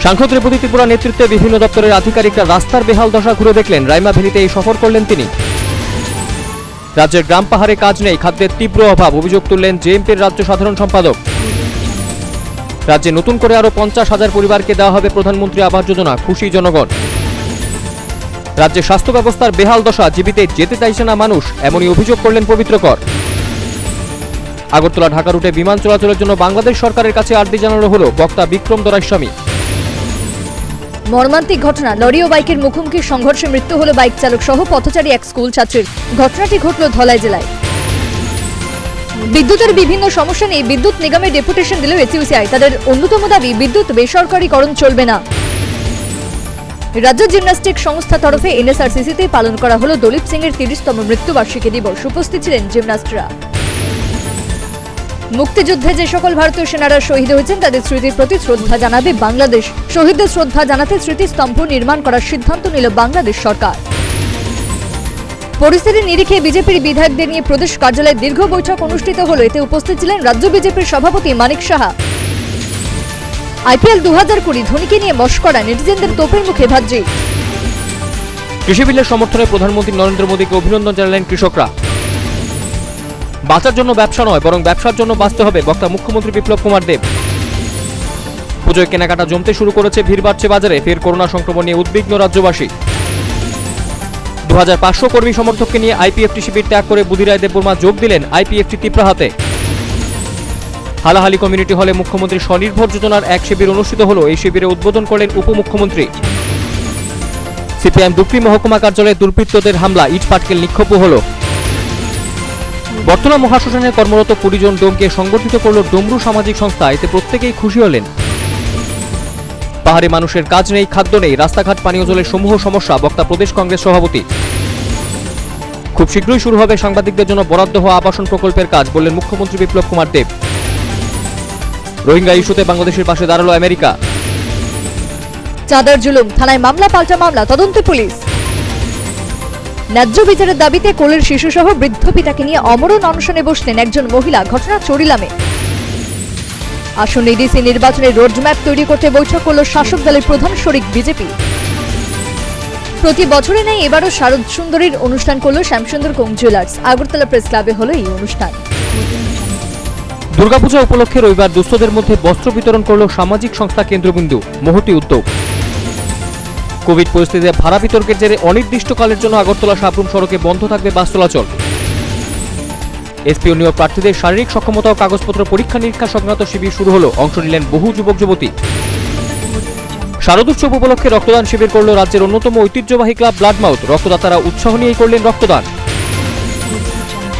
সাংসদ রেবতী ত্রিপুরা নেতৃত্বে বিভিন্ন দপ্তরের আধিকারিকরা রাস্তার বেহাল দশা ঘুরে দেখলেন। রাইমা ভ্যালিতে এই সফর করলেন তিনি। রাজ্যের গ্রাম পাহাড়ে কাজ নেই, খাদ্যের তীব্র অভাব, অভিযোগ তুললেন জেএমপির রাজ্য সাধারণ সম্পাদক। রাজ্যে নতুন করে আরো 50,000 পরিবারকে দেওয়া হবে প্রধানমন্ত্রী আবাস যোজনা, খুশি জনগণ। রাজ্যে স্বাস্থ্য ব্যবস্থার বেহাল দশা, জীবিতে যেতে চাইছে না মানুষ, এমনই অভিযোগ করলেন পবিত্রকর। আগরতলা ঢাকা রুটে বিমান চলাচলের জন্য বাংলাদেশ সরকারের কাছে আর্জি জানানো হলো বক্তা বিক্রম দরাইস্বামী। মর্মান্তিক ঘটনা, লরি ও বাইকের মুখোমুখি সংঘর্ষে মৃত্যু হলো বাইক চালক সহ পথচারী এক স্কুল ছাত্রীর। ঘটনাটি ঘটল ধলাই জেলায়। বিদ্যুতের বিভিন্ন সমস্যা নিয়ে বিদ্যুৎ নিগমের ডেপুটেশন দিল এসইউসিআই। তাদের অন্যতম দাবি বিদ্যুৎ বেসরকারীকরণ চলবে না। রাজ্য জিমন্যাস্টিক সংস্থা তরফে এনএসআরসিসিতে পালন করা হলো দলীপ সিং এর 30তম মৃত্যুবার্ষিকী দিবস। উপস্থিত ছিলেন জিমন্যাস্টরা। মুক্তিযুদ্ধে যে সকল ভারতীয় সেনারা শহীদ হয়েছেন তাদের স্মৃতির প্রতি শ্রদ্ধা জানাবে বাংলাদেশ। শহীদদের শ্রদ্ধা জানাতে স্মৃতিস্তম্ভ নির্মাণ করার সিদ্ধান্ত নিল বাংলাদেশ সরকার। পরিস্থিতির নিরিখে বিজেপির বিধায়কদের নিয়ে প্রদেশ কার্যালয়ে দীর্ঘ বৈঠক অনুষ্ঠিত হলো। এতে উপস্থিত ছিলেন রাজ্য বিজেপির সভাপতি মানিক সাহা। আইপিএল 2020 ধোনিকে নিয়ে মস্করা, নেটিজেনদের তোপের মুখে ভাজ্জি। কৃষি বিলের সমর্থনে প্রধানমন্ত্রী নরেন্দ্র মোদীকে অভিনন্দন জানালেন কৃষকরা। বাঁচার জন্য ব্যবসা নয়, বরং ব্যবসার জন্য বাঁচতে হবে, বক্তা মুখ্যমন্ত্রী বিপ্লব কুমার দেব। পুজোয় কেনাকাটা জমতে শুরু করেছে, ভিড় বাড়ছে বাজারে। ফের করোনা সংক্রমণ নিয়ে উদ্বিগ্ন রাজ্যবাসী। 2500 কর্মী সমর্থককে নিয়ে আইপিএফটি শিবির ত্যাগ করে বুধিরায় দেববর্মা যোগ দিলেন আইপিএফটি তিপ্রাহাতে। হালাহালি কমিউনিটি হলে মুখ্যমন্ত্রী স্বনির্ভর যোজনার এক শিবির অনুষ্ঠিত হলো। এই শিবিরে উদ্বোধন করলেন উপমুখ্যমন্ত্রী। সিপিআইএম দুপরি মহকুমা কার্যালয়ে দুর্বৃত্তদের হামলা, ইট পাটকেল নিক্ষেপ হলো। বর্তমান মহাশ্মশানে কর্মরত 20 জন ডোমকে সংগঠিত করল ডমরু সামাজিক সংস্থা। এতে প্রত্যেকেই খুশি হলেন। পাহাড়ে মানুষের কাজ নেই, খাদ্য নেই, রাস্তাঘাট, পানীয় জলের সমূহ সমস্যা, বক্তা প্রদেশ কংগ্রেস সভাপতি। খুব শীঘ্রই শুরু হবে সাংবাদিকদের জন্য বরাদ্দ হওয়া আবাসন প্রকল্পের কাজ, বললেন মুখ্যমন্ত্রী বিপ্লব কুমার দেব। রোহিঙ্গা ইস্যুতে বাংলাদেশের পাশে দাঁড়ালো আমেরিকা। চাঁদার জুলুম, থানায় মামলা পাল্টা মামলা, তদন্তে পুলিশ। ন্যায্য বিচারের দাবিতে কোলের শিশুসহ বৃদ্ধ পিতাকে নিয়ে অমরণ অনশনে বসলেন একজন মহিলা। ঘটনা চরিলামে। আসন্ন ডিসি নির্বাচনের রোডম্যাপ তৈরি করতে বৈঠক করল শাসক দলের প্রধান শরিক বিজেপি। প্রতি বছরে নেই এবারও শারদ সুন্দরীর অনুষ্ঠান করল Shyamsundar co jewellers. Agartala press ক্লাবে হলো এই অনুষ্ঠান। দুর্গাপূজা উপলক্ষে রবিবার দুস্থদের মধ্যে বস্ত্র বিতরণ করল সামাজিক সংস্থা কেন্দ্রবিন্দু, মহতি উদ্যোগ। কোভিড পরিস্থিতিতে ভাড়া বিতর্কের জেরে অনির্দিষ্টকালের জন্য আগরতলা সাবরুম সড়কে বন্ধ থাকবে বাস চলাচল। এসপি ও নিয়োগ প্রার্থীদের শারীরিক সক্ষমতা ও কাগজপত্র পরীক্ষা নিরীক্ষা সংক্রান্ত শিবির শুরু হলো। অংশ নিলেন বহু যুবক যুবতী। শারদোৎসব উপলক্ষে রক্তদান শিবির করল রাজ্যের অন্যতম ঐতিহ্যবাহী ক্লাব ব্লাডমাউথ। রক্তদাতারা উৎসাহ নিয়েই করলেন রক্তদান।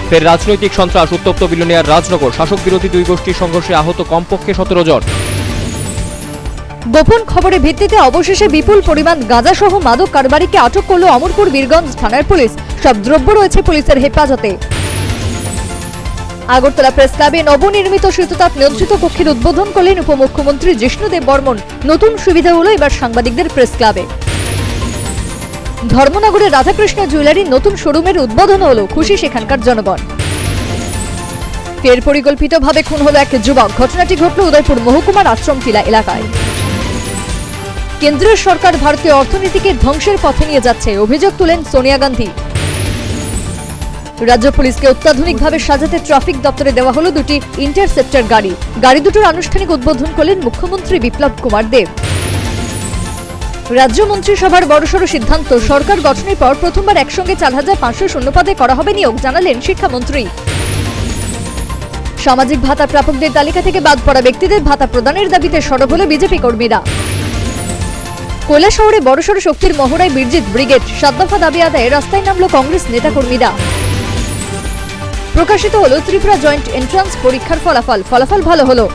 ফের রাজনৈতিক সন্ত্রাস, উত্তপ্ত বিলোনিয়ার রাজনগর। শাসক বিরোধী দুই গোষ্ঠীর সংঘর্ষে আহত কমপক্ষে 17 জন। গোপন খবরের ভিত্তিতে অবশেষে বিপুল পরিমাণ গাঁজা সহ মাদক কারবারিকে আটক করল অমরপুর বীরগঞ্জ থানার পুলিশ। সব দ্রব্য রয়েছে পুলিশের হেফাজতে। আগরতলা প্রেস ক্লাবে নবনির্মিত শীততাপ নিয়ন্ত্রিত কক্ষের উদ্বোধন করলেন উপমুখ্যমন্ত্রী জিষ্ণু দেব বর্মন। নতুন সুবিধা হলো এবার সাংবাদিকদের প্রেস ক্লাবে। ধর্মনগরের রাধাকৃষ্ণ জুয়েলারির নতুন শোরুমের উদ্বোধন হলো। খুশি সেখানকার জনগণ। ফের পরিকল্পিতভাবে খুন হলো এক যুবক। ঘটনাটি ঘটল উদয়পুর মহকুমার আশ্রমটিলা এলাকায়। কেন্দ্রীয় সরকার ভারতীয় অর্থনীতিকে ধ্বংসের পথে নিয়ে যাচ্ছে, অভিযোগ তুলেন সোনিয়া গান্ধী। রাজ্য পুলিশকে অত্যাধুনিকভাবে সাজাতে ট্রাফিক দপ্তরে দেওয়া হলো 2টি ইন্টারসেপ্টর গাড়ি। গাড়ি দুটোর আনুষ্ঠানিক উদ্বোধন করলেন মুখ্যমন্ত্রী বিপ্লব কুমার দেব। রাজ্য মন্ত্রিসভার বড়সড় সিদ্ধান্ত, সরকার গঠনের পর প্রথমবার একসঙ্গে 4500 শূন্যপদে করা হবে নিয়োগ, জানালেন শিক্ষামন্ত্রী। সামাজিক ভাতা প্রাপকদের তালিকা থেকে বাদ পড়া ব্যক্তিদের ভাতা প্রদানের দাবিতে সরব হলো বিজেপি কর্মীরা। কৈলাসহরে বড়সড় শক্তির মহড়ায় বীরজিৎ ব্রিগেড। 7 দফা দাবি আদায়ে রাস্তায় নামলো কংগ্রেস নেতাকর্মীরা। প্রকাশিত হলো ত্রিপুরা জয়েন্ট এন্ট্রান্স পরীক্ষার ফলাফল ভালো হলো।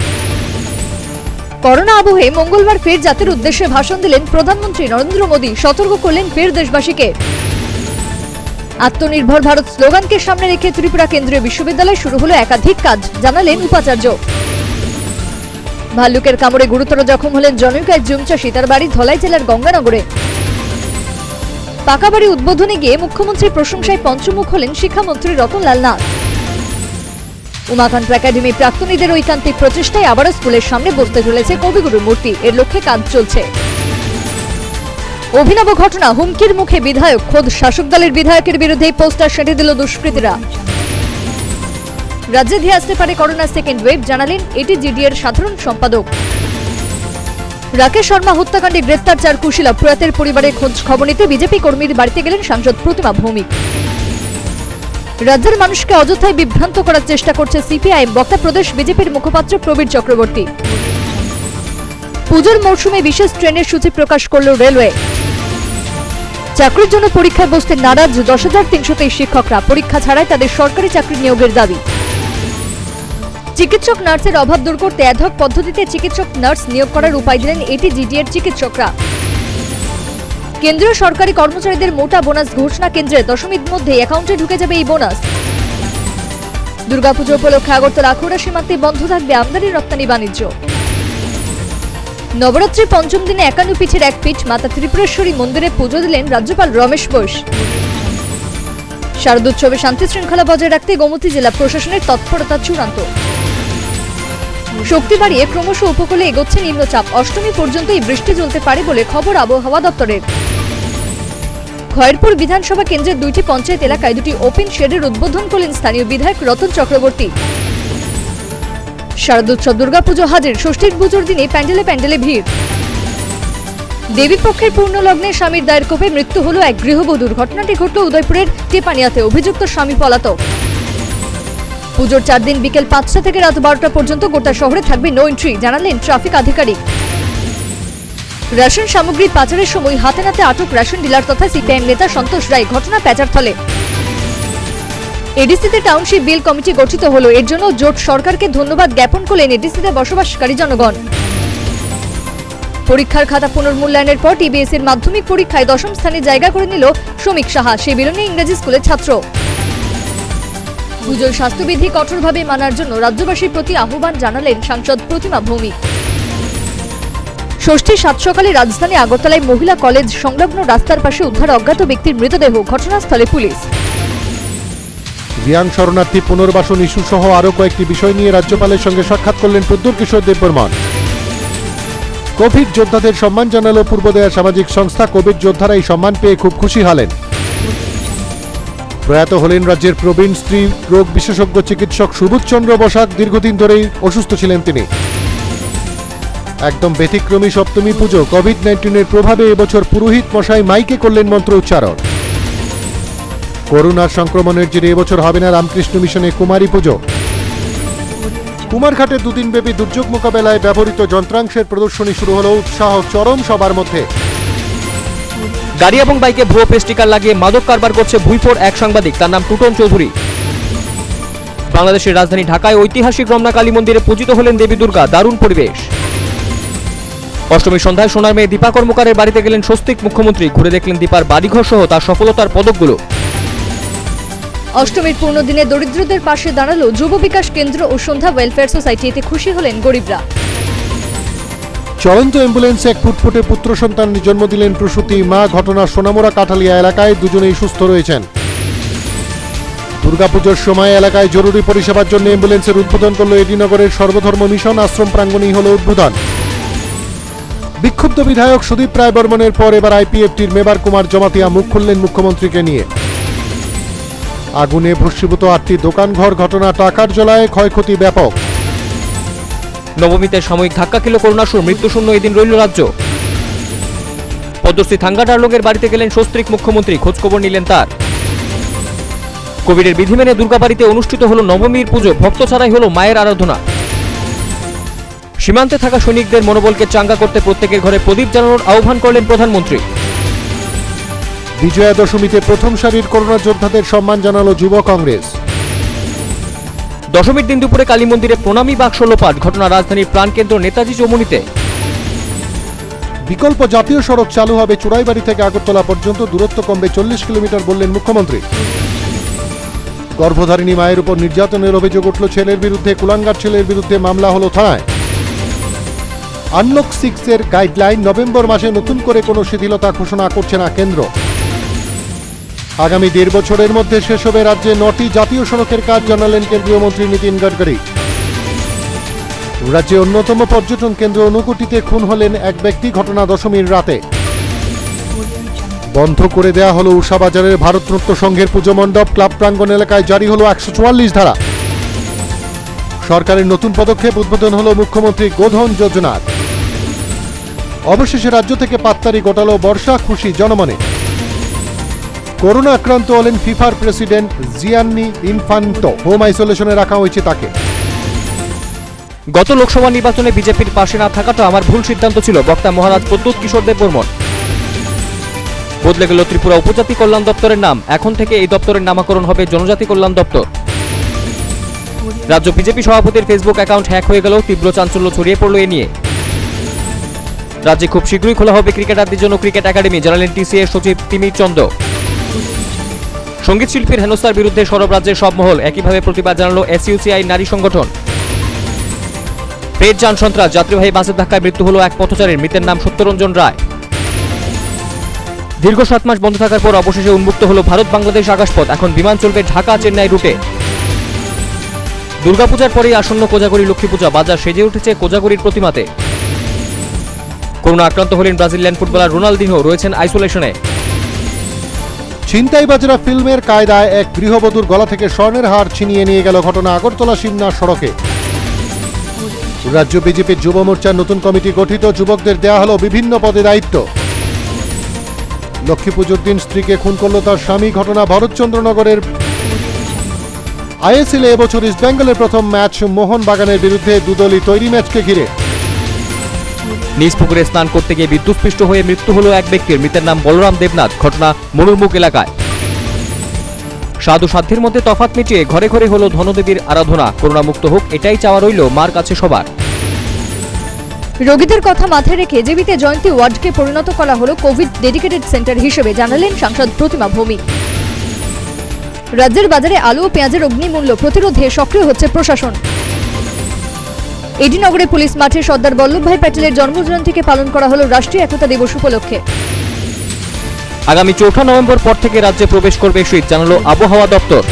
করোনা আবহে মঙ্গলবার ফের জাতির উদ্দেশ্যে ভাষণ দিলেন প্রধানমন্ত্রী নরেন্দ্র মোদী। সতর্ক করলেন ফের দেশবাসীকে। আত্মনির্ভর ভারত স্লোগানকে সামনে রেখে ত্রিপুরা কেন্দ্রীয় বিশ্ববিদ্যালয়ে শুরু হলো একাধিক কাজ, জানালেন উপাচার্য। ভাল্লুকের কামড়ে গুরুতর জখম হলেন জনৈক এক জুম চাষী। তার বাড়ি ধলাই জেলার গঙ্গানগরে। পাকা বাড়ি উদ্বোধনে গিয়ে মুখ্যমন্ত্রীর প্রশংসায় পঞ্চমুখ হলেন শিক্ষামন্ত্রী রতনলাল নাথ। উমাকান্ত একাডেমি প্রাক্তনীদের ঐকান্তিক প্রচেষ্টায় আবারও স্কুলের সামনে বসতে চলেছে কবিগুরুর মূর্তি। এর লক্ষ্যে কাজ চলছে। অভিনব ঘটনা, হুমকির মুখে বিধায়ক। খোদ শাসক দলের বিধায়কের বিরুদ্ধে পোস্টার সেঁটে দিল দুষ্কৃতীরা। রাজ্যে ধেয়ে আসতে পারে করোনার সেকেন্ড ওয়েভ, জানালেন এটিজিডি এর সাধারণ সম্পাদক। রাকেশ শর্মা হত্যাকাণ্ডে গ্রেফতার 4 কুশীলব। প্রয়াতের পরিবারের খোঁজ খবর নিতে বিজেপি কর্মীর বাড়িতে গেলেন সাংসদ প্রতিমা ভৌমিক। রাজ্যের মানুষকে অযথায় বিভ্রান্ত করার চেষ্টা করছে সিপিআইএম, বক্তা প্রদেশ বিজেপির মুখপাত্র প্রবীর চক্রবর্তী। পুজোর মরশুমে বিশেষ ট্রেনের সূচি প্রকাশ করল রেলওয়ে। চাকরির জন্য পরীক্ষায় বসতে নারাজ 10,323 শিক্ষকরা, পরীক্ষা ছাড়াই তাদের সরকারি চাকরি নিয়োগের দাবি। চিকিৎসক নার্সের অভাব দূর করতে অ্যাডহক পদ্ধতিতে চিকিৎসক নার্স নিয়োগ করার উপায় দিলেন এটিজিডিএর চিকিৎসকরা। কেন্দ্রীয় সরকারি কর্মচারীদের মোটা বোনাস ঘোষণা কেন্দ্রে, দশমীর মধ্যে অ্যাকাউন্টে ঢুকে যাবে এই বোনাস। দুর্গাপুজো উপলক্ষে আগরতলা আখাউড়া সীমান্তে বন্ধ থাকবে আমদানি রপ্তানি বাণিজ্য। নবরাত্রির পঞ্চম দিনে 51 পীঠের এক পীঠ মাতা ত্রিপুরেশ্বরী মন্দিরে পুজো দিলেন রাজ্যপাল রমেশ বোস। শারদোৎসবে শান্তি শৃঙ্খলা বজায় রাখতে গোমতী জেলা প্রশাসনের তৎপরতা চূড়ান্ত। শক্তি বাড়িয়ে ক্রমশ উপকূলে এগোচ্ছে নিম্নচাপ, অষ্টমী পর্যন্ত এই বৃষ্টি চলতে পারে বলে খবর আবহাওয়া দপ্তরের। খয়েরপুর বিধানসভা কেন্দ্রের 2টি পঞ্চায়েত এলাকায় 2টি ওপেন শেডের উদ্বোধন করলেন স্থানীয় বিধায়ক রতন চক্রবর্তী। শারদোৎসব দুর্গাপুজো হাজির, ষষ্ঠীর পুজোর দিনে প্যান্ডেলে প্যান্ডেলে ভিড়। দেবীপক্ষের পূর্ণ লগ্নে স্বামীর দায়ের কোপে মৃত্যু হল এক গৃহবধূর। ঘটনাটি ঘটল উদয়পুরের টেপানিয়াতে, অভিযুক্ত স্বামী পলাতক। পুজোর 4 দিন বিকেল 5টা থেকে রাত 12টা পর্যন্ত গোটা শহরে থাকবে নো এন্ট্রি, জানালেন ট্রাফিক আধিকারিক। রেশন সামগ্রী পাচারের সময় হাতে নাতে আটক রেশন ডিলার তথা সিপিআইএম নেতা সন্তোষ রায়, ঘটনা পেচারথলে। এডিসিতে টাউনশিপ বিল কমিটি গঠিত হলো, এর জন্য জোট সরকারকে ধন্যবাদ জ্ঞাপন করলেন এডিসিতে বসবাসকারী জনগণ। পরীক্ষার খাতা পুনর্মূল্যায়নের পর টিবিএস এর মাধ্যমিক পরীক্ষায় 10ম স্থানে জায়গা করে নিল শ্রমিক সাহা, সে বিরুদ্ধে ইংরেজি স্কুলের ছাত্র। পুজোর স্বাস্থ্যবিধি কঠোরভাবে মানার জন্য রাজ্যবাসীর প্রতি আহ্বান জানালেন সাংসদ প্রতিমা ভৌমিক। ষষ্ঠীর সাত সকালে রাজধানী আগরতলায় মহিলা কলেজ সংলগ্ন রাস্তার পাশে উদ্ধার অজ্ঞাত ব্যক্তির মৃতদেহ, ঘটনাস্থলে পুলিশ। রিয়াং শরণার্থী পুনর্বাসন ইস্যু সহ আরও কয়েকটি বিষয় নিয়ে রাজ্যপালের সঙ্গে সাক্ষাৎ করলেন প্রদ্যুৎ কিশোর দেববর্মন। কোভিড যোদ্ধাদের সম্মান জানালো পূর্বদয়া সামাজিক সংস্থা, কোভিড যোদ্ধারা এই সম্মান পেয়ে খুব খুশি হলেন। প্রয়াত হলেন রাজ্যের প্রবীণ স্ত্রী রোগ বিশেষজ্ঞ চিকিৎসক সুবোধ চন্দ্র বসাক, দীর্ঘদিন ধরেই অসুস্থ ছিলেন তিনি। একদম ব্যতিক্রমী সপ্তমী পুজো, কোভিড-19 প্রভাবে এবছর পুরোহিত মশাই মাইকে করলেন মন্ত্র উচ্চারণ। করোনার সংক্রমণের জেরে এবছর হবে না রামকৃষ্ণ মিশনে কুমারী পুজো। কুমারঘাটে 2 দিনব্যাপী দুর্যোগ মোকাবেলায় ব্যবহৃত যন্ত্রাংশের প্রদর্শনী শুরু হলো, উৎসাহ চরম সবার মধ্যে। গাড়ি এবং বাইকে ভুয়ো স্টিকার লাগিয়ে মাদক কারবার করছে ভুইফোর এক সাংবাদিক, তার নাম টুটন চৌধুরী। বাংলাদেশের রাজধানী ঢাকায় ঐতিহাসিক রমনা কালী মন্দিরে পূজিত হলেন দেবী দুর্গা, দারুণ পরিবেশ। অষ্টমীর সন্ধ্যায় সোনার মেয়ে দীপা কর্মকারের বাড়িতে গেলেন স্বস্তিক মুখ্যমন্ত্রী, ঘুরে দেখলেন দীপার বাড়িঘর সহ তার সফলতার পদকগুলো। অষ্টমীর পূর্ণ দিনে দরিদ্রদের পাশে দাঁড়ালো যুব বিকাশ কেন্দ্র ও সন্ধ্যা ওয়েলফেয়ার সোসাইটি, এতে খুশি হলেন গরিবরা। চলন্ত অ্যাম্বুলেন্সে এক ফুটফুটে পুত্র সন্তানের জন্ম দিলেন প্রসূতি মা, ঘটনা সোনামুড়া কাঠালিয়া এলাকায়, দুজনেই সুস্থ রয়েছেন। দুর্গাপুজোর সময় এলাকায় জরুরি পরিষেবার জন্য অ্যাম্বুলেন্সের উদ্বোধন করল এডিনগরের সর্বধর্ম মিশন আশ্রম প্রাঙ্গণেই হল উদ্বোধন। বিক্ষুব্ধ বিধায়ক সুদীপ রায় বর্মনের পর এবার আইপিএফটির মেবার কুমার জমাতিয়া মুখ খুললেন মুখ্যমন্ত্রীকে নিয়ে। আগুনে ভস্মীভূত 8টি দোকানঘর, ঘটনা টাকার জলায়, ক্ষয়ক্ষতি ব্যাপক। নবমীতে সাময়িক ধাক্কা খেল করোনাসুর, মৃত্যুশূন্য এদিন রইল রাজ্য। পদ্মশ্রী থাঙ্গাটারলোকের বাড়িতে গেলেন স্বস্তিক মুখ্যমন্ত্রী, খোঁজখবর নিলেন তার। কোভিডের বিধি মেনে দুর্গাবাড়িতে অনুষ্ঠিত হল নবমীর পুজো, ভক্ত ছাড়াই হল মায়ের আরাধনা। সীমান্তে থাকা সৈনিকদের মনোবলকে চাঙ্গা করতে প্রত্যেকের ঘরে প্রদীপ জ্বালানোর আহ্বান করলেন প্রধানমন্ত্রী। বিজয়া দশমীতে প্রথম সারির করোনা যোদ্ধাদের সম্মান জানালো যুব কংগ্রেস। দশমীর দিন দুপুরে কালী মন্দিরে প্রণামী বাক্স লোপাট, ঘটনা রাজধানীর প্রাণকেন্দ্র নেতাজি চৌমুহনীতে। বিকল্প জাতীয় সড়ক চালু হবে, চুড়াইবাড়ি থেকে আগরতলা পর্যন্ত দূরত্ব কমবে 40 কিলোমিটার বললেন মুখ্যমন্ত্রী। গর্ভধারিণী মায়ের উপর নির্যাতনের অভিযোগ উঠল ছেলের বিরুদ্ধে, কুলাঙ্গার ছেলের বিরুদ্ধে মামলা হলো থানায়। আনলক 6 এর গাইডলাইন, নভেম্বর মাসে নতুন করে কোনো শিথিলতা ঘোষণা করছে না কেন্দ্র। আগামী 1.5 বছরের মধ্যে শেষ হবে রাজ্যে 9টি জাতীয় সড়কের কাজ, জানালেন কেন্দ্রীয় মন্ত্রী নীতিন গডকরি। রাজ্যে অন্যতম পর্যটন কেন্দ্র ঊনকোটিতে খুন হলেন এক ব্যক্তি, ঘটনা দশমীর রাতে। বন্ধ করে দেয়া হলো উষাবাজারের ভারতরত্ন সংঘের পুজো মণ্ডপ, ক্লাব প্রাঙ্গণ এলাকায় জারি হলো 144 ধারা। সরকারের নতুন পদক্ষেপ, উদ্বোধন হলো মুখ্যমন্ত্রী গোধন যোজনার। অবশেষে রাজ্য থেকে পাত্তারি গোটালো বর্ষা, খুশি জনমনে। করোনা আক্রান্ত হলেন ফিফার প্রেসিডেন্ট জিয়ান্নি ইনফান্টো, হোম আইসোলেশনে রাখা হয়েছে তাকে। গত লোকসভা নির্বাচনে বিজেপির পাশে না থাকাটা আমার ভুল সিদ্ধান্ত ছিল, বক্তা মহারাজ প্রদ্যুৎ কিশোর দেব বর্মন। বদলে গেল ত্রিপুরা উপজাতি কল্যাণ দপ্তরের নাম, এখন থেকে এই দপ্তরের নামকরণ হবে জনজাতি কল্যাণ দপ্তর। রাজ্য বিজেপি সভাপতির ফেসবুক অ্যাকাউন্ট হ্যাক হয়ে গেল, তীব্র চাঞ্চল্য ছড়িয়ে পড়ল এ নিয়ে। রাজ্যে খুব শীঘ্রই খোলা হবে ক্রিকেটারদের জন্য ক্রিকেট একাডেমি, জানালেন টিসিএ সচিব তিমির চন্দ্র। সঙ্গীত শিল্পীর হেনস্থার বিরুদ্ধে সরব রাজ্যের সব মহল, একইভাবে প্রতিবাদ জানালো এসইউসিআই নারী সংগঠন। ফের যান সন্ত্রাস, যাত্রীবাহী বাসের ধাক্কায় মৃত্যু হলো এক পথচারীর, মৃতের নাম সত্যরঞ্জন রায়। দীর্ঘ 7 মাস বন্ধ থাকার পর অবশেষে উন্মুক্ত হলো ভারত বাংলাদেশ আকাশপথ, এখন বিমান চলবে ঢাকা চেন্নাই রুটে। দুর্গাপূজার পরেই আসন্ন কোজাগরী লক্ষ্মী পূজা, বাজার সেজে উঠেছে কোজাগরীর প্রতিমাতে। করোনা আক্রান্ত হলেন ব্রাজিলিয়ান ফুটবলার রোনালদিনহো, রয়েছেন আইসোলেশনে। ছিনতাইবাজরা ফিল্মের কায়দায় এক গৃহবধূর গলা থেকে স্বর্ণের হার ছিনিয়ে নিয়ে গেল, ঘটনা আগরতলা শিবনা সড়কে। রাজ্য বিজেপির যুব মোর্চার নতুন কমিটি গঠিত, যুবকদের দেয়া হলো বিভিন্ন পদে দায়িত্ব। লক্ষ্মী পুজোর দিন স্ত্রীকে খুন করল তার স্বামী, ঘটনা ভরতচন্দ্রনগরের। আইএসএল এবছর ইস্ট বেঙ্গলের প্রথম ম্যাচ মোহনবাগানের বিরুদ্ধে, দুদলই তৈরি ম্যাচকে ঘিরে। নিজ পুকুরে স্নান করতে গিয়ে বিদ্যুৎস্পৃষ্ট হয়ে মৃত্যু হলো এক ব্যক্তির, মৃতের নাম বলরাম দেবনাথ, ঘটনা মনুরমুখ এলাকায়। সাধু সাধ্যের মধ্যে তফাৎ মিটিয়ে ঘরে ঘরে হলো ধনদেবীর আরাধনা, করোনা মুক্ত হোক এটাই চাওয়া রইল মার কাছে সবার। রোগীদের কথা মাথায় রেখে জীবিতে জয়ন্তী ওয়ার্ডকে পরিণত করা হলো কোভিড ডেডিকেটেড সেন্টার হিসেবে, জানালেন সাংসদ প্রতিমা ভৌমিক। রাজ্যের বাজারে আলু ও পেঁয়াজের অগ্নিমূল্য প্রতিরোধে সক্রিয় হচ্ছে প্রশাসন। এডিনগরে পুলিশ মাঠে সর্দার বল্লভভাই প্যাটেলের জন্মজয়ন্তীকে পালন করা হলো রাষ্ট্রীয় একতা দিবস উপলক্ষে। আগামী 4 নভেম্বর পর থেকে রাজ্যে প্রবেশ করবে শীত, জানালো আবহাওয়া দপ্তর।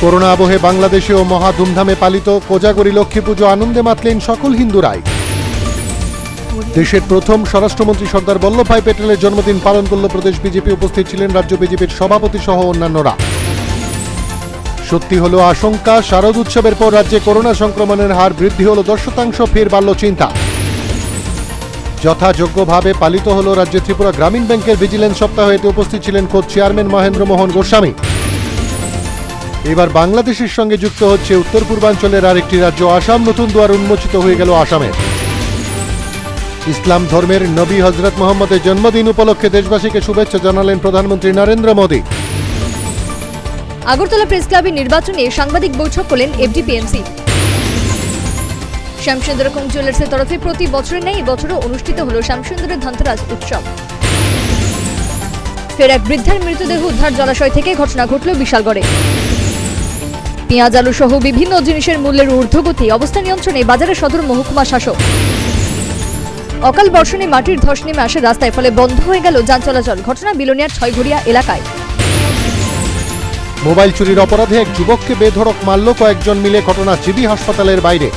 করোনা আবহে বাংলাদেশেও মহা ধুমধামে পালিত কোজাগরী লক্ষ্মী পুজো, আনন্দে মাতলেন সকল হিন্দুরাই। দেশের প্রথম স্বরাষ্ট্রমন্ত্রী সর্দার বল্লভভাই প্যাটেলের জন্মদিন পালন করল প্রদেশ বিজেপি, উপস্থিত ছিলেন রাজ্য বিজেপির সভাপতি সহ অন্যান্যরা। সত্যি হলো আশঙ্কা, শারদ উৎসবের পর রাজ্যে করোনা সংক্রমণের হার বৃদ্ধি হলো 10%, ফের বাড়ল চিন্তা। যথাযোগ্যভাবে পালিত হলো রাজ্যে ত্রিপুরা গ্রামীণ ব্যাংকের ভিজিলেন্স সপ্তাহ, এতে উপস্থিত ছিলেন খোদ চেয়ারম্যান মহেন্দ্র মোহন গোস্বামী। এবার বাংলাদেশের সঙ্গে যুক্ত হচ্ছে উত্তর পূর্বাঞ্চলের আরেকটি রাজ্য আসাম, নতুন দুয়ার উন্মোচিত হয়ে গেল আসামে। ইসলাম ধর্মের নবী হযরত মুহাম্মদের জন্মদিন উপলক্ষে দেশবাসীকে শুভেচ্ছা জানালেন প্রধানমন্ত্রী নরেন্দ্র মোদী। আগরতলা প্রেস ক্লাবের নির্বাচনে সাংবাদিক বৈঠক করলেন এফডিপিএমসি। শ্যামসুন্দর কং জুয়েলার্সের তরফে প্রতি বছরের ন্যায় এবছরও অনুষ্ঠিত হলো শ্যামসুন্দরের ধনতেরাস উৎসব। ফের এক বৃদ্ধার মৃতদেহ উদ্ধার জলাশয় থেকে, ঘটনা ঘটল বিশালগড়ে। পেঁয়াজ আলু সহ বিভিন্ন জিনিসের মূল্যের ঊর্ধ্বগতি, অবস্থা নিয়ন্ত্রণে বাজারে সদর মহকুমা শাসক। অকাল বর্ষণে মাটির ধস নেমে আসে রাস্তায়, ফলে বন্ধ হয়ে গেল যান চলাচল, ঘটনা বিলোনিয়ার ছয়ঘরিয়া এলাকায়। মোবাইল চুরির অপরাধে এক যুবককে বেধড়ক মারল কয়েকজন মিলে, ঘটনা জিবি হাসপাতালের বাইরে।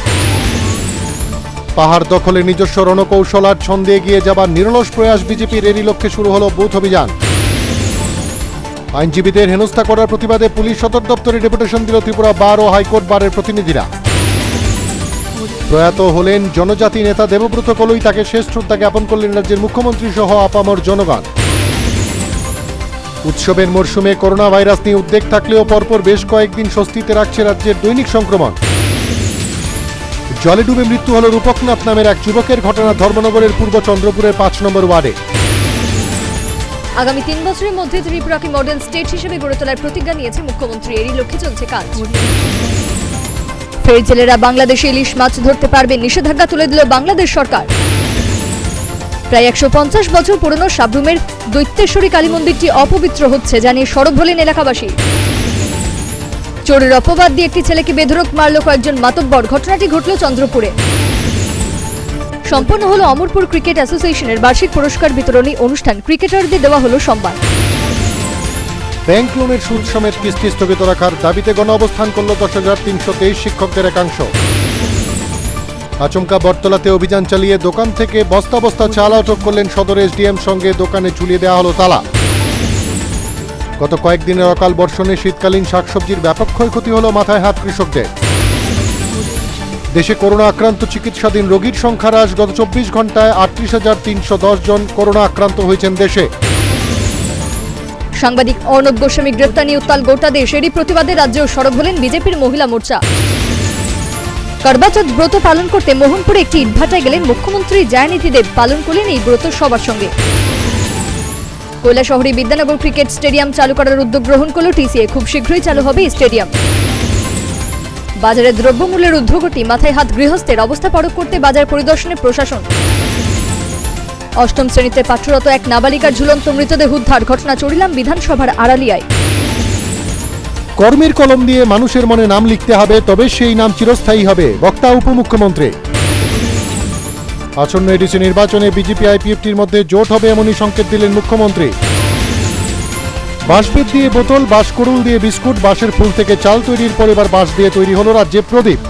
পাহাড় দখলে নিজস্ব রণকৌশল আর ছন্দে এগিয়ে যাবার নিরলস প্রয়াস বিজেপির, এরই লক্ষ্যে শুরু হলো বুথ অভিযান। আইনজীবীদের হেনস্থা করার প্রতিবাদে পুলিশ সদর দপ্তরে ডেপুটেশন দিল ত্রিপুরা বার ও হাইকোর্ট বারের প্রতিনিধিরা। প্রয়াত হলেন জনজাতি নেতা দেবব্রত কলই, তাকে শেষ শ্রদ্ধা জ্ঞাপন করলেন রাজ্যের মুখ্যমন্ত্রী সহ আপামর জনগণ। উৎসবের মরশুমে করোনা ভাইরাস নিয়ে উদ্বেগ থাকলেও পরপর বেশ কয়েকদিন স্বস্তিতে রাখছে রাজ্যের দৈনিক সংক্রমণ। জলে ডুবে মৃত্যু হল রূপকনাথ নামের এক যুবকের, ঘটনা ধর্মনগরের পূর্ব চন্দ্রপুরের 5 নম্বর ওয়ার্ডে। আগামী 3 বছরের মধ্যে ত্রিপুরাকে মডেল স্টেট হিসেবে গড়ে তোলার প্রতিজ্ঞা নিয়েছে মুখ্যমন্ত্রী, এরই লক্ষ্যে চলছে কাজ। ফের জেলেরা বাংলাদেশে ইলিশ মাছ ধরতে পারবে, নিষেধাজ্ঞা তুলে দিল বাংলাদেশ সরকার। প্রায় 150 বছর পুরনো সাবরুমের দৈত্যেশ্বরী কালী মন্দিরটি অপবিত্র হচ্ছে জানিয়ে সরব হলেন এলাকাবাসী। চোরের অপবাদ দিয়ে একটি ছেলেকে বেধড়ক মারল কয়েকজন মাতব্বর, ঘটনাটি ঘটল চন্দ্রপুরে। সম্পন্ন হলো অমরপুর ক্রিকেট অ্যাসোসিয়েশনের বার্ষিক পুরস্কার বিতরণী অনুষ্ঠান, ক্রিকেটারদের দেওয়া হলো সম্মান। ব্যাংক লোনের সুদ সমেত কিস্তি স্থগিত রাখার দাবিতে গণ অবস্থান করল 10,323 শিক্ষকদের একাংশ। আচমকা বটতলাতে অভিযান চালিয়ে দোকান থেকে বস্তা বস্তা চাল আটক করলেন সদর এসডিএম, সঙ্গে দোকানে ঝুলিয়ে দেওয়া হলো তালা। গত কয়েকদিনের অকাল বর্ষণে শীতকালীন শাকসবজির ব্যাপক ক্ষয়ক্ষতি হলো, মাথায় হাত কৃষকদের। দেশে করোনা আক্রান্ত চিকিৎসাধীন রোগীর সংখ্যা হ্রাস, গত 24 ঘন্টায় 38,310 জন করোনা আক্রান্ত হয়েছেন দেশে। সাংবাদিক অর্ণব গোস্বামী গ্রেপ্তার নিয়ে উত্তাল গোটা দেশ, এরই প্রতিবাদে রাজ্যেও সরব হলেন বিজেপির মহিলা মোর্চা। করবা চৌথ ব্রত পালন করতে মোহনপুরে একটি ইটভাটায় গেলেন মুখ্যমন্ত্রী জয়ানিধি দেব। পালন করলেন এই ব্রত সবার সঙ্গে। কৈলাসহরী বিদ্যানগর ক্রিকেট স্টেডিয়াম চালু করার উদ্যোগ গ্রহণ করল টিসিএ। খুব শীঘ্রই চালু হবে এই স্টেডিয়াম। বাজারে দ্রব্যমূল্যের ঊর্ধ্বগতি, মাথায় হাত গৃহস্থের, অবস্থা পরখ করতে বাজার পরিদর্শনে প্রশাসন। অষ্টম শ্রেণীতে পাঠরত এক নাবালিকার ঝুলন্ত মৃতদেহ উদ্ধার। ঘটনা চড়িলাম বিধানসভার আড়ালিয়ায়। কর্মের কলম দিয়ে মানুষের মনে নাম লিখতে হবে, তবে সেই নাম চিরস্থায়ী হবে, বক্তা উপমুখ্যমন্ত্রী। আসন্ন এডিসি নির্বাচনে বিজেপি আইপিএফটির মধ্যে জোট হবে এমনই সংকেত দিলেন মুখ্যমন্ত্রী। বাঁশবেত দিয়ে বোতল, বাঁশ কুড়ুল দিয়ে বিস্কুট, বাঁশের ফুল থেকে চাল তৈরির পর এবার বাঁশ দিয়ে তৈরি হলো রাজ্যে প্রদীপ।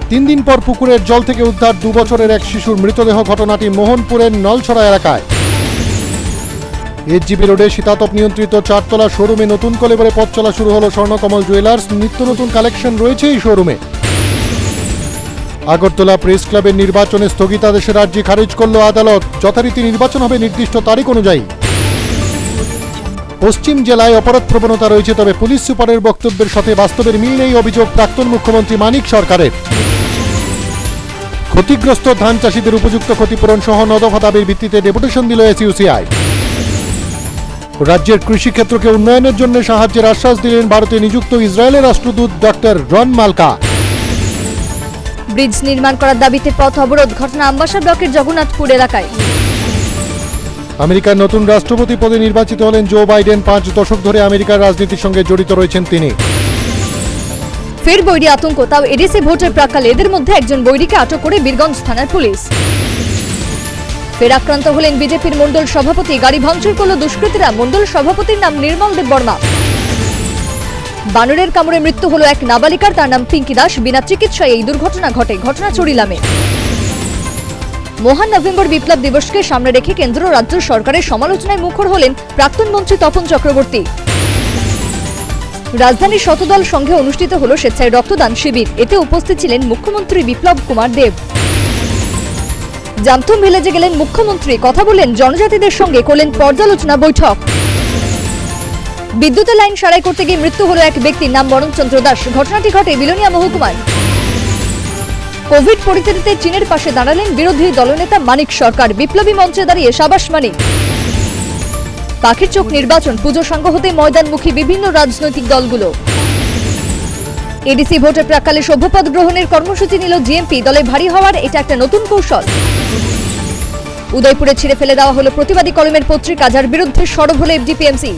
3 দিন পর পুকুরের জল থেকে উদ্ধার 2 বছরের এক শিশুর মৃতদেহ। ঘটনাটি মোহনপুরের নলছড়া এলাকায়। এইচজিবি রোডে শীতাতপ নিয়ন্ত্রিত 4তলা শোরুমে নতুন কলেবরে পথ চলা শুরু হলো স্বর্ণকমল জুয়েলার্স। নিত্য নতুন কালেকশন রয়েছে এই শোরুমে। আগরতলা প্রেস ক্লাবের নির্বাচনে স্থগিতাদেশের আর্জি খারিজ করল আদালত। যথারীতি নির্বাচন হবে নির্দিষ্ট তারিখ অনুযায়ী। পশ্চিম জেলায় অপরাধ প্রবণতা রয়েছে, তবে পুলিশ সুপারের বক্তব্যের সাথে বাস্তবের মিল নেই, অভিযোগ প্রাক্তন মুখ্যমন্ত্রী মানিক সরকারের। ক্ষতিগ্রস্ত ধান চাষিদের উপযুক্ত ক্ষতিপূরণ সহ 9 দফা দাবির ভিত্তিতে ডেপুটেশন দিল এসইউসিআই। রাজ্যের কৃষিক্ষেত্রকে উন্নয়নের জন্য সাহায্যের আশ্বাস দিলেন ভারতে নিযুক্ত ইসরায়েলের রাষ্ট্রদূত ডক্টর রন মালকা। ব্রিজ নির্মাণ করার দাবিতে পথ অবরোধ। ঘটনা আমবাসা ব্লকের জগন্নাথপুর এলাকায়। আমেরিকার নতুন রাষ্ট্রপতি পদে নির্বাচিত হলেন জো বাইডেন। 5 দশক ধরে আমেরিকার রাজনীতির সঙ্গে জড়িত রয়েছেন তিনি। ফের বৈরী আতঙ্ক, তাও এডিসি ভোটের প্রাক্কালে। এদের মধ্যে একজন বৈরীকে আটক করে বীরগঞ্জ থানার পুলিশ। ফের আক্রান্ত হলেন বিজেপির মণ্ডল সভাপতি। গাড়ি ভাঙচুর করল দুষ্কৃতীরা। মণ্ডল সভাপতির নাম নির্মল দেব বর্মা। বানরের কামড়ে মৃত্যু হলো এক নাবালিকার, তার নাম পিঙ্কি দাস। বিনা চিকিৎসায় এই দুর্ঘটনা ঘটে। ঘটনা চড়িলামে। মহান নভেম্বর বিপ্লব দিবসকে সামনে রেখে কেন্দ্র রাজ্য সরকারের সমালোচনায় মুখর হলেন প্রাক্তন মন্ত্রী তপন চক্রবর্তী। রাজধানীর শতদল সংঘে অনুষ্ঠিত হল স্বেচ্ছায় রক্তদান শিবির। এতে উপস্থিত ছিলেন মুখ্যমন্ত্রী বিপ্লব কুমার দেব। জামথুম ভিলেজে গেলেন মুখ্যমন্ত্রী, কথা বললেন জনজাতিদের সঙ্গে, করলেন পর্যালোচনা বৈঠক। বিদ্যুতের লাইন সারাই করতে গিয়ে মৃত্যু হলো এক ব্যক্তির, নাম বরণচন্দ্র দাস। ঘটনাটি ঘটে বিলোনিয়া মহকুমায়। কোভিড পরিস্থিতিতে চীনের পাশে দাঁড়ালেন বিরোধী দলনেতা মানিক সরকার। বিপ্লবী মঞ্চে দাঁড়িয়ে সাবাস মানিক। পাখির চোখ নির্বাচন, পুজো সাঙ্গ হতে ময়দানমুখী বিভিন্ন রাজনৈতিক দলগুলো। এডিসি ভোটের প্রাক্কালে সভ্যপদ গ্রহণের কর্মসূচি নিল জিএমপি। দলে ভারী হওয়ার এটা একটা নতুন কৌশল। উদয়পুরে ছিঁড়ে ফেলে দেওয়া হলো প্রতিবাদী কলমের পত্রিকা, যার বিরুদ্ধে সরব হলো এফডিপিএমসি।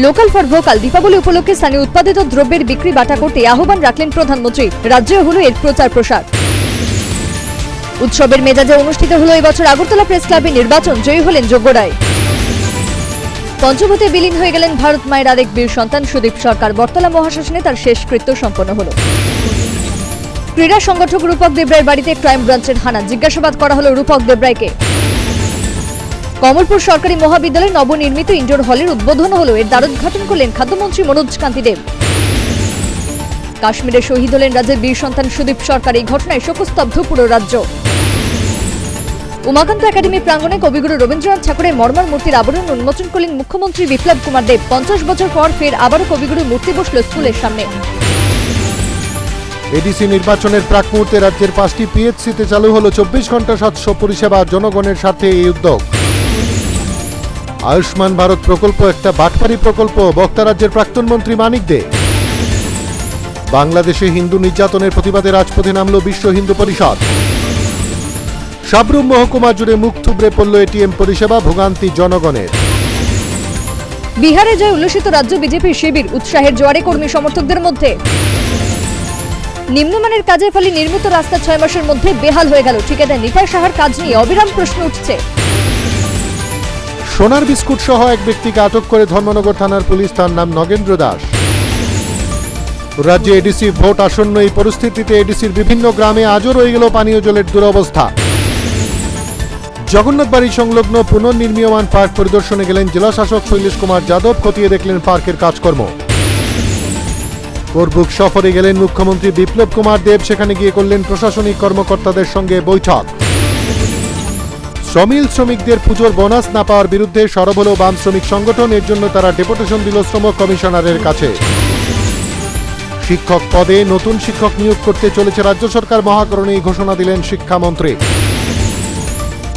লোকাল ফর ভোকাল, দীপাবলি উপলক্ষে স্থানীয় উৎপাদিত দ্রব্যের বিক্রি বাটা করতে আহ্বান রাখলেন প্রধানমন্ত্রী। রাজ্যে হলো এর প্রচার প্রসার। উৎসবের মেজাজে অনুষ্ঠিত হলো এবছর আগরতলা প্রেস ক্লাবে নির্বাচন। জয়ী হলেন যোগ্য রায়। পঞ্চভূতে বিলীন হয়ে গেলেন ভারত মায়ের আরেক বীর সন্তান সুদীপ সরকার। বটতলা মহাশ্মশানে তার শেষকৃত্য সম্পন্ন হলো। ক্রীড়া সংগঠক রূপক দেবরায়ের বাড়িতে ক্রাইম ব্রাঞ্চের হানা। জিজ্ঞাসাবাদ করা হলো রূপক দেবরায়কে। কমলপুর সরকারি মহাবিদ্যালয়ে নবনির্মিত ইনডোর হলের উদ্বোধন হলো। এর দ্বারোদ্ঘাটন করলেন খাদ্যমন্ত্রী মনোজ কান্তি দেব। কাশ্মীরে শহীদ হলেন রাজ্যের বীর সন্তান সুদীপ সরকার। এই ঘটনায় শোকস্তব্ধ পুরো রাজ্য। উমাকান্ত একাডেমি প্রাঙ্গণে কবিগুরু রবীন্দ্রনাথ ঠাকুরের মর্মর মূর্তির আবরণ উন্মোচন করলেন মুখ্যমন্ত্রী বিপ্লব কুমার দেব। 50 বছর পর ফের আবারও কবিগুরুর মূর্তি বসল স্কুলের সামনে। এডিসি নির্বাচনের প্রাক মুহূর্তে রাজ্যের 5টি পিএইচসিতে চালু হলো 24 ঘন্টা স্বাস্থ্য পরিষেবা। জনগণের স্বার্থে এই উদ্যোগ। আয়ুষ্মান ভারত প্রকল্প একটা বাটপারি প্রকল্প, বক্তা রাজ্যের প্রাক্তন মন্ত্রী মানিক দে। বাংলাদেশে হিন্দু নির্যাতনের প্রতিবাদে রাজপথে নামল বিশ্ব হিন্দু পরিষদ। সাবরুম মহকুমা জুড়ে মুখ থুবড়ে পড়ল এটিএম পরিষেবা, ভোগান্তি জনগণের। বিহারে জয় উল্লসিত রাজ্য বিজেপির শিবির। উৎসাহের জোয়ারে কর্মী সমর্থকদের মধ্যে। নিম্নমানের কাজের ফলে নির্মিত রাস্তা 6 মাসের মধ্যে বেহাল হয়ে গেল। ঠিকাদার নিতাই সাহার কাজ নিয়ে অবিরাম প্রশ্ন উঠছে। সোনার বিস্কুট সহ এক ব্যক্তিকে আটক করে ধর্মনগর থানার পুলিশ, তার নাম নগেন্দ্র দাস। রাজ্যে এডিসি ভোট আসন্ন, এই পরিস্থিতিতে এডিসির বিভিন্ন গ্রামে আজও রয়ে গেল পানীয় জলের দুরবস্থা। জগন্নাথবাড়ি সংলগ্ন পুনর্নির্মীয়মান পার্ক পরিদর্শনে গেলেন জেলা শাসক শৈলেশ কুমার যাদব। খতিয়ে দেখলেন পার্কের কাজকর্ম। করবুক সফরে গেলেন মুখ্যমন্ত্রী বিপ্লব কুমার দেব। সেখানে গিয়ে করলেন প্রশাসনিক কর্মকর্তাদের সঙ্গে বৈঠক। শ্রমিল শ্রমিকদের পুজোর বোনাস না পাওয়ার বিরুদ্ধে সরব হল বাম শ্রমিক সংগঠন। এর জন্য তারা ডেপুটেশন দিল শ্রম কমিশনারের কাছে। শিক্ষক পদে নতুন শিক্ষক নিয়োগ করতে চলেছে রাজ্য সরকার মহাকরণে এই ঘোষণা দিলেন শিক্ষামন্ত্রী।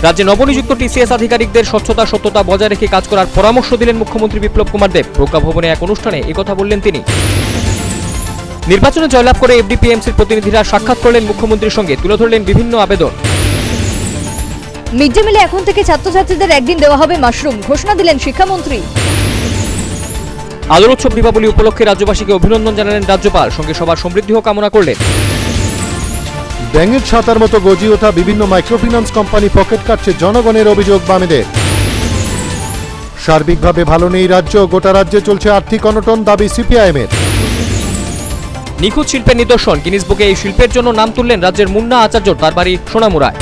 রাজ্যে নবনিযুক্ত টিসিএস আধিকারিকদের স্বচ্ছতা সত্যতা বজায় রেখে কাজ করার পরামর্শ দিলেন মুখ্যমন্ত্রী বিপ্লব কুমার দেব। প্রজ্ঞা ভবনে এক অনুষ্ঠানে একথা বললেন তিনি। নির্বাচনে জয়লাভ করে এফডিপিএমসির প্রতিনিধিরা সাক্ষাৎ করলেন মুখ্যমন্ত্রীর সঙ্গে, তুলে ধরলেন বিভিন্ন আবেদন। মিড ডে মিলে এখন থেকে ছাত্রছাত্রীদের একদিন দেওয়া হবে মাশরুম, ঘোষণা দিলেন শিক্ষামন্ত্রী। আলোর উৎসব দীপাবলি উপলক্ষে রাজ্যবাসীকে অভিনন্দন জানালেন রাজ্যপাল, সঙ্গে সবার সমৃদ্ধিও কামনা করলেন। ব্যাঙের ছাতার মতো গজিয়ে ওঠা বিভিন্ন মাইক্রোফিন্যান্স কোম্পানি পকেট কাটছে জনগণের, অভিযোগ বামেদের। সার্বিকভাবে ভালো নেই রাজ্য, গোটা রাজ্যে চলছে আর্থিক অনটন, দাবি সিপিআইএমের। নিখুঁত শিল্পের নিদর্শন গিনিস বুকে এই শিল্পের জন্য নাম তুললেন রাজ্যের মুন্না আচার্য, তার বাড়ি সোনামুড়ায়।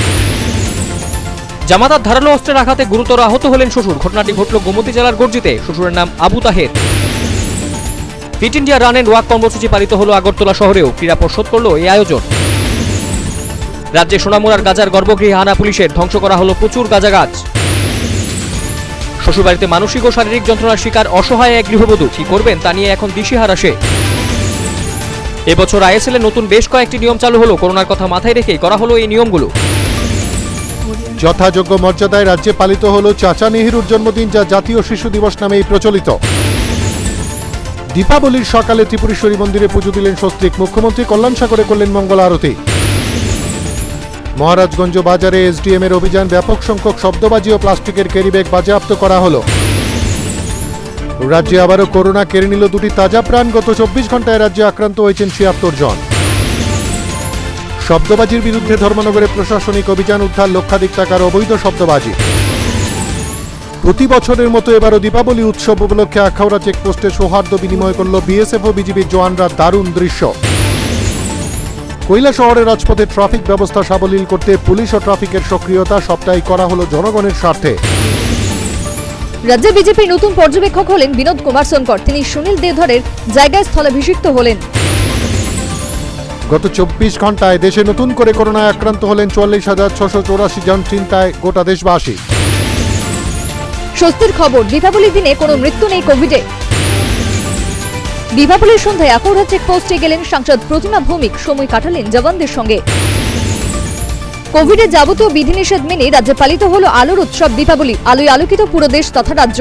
জামাতার ধারালো অস্ত্রের আঘাতে গুরুতর আহত হলেন শ্বশুর, ঘটনাটি ঘটল গোমতী জেলার গর্জিতে। শ্বশুরের নাম Abu Taher. Fit India run and walk কর্মসূচি পালিত হলো আগরতলা শহরেও, ক্রীড়া পর্ষদ করল এই আয়োজন। রাজ্যে সোনামুড়ার গাজার গর্ভগৃহে হানা পুলিশের, ধ্বংস করা হলো প্রচুর গাঁজা গাছ। শ্বশুরবাড়িতে মানসিক ও শারীরিক যন্ত্রণার শিকার অসহায় এক গৃহবধূ, কি করবেন তা নিয়ে এখন দিশেহারা সে। এবছর আইএসএল এর নতুন বেশ কয়েকটি নিয়ম চালু হলো, করোনার কথা মাথায় রেখেই করা হলো এই নিয়মগুলো। যথাযোগ্য মর্যাদায় রাজ্যে পালিত হলো চাচা নেহেরুর জন্মদিন, যা জাতীয় শিশু দিবস নামেই প্রচলিত। দীপাবলির সকালে ত্রিপুরেশ্বরী মন্দিরে পুজো দিলেন স্বস্তিক, মুখ্যমন্ত্রী কল্যাণ সাগরে করলেন মঙ্গল আরতি। মহারাজগঞ্জ বাজারে এসডিএম এর অভিযান, ব্যাপক সংখ্যক শব্দবাজি ও প্লাস্টিকের ক্যারিব্যাগ বাজেয়াপ্ত করা হলো। রাজ্যে আবারও করোনা কেড়ে নিল দুটি তাজা প্রাণ, গত 24 ঘন্টায় রাজ্যে আক্রান্ত হয়েছেন 76 জন। শব্দবাজির বিরুদ্ধে ধর্মনগরে প্রশাসনিক অভিযান, উদ্ধার লক্ষাধিক টাকার অবৈধ শব্দবাজি। প্রতি বছরের মতো এবারও দীপাবলি উৎসব উপলক্ষে আখাউড়া চেকপোস্টে সৌহার্দ্য বিনিময় করল বিএসএফ ও বিজিবির জওয়ানরা, দারুণ দৃশ্য। কৈলা শহরের রাজপথে ট্রাফিক ব্যবস্থা সাবলীল করতে পুলিশ ও ট্রাফিকের সক্রিয়তা, সবটাই করা হলো জনগণের স্বার্থে। রাজ্যে বিজেপির নতুন পর্যবেক্ষক হলেন বিনোদ কুমার সোনকর, তিনি সুনীল দেওধরের জায়গায় স্থলাভিষিক্ত হলেন। গত 24 ঘন্টায় দেশে নতুন করে করোনায় আক্রান্ত হলেন 44,684 জন, চিন্তায় গোটা দেশবাসী। স্বস্তির খবর, দীপাবলির দিনে কোনো মৃত্যু নেই কোভিডে। দীপাবলির সন্ধ্যায় আখাউড়া চেকপোস্টে গেলেন সাংসদ প্রতিমা ভৌমিক, সময় কাটালেন জওয়ানদের সঙ্গে। কোভিডের যাবতীয় বিধিনিষেধ মেনে রাজ্যে পালিত হলো আলোর উৎসব দীপাবলি, আলোয় আলোকিত পুরো দেশ তথা রাজ্য।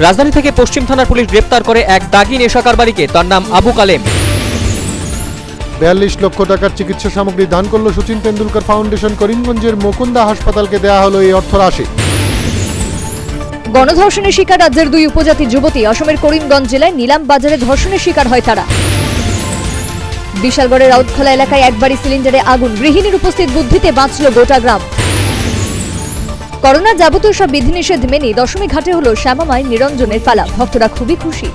রাজধানী থেকে পশ্চিম থানার পুলিশ গ্রেপ্তার করে এক দাগি নেশা কারবারিকে, তার নাম আবু কালেম। 42 লক্ষ টাকার চিকিৎসা সামগ্রী দান করল সচিন তেন্ডুলকর ফাউন্ডেশন, করিমগঞ্জের মুকুন্দা হাসপাতালকে দেয়া হলো এই অর্থরাশি। গণধর্ষণের শিকার রাজ্যের দুই উপজাতি যুবতী, অসমের করিমগঞ্জ জেলায় নিলাম বাজারে ধর্ষণের শিকার হয় তারা। বিশালগড়ের রাউতখোলা এলাকায় একবারই সিলিন্ডারে আগুন, গৃহিণীর উপস্থিত বুদ্ধিতে বাঁচল গোটা গ্রাম। করোনার যাবতীয় সব বিধিনিষেধ মেনে দশমী ঘাটে হলো শ্যামামায় নিরঞ্জনের পালা, ভক্তরা খুবই খুশি।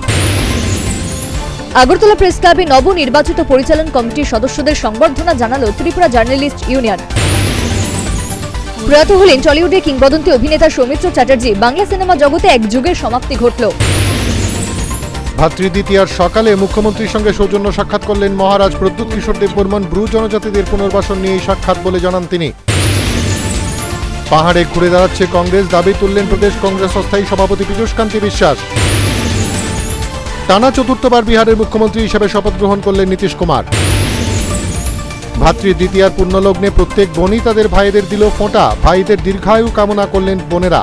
আগরতলা প্রেস ক্লাবে নবনির্বাচিত পরিচালন কমিটির সদস্যদের সংবর্ধনা জানালো ত্রিপুরা জার্নালিস্ট ইউনিয়ন। প্রয়াত হলেন টলিউডের কিংবদন্তি অভিনেতা সৌমিত্র চ্যাটার্জি, বাংলা সিনেমা জগতে এক যুগের সমাপ্তি ঘটল। ভাতৃদ্বিতীয়ার সকালে মুখ্যমন্ত্রীর সঙ্গে সৌজন্য সাক্ষাৎ করলেন মহারাজ প্রদ্যুৎ কিশোর দেববর্মন, ব্রু জনজাতিদের পুনর্বাসন নিয়ে সাক্ষাৎ বলে জানান তিনি। পাহাড়ে ঘুরে দাঁড়াচ্ছে কংগ্রেস, দাবি তুললেন প্রদেশ কংগ্রেস অস্থায়ী সভাপতি পীযূষ কান্তি বিশ্বাস। টানা চতুর্থবার বিহারের মুখ্যমন্ত্রী হিসেবে শপথ গ্রহণ করলেন নীতিশ কুমার। ভাতৃদ্বিতীয়ার পুণ্যলগ্নে প্রত্যেক বোনই তাদের ভাইদের দিল ফোঁটা, ভাইদের দীর্ঘায়ু কামনা করলেন বোনেরা।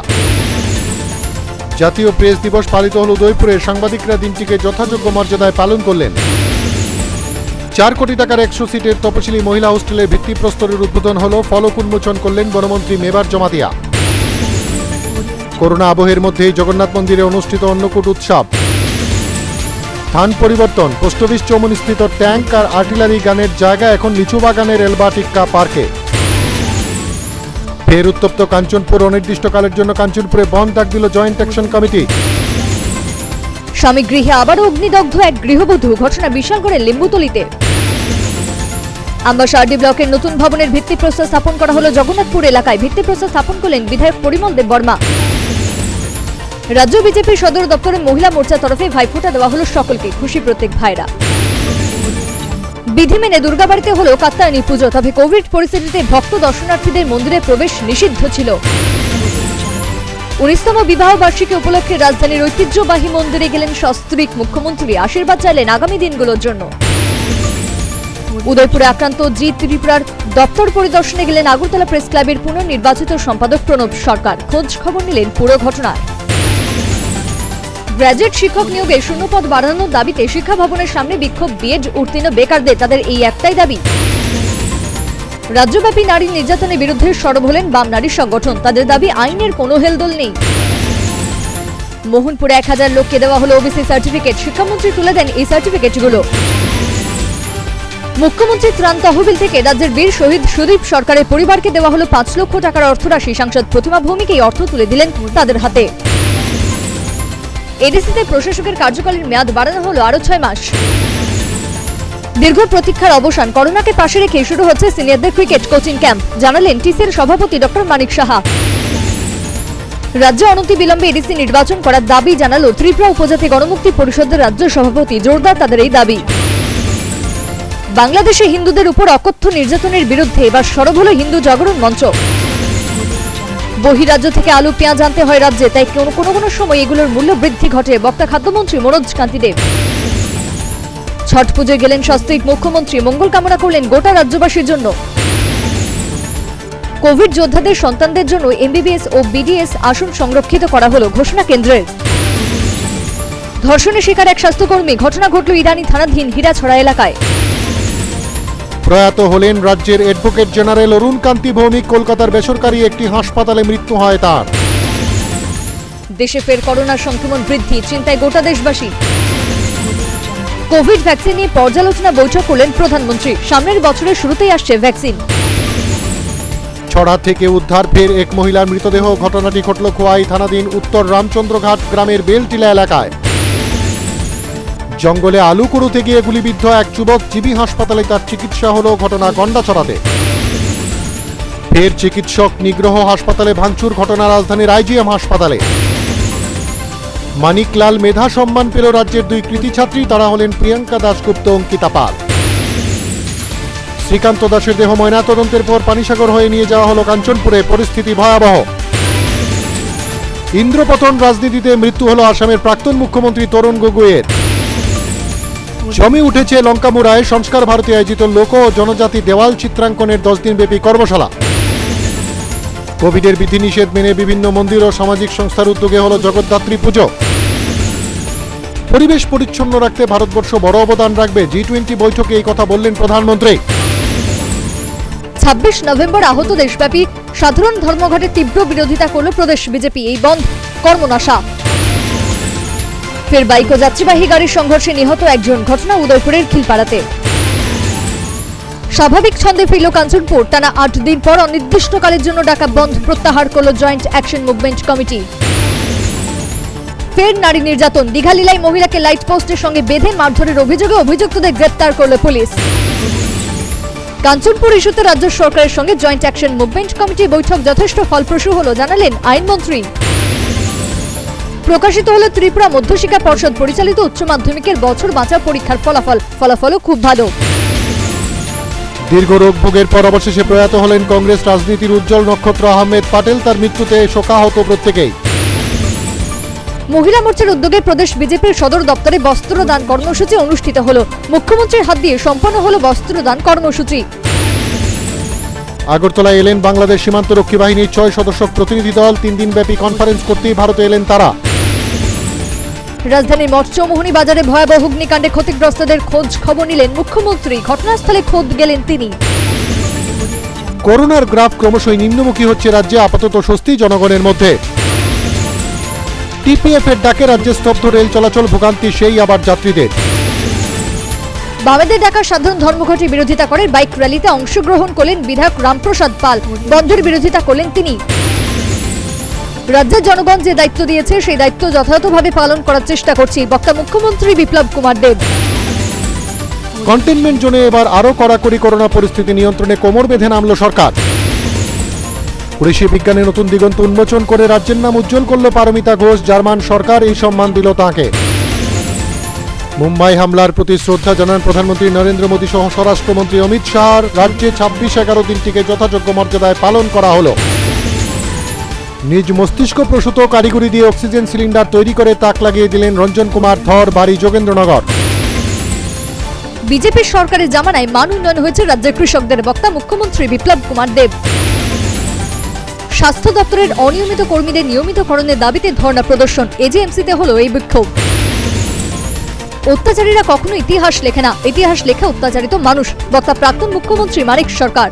জাতীয় প্রেস দিবস পালিত হল উদয়পুরে, সাংবাদিকরা দিনটিকে যথাযোগ্য মর্যাদায় পালন করলেন। 4 কোটি টাকার 100 সিটের তপশিলি মহিলা হোস্টেলের ভিত্তিপ্রস্তরের উদ্বোধন হল, ফলক উন্মোচন করলেন বনমন্ত্রী মেবার জমাতিয়া। করোনা আবহের মধ্যেই জগন্নাথ মন্দিরে অনুষ্ঠিত অন্নকূট উৎসব। স্থান পরিবর্তন, পোস্ট অফিস চৌমুহনীস্থিত ট্যাঙ্ক আর আর্টিলারি গানের জায়গা এখন লিচু বাগানের এলবাটিক্কা পার্কে। ফের উত্তপ্ত কাঞ্চনপুর, অনির্দিষ্টকালের জন্য কাঞ্চনপুরে বন্ধ ডাক দিল জয়েন্ট অ্যাকশন কমিটি। স্বামী গৃহে আবারও অগ্নিদগ্ধ এক গৃহবধূ, ঘটনা বিশালগড়ের লিম্বুতলিতে। আম্বাসারডি ব্লকের নতুন ভবনের ভিত্তিপ্রস্তর স্থাপন করা হলো জগন্নাথপুর এলাকায়, ভিত্তিপ্রস্তর স্থাপন করলেন বিধায়ক পরিমল দেব বর্মা। রাজ্য বিজেপির সদর দপ্তরে মহিলা মোর্চার তরফে ভাইফোঁটা দেওয়া হলো সকলকে, খুশি প্রত্যেক ভাইরা। বিধি মেনে দুর্গাবাড়িতে হলো কাত্তায়নী পুজো, তবে কোভিড পরিস্থিতিতে ভক্ত দর্শনার্থীদের মন্দিরে প্রবেশ নিষিদ্ধ ছিল। 19তম বিবাহ বার্ষিকী উপলক্ষে রাজধানীর ঐতিহ্যবাহী মন্দিরে গেলেন সস্ত্রীক মুখ্যমন্ত্রী, আশীর্বাদ চাইলেন আগামী দিনগুলোর জন্য। উদয়পুরে আক্রান্ত জি ত্রিপুরার দপ্তর পরিদর্শনে গেলেন আগরতলা প্রেস ক্লাবের পুনর্নির্বাচিত সম্পাদক প্রণব সরকার, খোঁজ খবর নিলেন পুরো ঘটনার। গ্র্যাজুয়েট শিক্ষক নিয়োগে শূন্যপদ বাড়ানোর দাবিতে শিক্ষা ভবনের সামনে বিক্ষোভ, বিএড উত্তীর্ণ বেকারদের তাদের এই একটাই দাবি। রাজ্যব্যাপী নারী নির্যাতনের বিরুদ্ধে সরব হলেন বাম নারী সংগঠন, তাদের দাবি আইনের কোনো হেলদোল নেই। মোহনপুরে 1000 লোককে দেওয়া হলো ওবিসি সার্টিফিকেট, শিক্ষামন্ত্রী তুলে দেন এই সার্টিফিকেটগুলো। মুখ্যমন্ত্রী ত্রাণ তহবিল থেকে রাজ্যের বীর শহীদ সুদীপ সরকারের পরিবারকে দেওয়া হলো 5 লক্ষ টাকার অর্থরাশি, সাংসদ প্রতিমা ভৌমিক এই অর্থ তুলে দিলেন তাদের হাতে। এডিসিতে প্রশাসকের কার্যকালের মেয়াদ বাড়ানো হলো আরো 6 মাস। দীর্ঘ প্রতীক্ষার অবসান, করোনাকে পাশে রেখে শুরু হচ্ছে সিনিয়রদের ক্রিকেট কোচিং ক্যাম্প, জানালেন টিসির সভাপতি ডক্টর মানিক সাহা। রাজ্যে অনতিবিলম্বে এডিসি নির্বাচন করার দাবি জানালো ত্রিপুরা উপজাতি গণমুক্তি পরিষদের রাজ্য সভাপতি, জোরদার তাদের এই দাবি। বাংলাদেশে হিন্দুদের উপর অকথ্য নির্যাতনের বিরুদ্ধে এবার সরব হলো হিন্দু জাগরণ মঞ্চ। বহিরাজ্য থেকে আলু পেঁয়াজ আনতে হয় রাজ্যে, তাই কোনো সময় এগুলোর মূল্য বৃদ্ধি ঘটে, বক্তা খাদ্যমন্ত্রী মনোজ কান্তি দেব। ছট পুজোয় গেলেন সস্ত্রীক মুখ্যমন্ত্রী, মঙ্গল কামনা করলেন গোটা রাজ্যবাসীর জন্য। কোভিড যোদ্ধাদের সন্তানদের জন্য এমবিবিএস ও বিডিএস আসন সংরক্ষিত করা হলো, ঘোষণা কেন্দ্রের। ধর্ষণের শিকার এক স্বাস্থ্যকর্মী, ঘটনা ঘটল ইরানি থানাধীন হীরাছড়া এলাকায়। প্রয়াত হলেন রাজ্যের অ্যাডভোকেট জেনারেল অরুণ কান্তি ভৌমিক, কলকাতার বেসরকারি একটি হাসপাতালে মৃত্যু হয় তার। দেশে ফের করোনার সংক্রমণ বৃদ্ধি, চিন্তায় গোটা দেশবাসী। কোভিড ভ্যাকসিন নিয়ে পর্যালোচনা বৈঠক করলেন প্রধানমন্ত্রী, সামনের বছরের শুরুতেই আসছে ভ্যাকসিন। ছড়া থেকে উদ্ধার ফের এক মহিলার মৃতদেহ, ঘটনাটি ঘটল খোয়াই থানাধীন উত্তর রামচন্দ্রঘাট গ্রামের বেলটিলা এলাকায়। জঙ্গলে আলু কুড়োতে গিয়ে গুলিবিদ্ধ এক যুবক, জিবি হাসপাতালে তার চিকিৎসা হলো, ঘটনা গন্ডাছড়াতে। ফের চিকিৎসক নিগ্রহ, হাসপাতালে ভাঙচুর, ঘটনা রাজধানীর আইজিএম হাসপাতালে। মানিকলাল মেধা সম্মান পেল রাজ্যের 2 কৃতি ছাত্রী, তারা হলেন প্রিয়াঙ্কা দাশগুপ্ত, অঙ্কিতা পাল। শ্রীকান্ত দাসের দেহ ময়নাতদন্তের পর পানিসাগর হয়ে নিয়ে যাওয়া হলো কাঞ্চনপুরে, পরিস্থিতি ভয়াবহ। ইন্দ্রপতন রাজনীতিতে মৃত্যু হলো আসামের প্রাক্তন মুখ্যমন্ত্রী তরুণ গগৈয়ের। জমে উঠেছে লঙ্কামুড়ায় সংস্কার ভারতী আয়োজিত লোক ও জনজাতি দেওয়াল চিত্রাঙ্কনের 10 দিনব্যাপী কর্মশালা। কোভিডের বিধিনিষেধ মেনে বিভিন্ন মন্দির ও সামাজিক সংস্থার উদ্যোগে হলো জগদ্ধাত্রী পুজো। পরিবেশ পরিচ্ছন্ন রাখতে ভারতবর্ষ বড় অবদান রাখবে, G20 বৈঠকে এই কথা বললেন প্রধানমন্ত্রী। 26 নভেম্বর আহত দেশব্যাপী সাধারণ ধর্মঘটের তীব্র বিরোধিতা করল প্রদেশ বিজেপি, এই বন্ধ কর্মনাশা। ফের বাইক ও যাত্রীবাহী গাড়ির সংঘর্ষে নিহত একজন, ঘটনা উদয়পুরের খিলপাড়াতে। স্বাভাবিক ছন্দে ফিরল কাঞ্চনপুর, টানা 8 দিন পর অনির্দিষ্টকালের জন্য ডাকা বন্ধ প্রত্যাহার করল জয়েন্ট অ্যাকশন মুভমেন্ট কমিটি। ফের নারী নির্যাতন, দীঘালীলায় মহিলাকে লাইট পোস্টের সঙ্গে বেঁধে মারধরের অভিযোগে অভিযুক্তদের গ্রেপ্তার করল পুলিশ। কাঞ্চনপুর ইস্যুতে রাজ্য সরকারের সঙ্গে জয়েন্ট অ্যাকশন মুভমেন্ট কমিটি বৈঠক যথেষ্ট ফলপ্রসূ হলো, জানালেন আইনমন্ত্রী। প্রকাশিত হলো ত্রিপুরা মধ্যশিক্ষা পর্ষদ পরিচালিত উচ্চ মাধ্যমিকের বছর বাঁচা পরীক্ষার ফলাফলও খুব ভালো। দীর্ঘ রোগ ভোগের পর অবশেষে প্রয়াত হলেন কংগ্রেস রাজনীতির উজ্জ্বল নক্ষত্র আহমেদ প্যাটেল, তার মৃত্যুতে শোকাহত প্রত্যেকেই। মহিলা মোর্চার উদ্যোগে প্রদেশ বিজেপির সদর দপ্তরে বস্ত্রদান কর্মসূচি অনুষ্ঠিত হলো, মুখ্যমন্ত্রীর হাত দিয়ে সম্পন্ন হলো বস্ত্রদান কর্মসূচি। আগরতলায় এলেন বাংলাদেশ সীমান্তরক্ষী বাহিনীর 6 সদস্য প্রতিনিধি দল, 3 দিনব্যাপী কনফারেন্স করতেই ভারতে এলেন তারা। রাজধানীর মৎস্যমোহনী বাজারে ভয়াবহ অগ্নিকাণ্ডে ক্ষতিগ্রস্তদের খোঁজ খবর নিলেন মুখ্যমন্ত্রী, ঘটনাস্থলে খোদ গেলেন তিনি। করোনার গ্রাফ ক্রমশই নিম্নমুখী হচ্ছে রাজ্যে, আপাতত স্বস্তি জনগণের মধ্যে। টিপিএফ এর ডাকে রাজ্যে স্তব্ধ রেল চলাচল, ভোগান্তি সেই আবার যাত্রীদের। বামেদের ডাকা সাধারণ ধর্মঘটের বিরোধিতা করে বাইক র্যালিতে অংশগ্রহণ করলেন বিধায়ক রামপ্রসাদ পাল, বন্ধের বিরোধিতা করলেন তিনি। রাজ্যের জনগণ যে দায়িত্ব দিয়েছে সেই দায়িত্ব যথাযথভাবে পালন করার চেষ্টা করছি, বক্তা মুখ্যমন্ত্রী বিপ্লব কুমার দেব। কন্টেনমেন্ট জোনে এবার আরো কড়াকড়ি করোনা পরিস্থিতি নিয়ন্ত্রণে কোমর বেঁধে নামল সরকার। কৃষি বিজ্ঞানে নতুন দিগন্ত উন্মোচন করে রাজ্যের নাম উজ্জ্বল করল পারমিতা ঘোষ, জার্মান সরকার এই সম্মান দিল তাঁকে। মুম্বাই হামলার প্রতি শ্রদ্ধা জানান প্রধানমন্ত্রী নরেন্দ্র মোদী সহ স্বরাষ্ট্রমন্ত্রী অমিত শাহ। রাজ্যে 26-11 দিনটিকে যথাযোগ্য মর্যাদায় পালন করা হলো। নিজ মস্তিষ্ক প্রসূত কারিগরি দিয়ে অক্সিজেন সিলিন্ডার তৈরি করে তাক লাগিয়ে দিলেন রঞ্জন কুমার ধর, বাড়ি যোগেন্দ্রনগর। বিজেপি সরকারের জামানায় মান উন্নয়ন হয়েছে রাজ্যের কৃষকদের, বক্তা মুখ্যমন্ত্রী বিপ্লব কুমার দেব। স্বাস্থ্য দপ্তরের অনিয়মিত কর্মীদের নিয়মিতকরণের দাবিতে ধর্ণা প্রদর্শন, এজেএমসিতে হলো এই বিক্ষোভ। অত্যাচারীরা কখনো ইতিহাস লেখে না, ইতিহাস লেখে অত্যাচারিত মানুষ, বক্তা প্রাক্তন মুখ্যমন্ত্রী মানিক সরকার।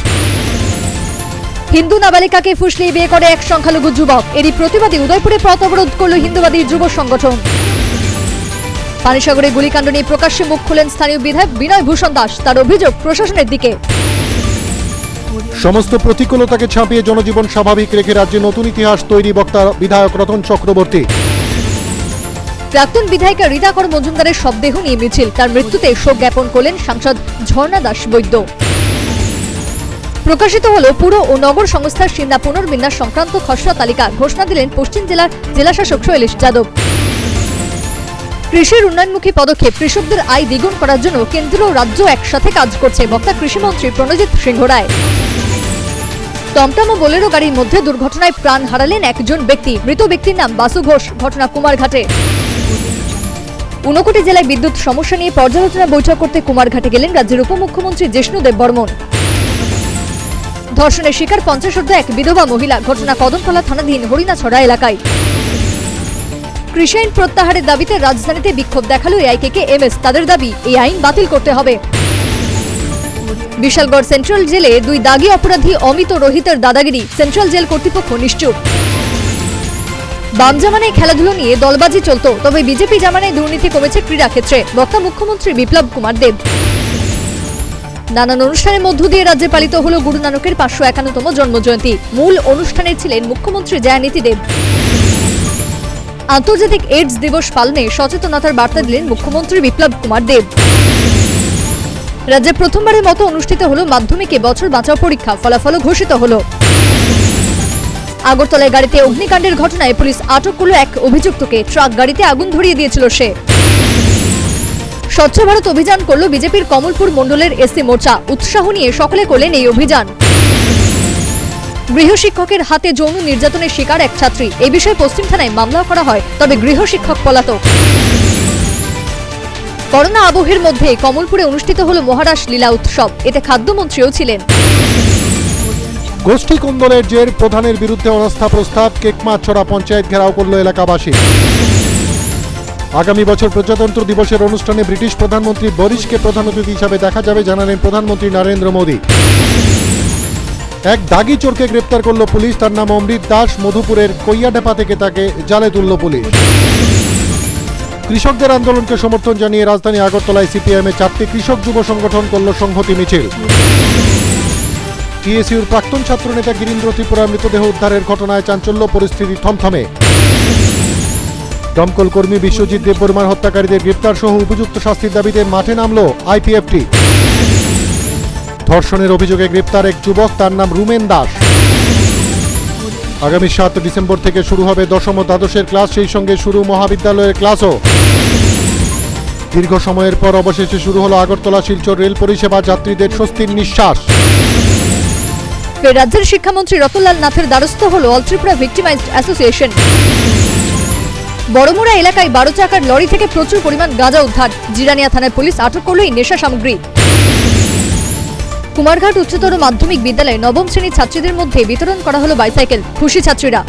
হিন্দু নাবালিকাকে ফুসলিয়ে বিয়ে করে এক সংখ্যালঘু যুবক, এরই প্রতিবাদে উদয়পুরে পথ অবরোধ করল হিন্দুবাদী যুব সংগঠন। পানিসাগরে গুলিকাণ্ড নিয়ে প্রকাশ্যে মুখ খুলেন স্থানীয় বিধায়ক বিনয় ভূষণ দাস, তার অভিযোগ প্রশাসনের দিকে। সমস্ত প্রতিকূলতাকে ছাপিয়ে জনজীবন স্বাভাবিক রেখে রাজ্যে নতুন ইতিহাস তৈরি, বক্তা বিধায়ক রতন চক্রবর্তী। প্রাক্তন বিধায়িকা রীতাকর মজুমদারের শবদেহ নিয়ে মিছিল, তার মৃত্যুতে শোক জ্ঞাপন করলেন সাংসদ ঝর্ণা দাস বৈদ্য। প্রকাশিত হল পুর ও নগর সংস্থার সিন্না পুনর্বিন্যাস সংক্রান্ত খসড়া তালিকা, ঘোষণা দিলেন পশ্চিম জেলার জেলাশাসক শৈলেশ যাদব। কৃষির উন্নয়নমুখী পদক্ষেপ, কৃষকদের আয় দ্বিগুণ করার জন্য কেন্দ্র ও রাজ্য একসাথে কাজ করছে, বক্তা কৃষিমন্ত্রী প্রণজিৎ সিংহ রায়। টমটম ও বোলেরো গাড়ির মধ্যে দুর্ঘটনায় প্রাণ হারালেন একজন ব্যক্তি, মৃত ব্যক্তির নাম বাসু ঘোষ, ঘটনা কুমারঘাটে। ঊনকোটি জেলায় বিদ্যুৎ সমস্যা নিয়ে পর্যালোচনা বৈঠক করতে কুমারঘাটে গেলেন রাজ্যের উপমুখ্যমন্ত্রী জিষ্ণুদেব বর্মন। ধর্ষণের শিকার 50 এক বিধবা মহিলা, ঘটনা কদমতলা থানাধীন হরিণাছড়া এলাকায়। কৃষি আইন প্রত্যাহারের দাবিতে রাজধানীতে বিক্ষোভ দেখালো এআইকেকেএমএস, তাদের দাবি এই আইন বাতিল করতে হবে। বিশালগড় সেন্ট্রাল জেলে 2 দাগী অপরাধী অমিত ও রোহিতের দাদাগিরি, সেন্ট্রাল জেল কর্তৃপক্ষ নিশ্চুপ। বাম জামানায় খেলাধুলো নিয়ে দলবাজি চলত, তবে বিজেপি জামানায় দুর্নীতি কমেছে ক্রীড়া ক্ষেত্রে, বক্তা মুখ্যমন্ত্রী বিপ্লব কুমার দেব। নানান অনুষ্ঠানের মধ্য দিয়ে রাজ্যে পালিত হল গুরু নানকের 551তম জন্মজয়ন্তী, মূল অনুষ্ঠানে ছিলেন মুখ্যমন্ত্রী জয়ানিধি দেব। আন্তর্জাতিক এইডস দিবস পালনে সচেতনতার বার্তা দিলেন মুখ্যমন্ত্রী বিপ্লব কুমার দেব। রাজ্যে প্রথমবারের মতো অনুষ্ঠিত হল মাধ্যমিকে বছর বাঁচাও পরীক্ষা, ফলাফল ঘোষিত হল। আগরতলায় গাড়িতে অগ্নিকাণ্ডের ঘটনায় পুলিশ আটক করল এক অভিযুক্তকে, ট্রাক গাড়িতে আগুন ধরিয়ে দিয়েছিল সে। স্বচ্ছ ভারত অভিযান করল বিজেপির কমলপুর মণ্ডলের এসসি মোর্চা, উৎসাহ নিয়ে সকলে করলেন এই অভিযান। গৃহশিক্ষকের হাতে যৌন নির্যাতনের শিকার এক ছাত্রী, এই বিষয়ে পশ্চিম থানায় মামলা করা হয়, তবে গৃহশিক্ষক পলাতক। করোনা আবহের মধ্যে কমলপুরে অনুষ্ঠিত হল মহারাস লীলা উৎসব, এতে খাদ্যমন্ত্রীও ছিলেন। গোষ্ঠী কুন্দলের জের, প্রধানের বিরুদ্ধে অনাস্থা প্রস্তাব, কেকমাছড়া পঞ্চায়েত ঘেরাও করল এলাকাবাসী। আগামী বছর প্রজাতন্ত্র দিবসের অনুষ্ঠানে ব্রিটিশ প্রধানমন্ত্রী বরিসকে প্রধান অতিথি হিসাবে দেখা যাবে, জানালেন প্রধানমন্ত্রী নরেন্দ্র মোদী। এক দাগী চোরকে গ্রেপ্তার করল পুলিশ, তার নাম অমৃত দাস, মধুপুরের কৈয়াডাপা থেকে তাকে জালে তুলল পুলিশ। কৃষকদের আন্দোলনকে সমর্থন জানিয়ে রাজধানী আগরতলায় সিপিআইএমের 4টি কৃষক যুব সংগঠন করল সংহতি মিছিল। টিএসইউর প্রাক্তন ছাত্রনেতা গিরীন্দ্র ত্রিপুরার মৃতদেহ উদ্ধারের ঘটনায় চাঞ্চল্য, পরিস্থিতি থমথমে। দমকল কর্মী বিশ্বজিৎ দেববর্মার হত্যাকারীদের গ্রেপ্তার সহ উপযুক্ত শাস্তির দাবিতে মাঠে নামল আইপিএফটি। ধর্ষণের অভিযোগে গ্রেপ্তার এক যুবক, তার নাম রুমেন দাস। আগামী 7 ডিসেম্বর থেকে শুরু হবে দশম ও দ্বাদশের ক্লাস, সেই সঙ্গে শুরু মহাবিদ্যালয়ের ক্লাসও। দীর্ঘ সময়ের পর অবশেষে শুরু হলো আগরতলা শিলচর রেল পরিষেবা, যাত্রীদের স্বস্তির নিঃশ্বাস। রাজ্যের শিক্ষামন্ত্রী রতনলাল নাথের দ্বারস্থ হল all Tripura victimised association. Baramura এলাকায় 12 চাকার লরি থেকে প্রচুর পরিমাণ গাঁজা উদ্ধার, জিরানিয়া থানার পুলিশ আটক করল এই নেশা সামগ্রী। কুমারঘাট উচ্চতর মাধ্যমিক বিদ্যালয়ে 9ম শ্রেণীর ছাত্রীদের মধ্যে বিতরণ করা হলো বাইসাইকেল, খুশি ছাত্রীরা।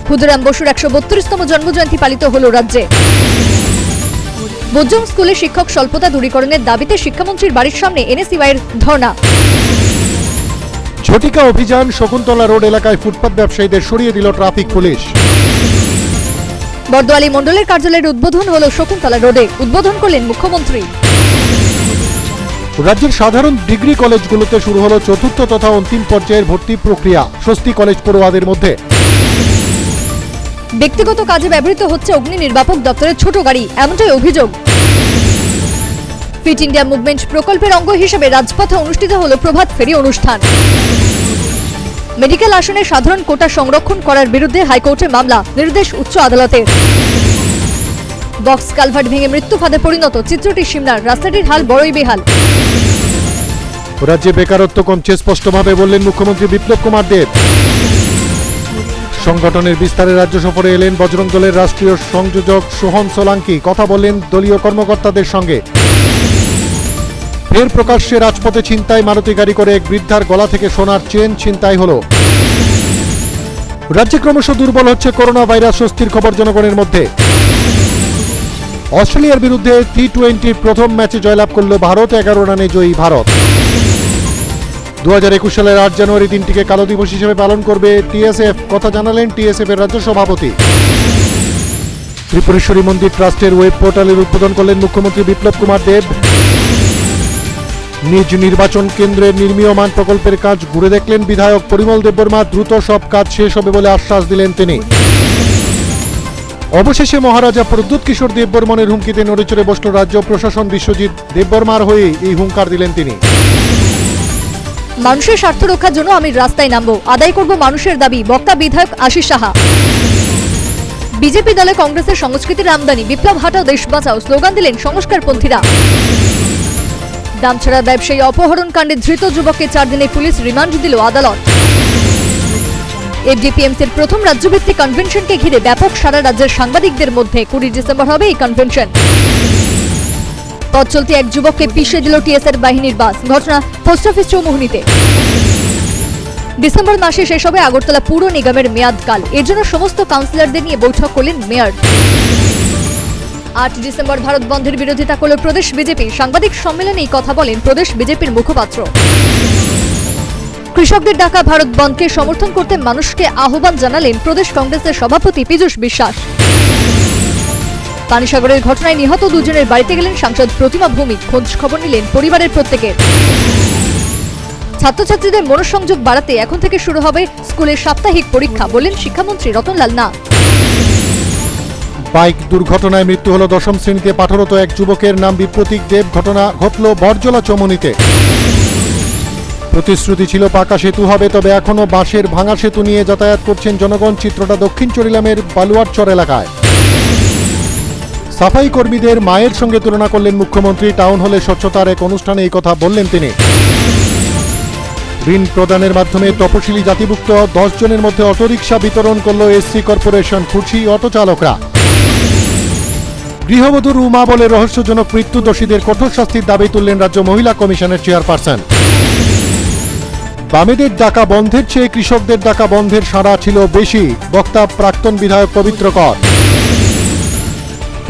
ক্ষুদিরাম বসুর 132তম জন্মজয়ন্তী পালিত হল রাজ্যে। বোজ্জং স্কুলে শিক্ষক স্বল্পতা দূরীকরণের দাবিতে শিক্ষামন্ত্রীর বাড়ির সামনে এনএসইউআইয়ের ধর্ণা। ঝটিকা অভিযান, শকুন্তলা রোড এলাকায় ফুটপাত ব্যবসায়ীদের সরিয়ে দিল ট্রাফিক পুলিশ। বর্দোয়ালি মণ্ডলের কার্যালয়ের উদ্বোধন হল শকুন্তলা রোডে, উদ্বোধন করলেন মুখ্যমন্ত্রী। রাজ্যের সাধারণ ডিগ্রি কলেজগুলোতে শুরু হলো 4র্থ তথা অন্তিম পর্যায়ের ভর্তি প্রক্রিয়া, স্বস্তি কলেজ পড়ুয়াদের মধ্যে। ব্যক্তিগত কাজে ব্যবহৃত হচ্ছে অগ্নি নির্বাপক দপ্তরের ছোট গাড়ি, এমনটাই অভিযোগ। ফিট ইন্ডিয়া মুভমেন্ট প্রকল্পের অঙ্গ হিসেবে রাজপথে অনুষ্ঠিত হল প্রভাত ফেরি অনুষ্ঠান। মেডিকেল আসনে সাধারণ কোটা সংরক্ষণ করার বিরুদ্ধে হাইকোর্টে মামলা, নির্দেশ উচ্চ আদালতের। বক্স কালভার্ট ভেঙে মৃত্যু ফাঁদে পরিণত চিত্রটি সিমলার, রাস্তাটির হাল বড়ই বেহাল। রাজ্যে বেকারত্ব কমছে স্পষ্টভাবে বললেন মুখ্যমন্ত্রী বিপ্লব কুমার দেব। সংগঠনের বিস্তারে রাজ্য সফরে এলেন বজরং দলের রাষ্ট্রীয় সংযোজক সোহন সোলাঙ্কি। কথা বললেন দলীয় কর্মকর্তাদের সঙ্গে। ফের প্রকাশ্যে রাজপথে ছিনতাই, মারুতি গাড়ি করে এক বৃদ্ধার গলা থেকে সোনার চেন ছিনতাই হলো। রাজ্যে ক্রমশ দুর্বল হচ্ছে করোনা ভাইরাস, স্বস্তির খবর জনগণের মধ্যে। অস্ট্রেলিয়ার বিরুদ্ধে টি-20 প্রথম ম্যাচে জয়লাভ করল ভারত, 11 রানে জয়ী ভারত। 2021 সালের 8 জানুয়ারি দিনটিকে কালো দিবস হিসেবে পালন করবে টিএসএফ, কথা জানালেন টিএসএফ এর রাজ্য সভাপতি। ত্রিপুরেশ্বরী মন্দির ট্রাস্টের ওয়েব পোর্টালের উদ্বোধন করলেন মুখ্যমন্ত্রী বিপ্লব কুমার দেব। নিজ নির্বাচন কেন্দ্রের নির্মীয়মান প্রকল্পের কাজ ঘুরে দেখলেন বিধায়ক পরিমল দেববর্মা। দ্রুত সব কাজ শেষ হবে বলে আশ্বাস দিলেন তিনি। অবশেষে মহারাজা প্রদ্যুৎ কিশোর দেববর্মনের হুমকিতে নড়েচড়ে বসল রাজ্য প্রশাসন। বিশ্বজিৎ দেববর্মার হয়ে এই হুঙ্কার দিলেন তিনি। মানুষের স্বার্থ রক্ষার জন্য আমি রাস্তায় নামবো, আদায় করব মানুষের দাবি, বক্তা বিধায়ক আশিস সাহা। বিজেপি দলে কংগ্রেসের সংস্কৃতির আমদানি, বিপ্লব হাটাও দেশ বাঁচাও স্লোগান দিলেন সংস্কারপন্থীরা। দামছড়া ব্যবসায়ী অপহরণ কাণ্ডে ধৃত যুবককে 4 দিনে পুলিশ রিমান্ড দিল আদালত। এফডিপিএমসির প্রথম রাজ্যভিত্তিক কনভেনশনকে ঘিরে ব্যাপক সারা রাজ্যের সাংবাদিকদের মধ্যে। 20 ডিসেম্বর হবে এই কনভেনশন। পথ চলতি এক যুবককে পিষে দিল টিএসআর বাহিনীর বাস। ঘটনা পোস্ট অফিস চৌমুহনীতে। ডিসেম্বর মাসে শেষ হবে আগরতলা পুর নিগমের মেয়াদকাল, এর জন্য সমস্ত কাউন্সিলরদের নিয়ে বৈঠক করলেন মেয়র। 8 ডিসেম্বর ভারত বন্ধের বিরোধিতা করল প্রদেশ বিজেপি। সাংবাদিক সম্মেলনে এই কথা বলেন প্রদেশ বিজেপির মুখপাত্র। কৃষকদের ডাকা ভারত বন্ধকে সমর্থন করতে মানুষকে আহ্বান জানালেন প্রদেশ কংগ্রেসের সভাপতি পীযূষ বিশ্বাস। পানিসাগরের ঘটনায় নিহত 2 জনের বাড়িতে গেলেন সাংসদ প্রতিমা ভৌমিক। খোঁজ খবর নিলেন পরিবারের প্রত্যেকের। ছাত্রছাত্রীদের মনোসংযোগ বাড়াতে এখন থেকে শুরু হবে স্কুলের সাপ্তাহিক পরীক্ষা, বললেন শিক্ষামন্ত্রী রতনলাল নাথ। বাইক দুর্ঘটনায় মৃত্যু হল 10ম শ্রেণীতে পাঠরত এক যুবকের, নাম বিপ্রতীক দেব। ঘটনা ঘটল বরজলা চৌমুহনীতে। প্রতিশ্রুতি ছিল পাকা সেতু হবে, তবে এখনো বাঁশের ভাঙা সেতু নিয়ে যাতায়াত করছেন জনগণ। চিত্রটা দক্ষিণ চরিলামের বালুয়ারচর এলাকায়। সাফাই কর্মীদের মায়ের সঙ্গে তুলনা করলেন মুখ্যমন্ত্রী। টাউন হলে স্বচ্ছতার এক অনুষ্ঠানে এই কথা বললেন তিনি। ঋণ প্রদানের মাধ্যমে তপশিলি জাতিভুক্ত 10 জনের মধ্যে অটোরিকশা বিতরণ করল এসসি কর্পোরেশন। খুশি অটো চালকরা। গৃহবধূর উমা বলে রহস্যজনক মৃত্যু, দোষীদের কঠোর শাস্তির দাবি তুললেন রাজ্য মহিলা কমিশনের চেয়ারপারসন। বামেদের ডাকা বন্ধের চেয়ে কৃষকদের ডাকা বন্ধের সাড়া ছিল বেশি, বক্তা প্রাক্তন বিধায়ক পবিত্র কর।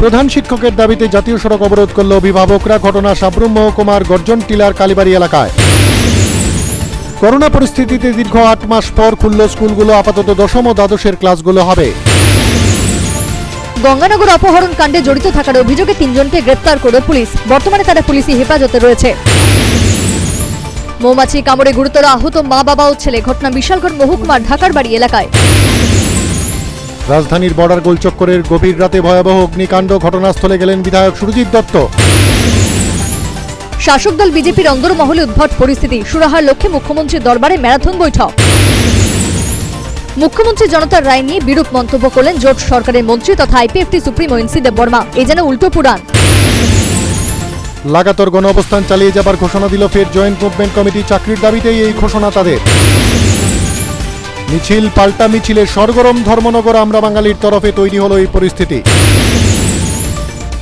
প্রধান শিক্ষকের দাবিতে জাতীয় সড়ক অবরোধ করল অভিভাবকরা। ঘটনা সাবরুম মহকুমার গর্জন টিলার কালীবাড়ি এলাকায়। করোনা পরিস্থিতিতে দীর্ঘ 8 মাস পর খুলল স্কুলগুলো। আপাতত 10ম ও দ্বাদশের ক্লাসগুলো হবে। গঙ্গানগর অপহরণ কাণ্ডে জড়িত থাকার অভিযোগে 3 জনকে গ্রেপ্তার করল পুলিশ। বর্তমানে তারা পুলিশি হেফাজতে রয়েছে। মৌমাছি কামড়ে গুরুতর আহত মা বাবা ও ছেলে। ঘটনা বিশালগড় মহকুমার ঢাকার বাড়ি এলাকায়। রাজধানীর বর্ডার গোলচক্করের গভীর রাতে ভয়াবহ অগ্নিকাণ্ড। ঘটনাস্থলে গেলেন বিধায়ক সুরজিৎ দত্ত। শাসক দল বিজেপির অন্দরমহলে উদ্ভট পরিস্থিতি। সুরাহার লক্ষ্যে মুখ্যমন্ত্রীর দরবারে ম্যারাথন বৈঠক। মুখ্যমন্ত্রী জনতার রায় নিয়ে বিরূপ মন্তব্য করলেন জোট সরকারের মন্ত্রী তথা আইপিএফটি সুপ্রিমো এনসি দেববর্মা। এ যেন উল্টো পুরাণ। লাগাতার গণ অবস্থান চালিয়ে যাবার ঘোষণা দিল ফের জয়েন্ট মুভমেন্ট কমিটি। চাকরির দাবিতেই এই ঘোষণা তাদের। মিছিল পাল্টা মিছিলে সরগরম ধর্মনগর। আমরা বাঙালির তরফে তৈরি হলো এই পরিস্থিতি।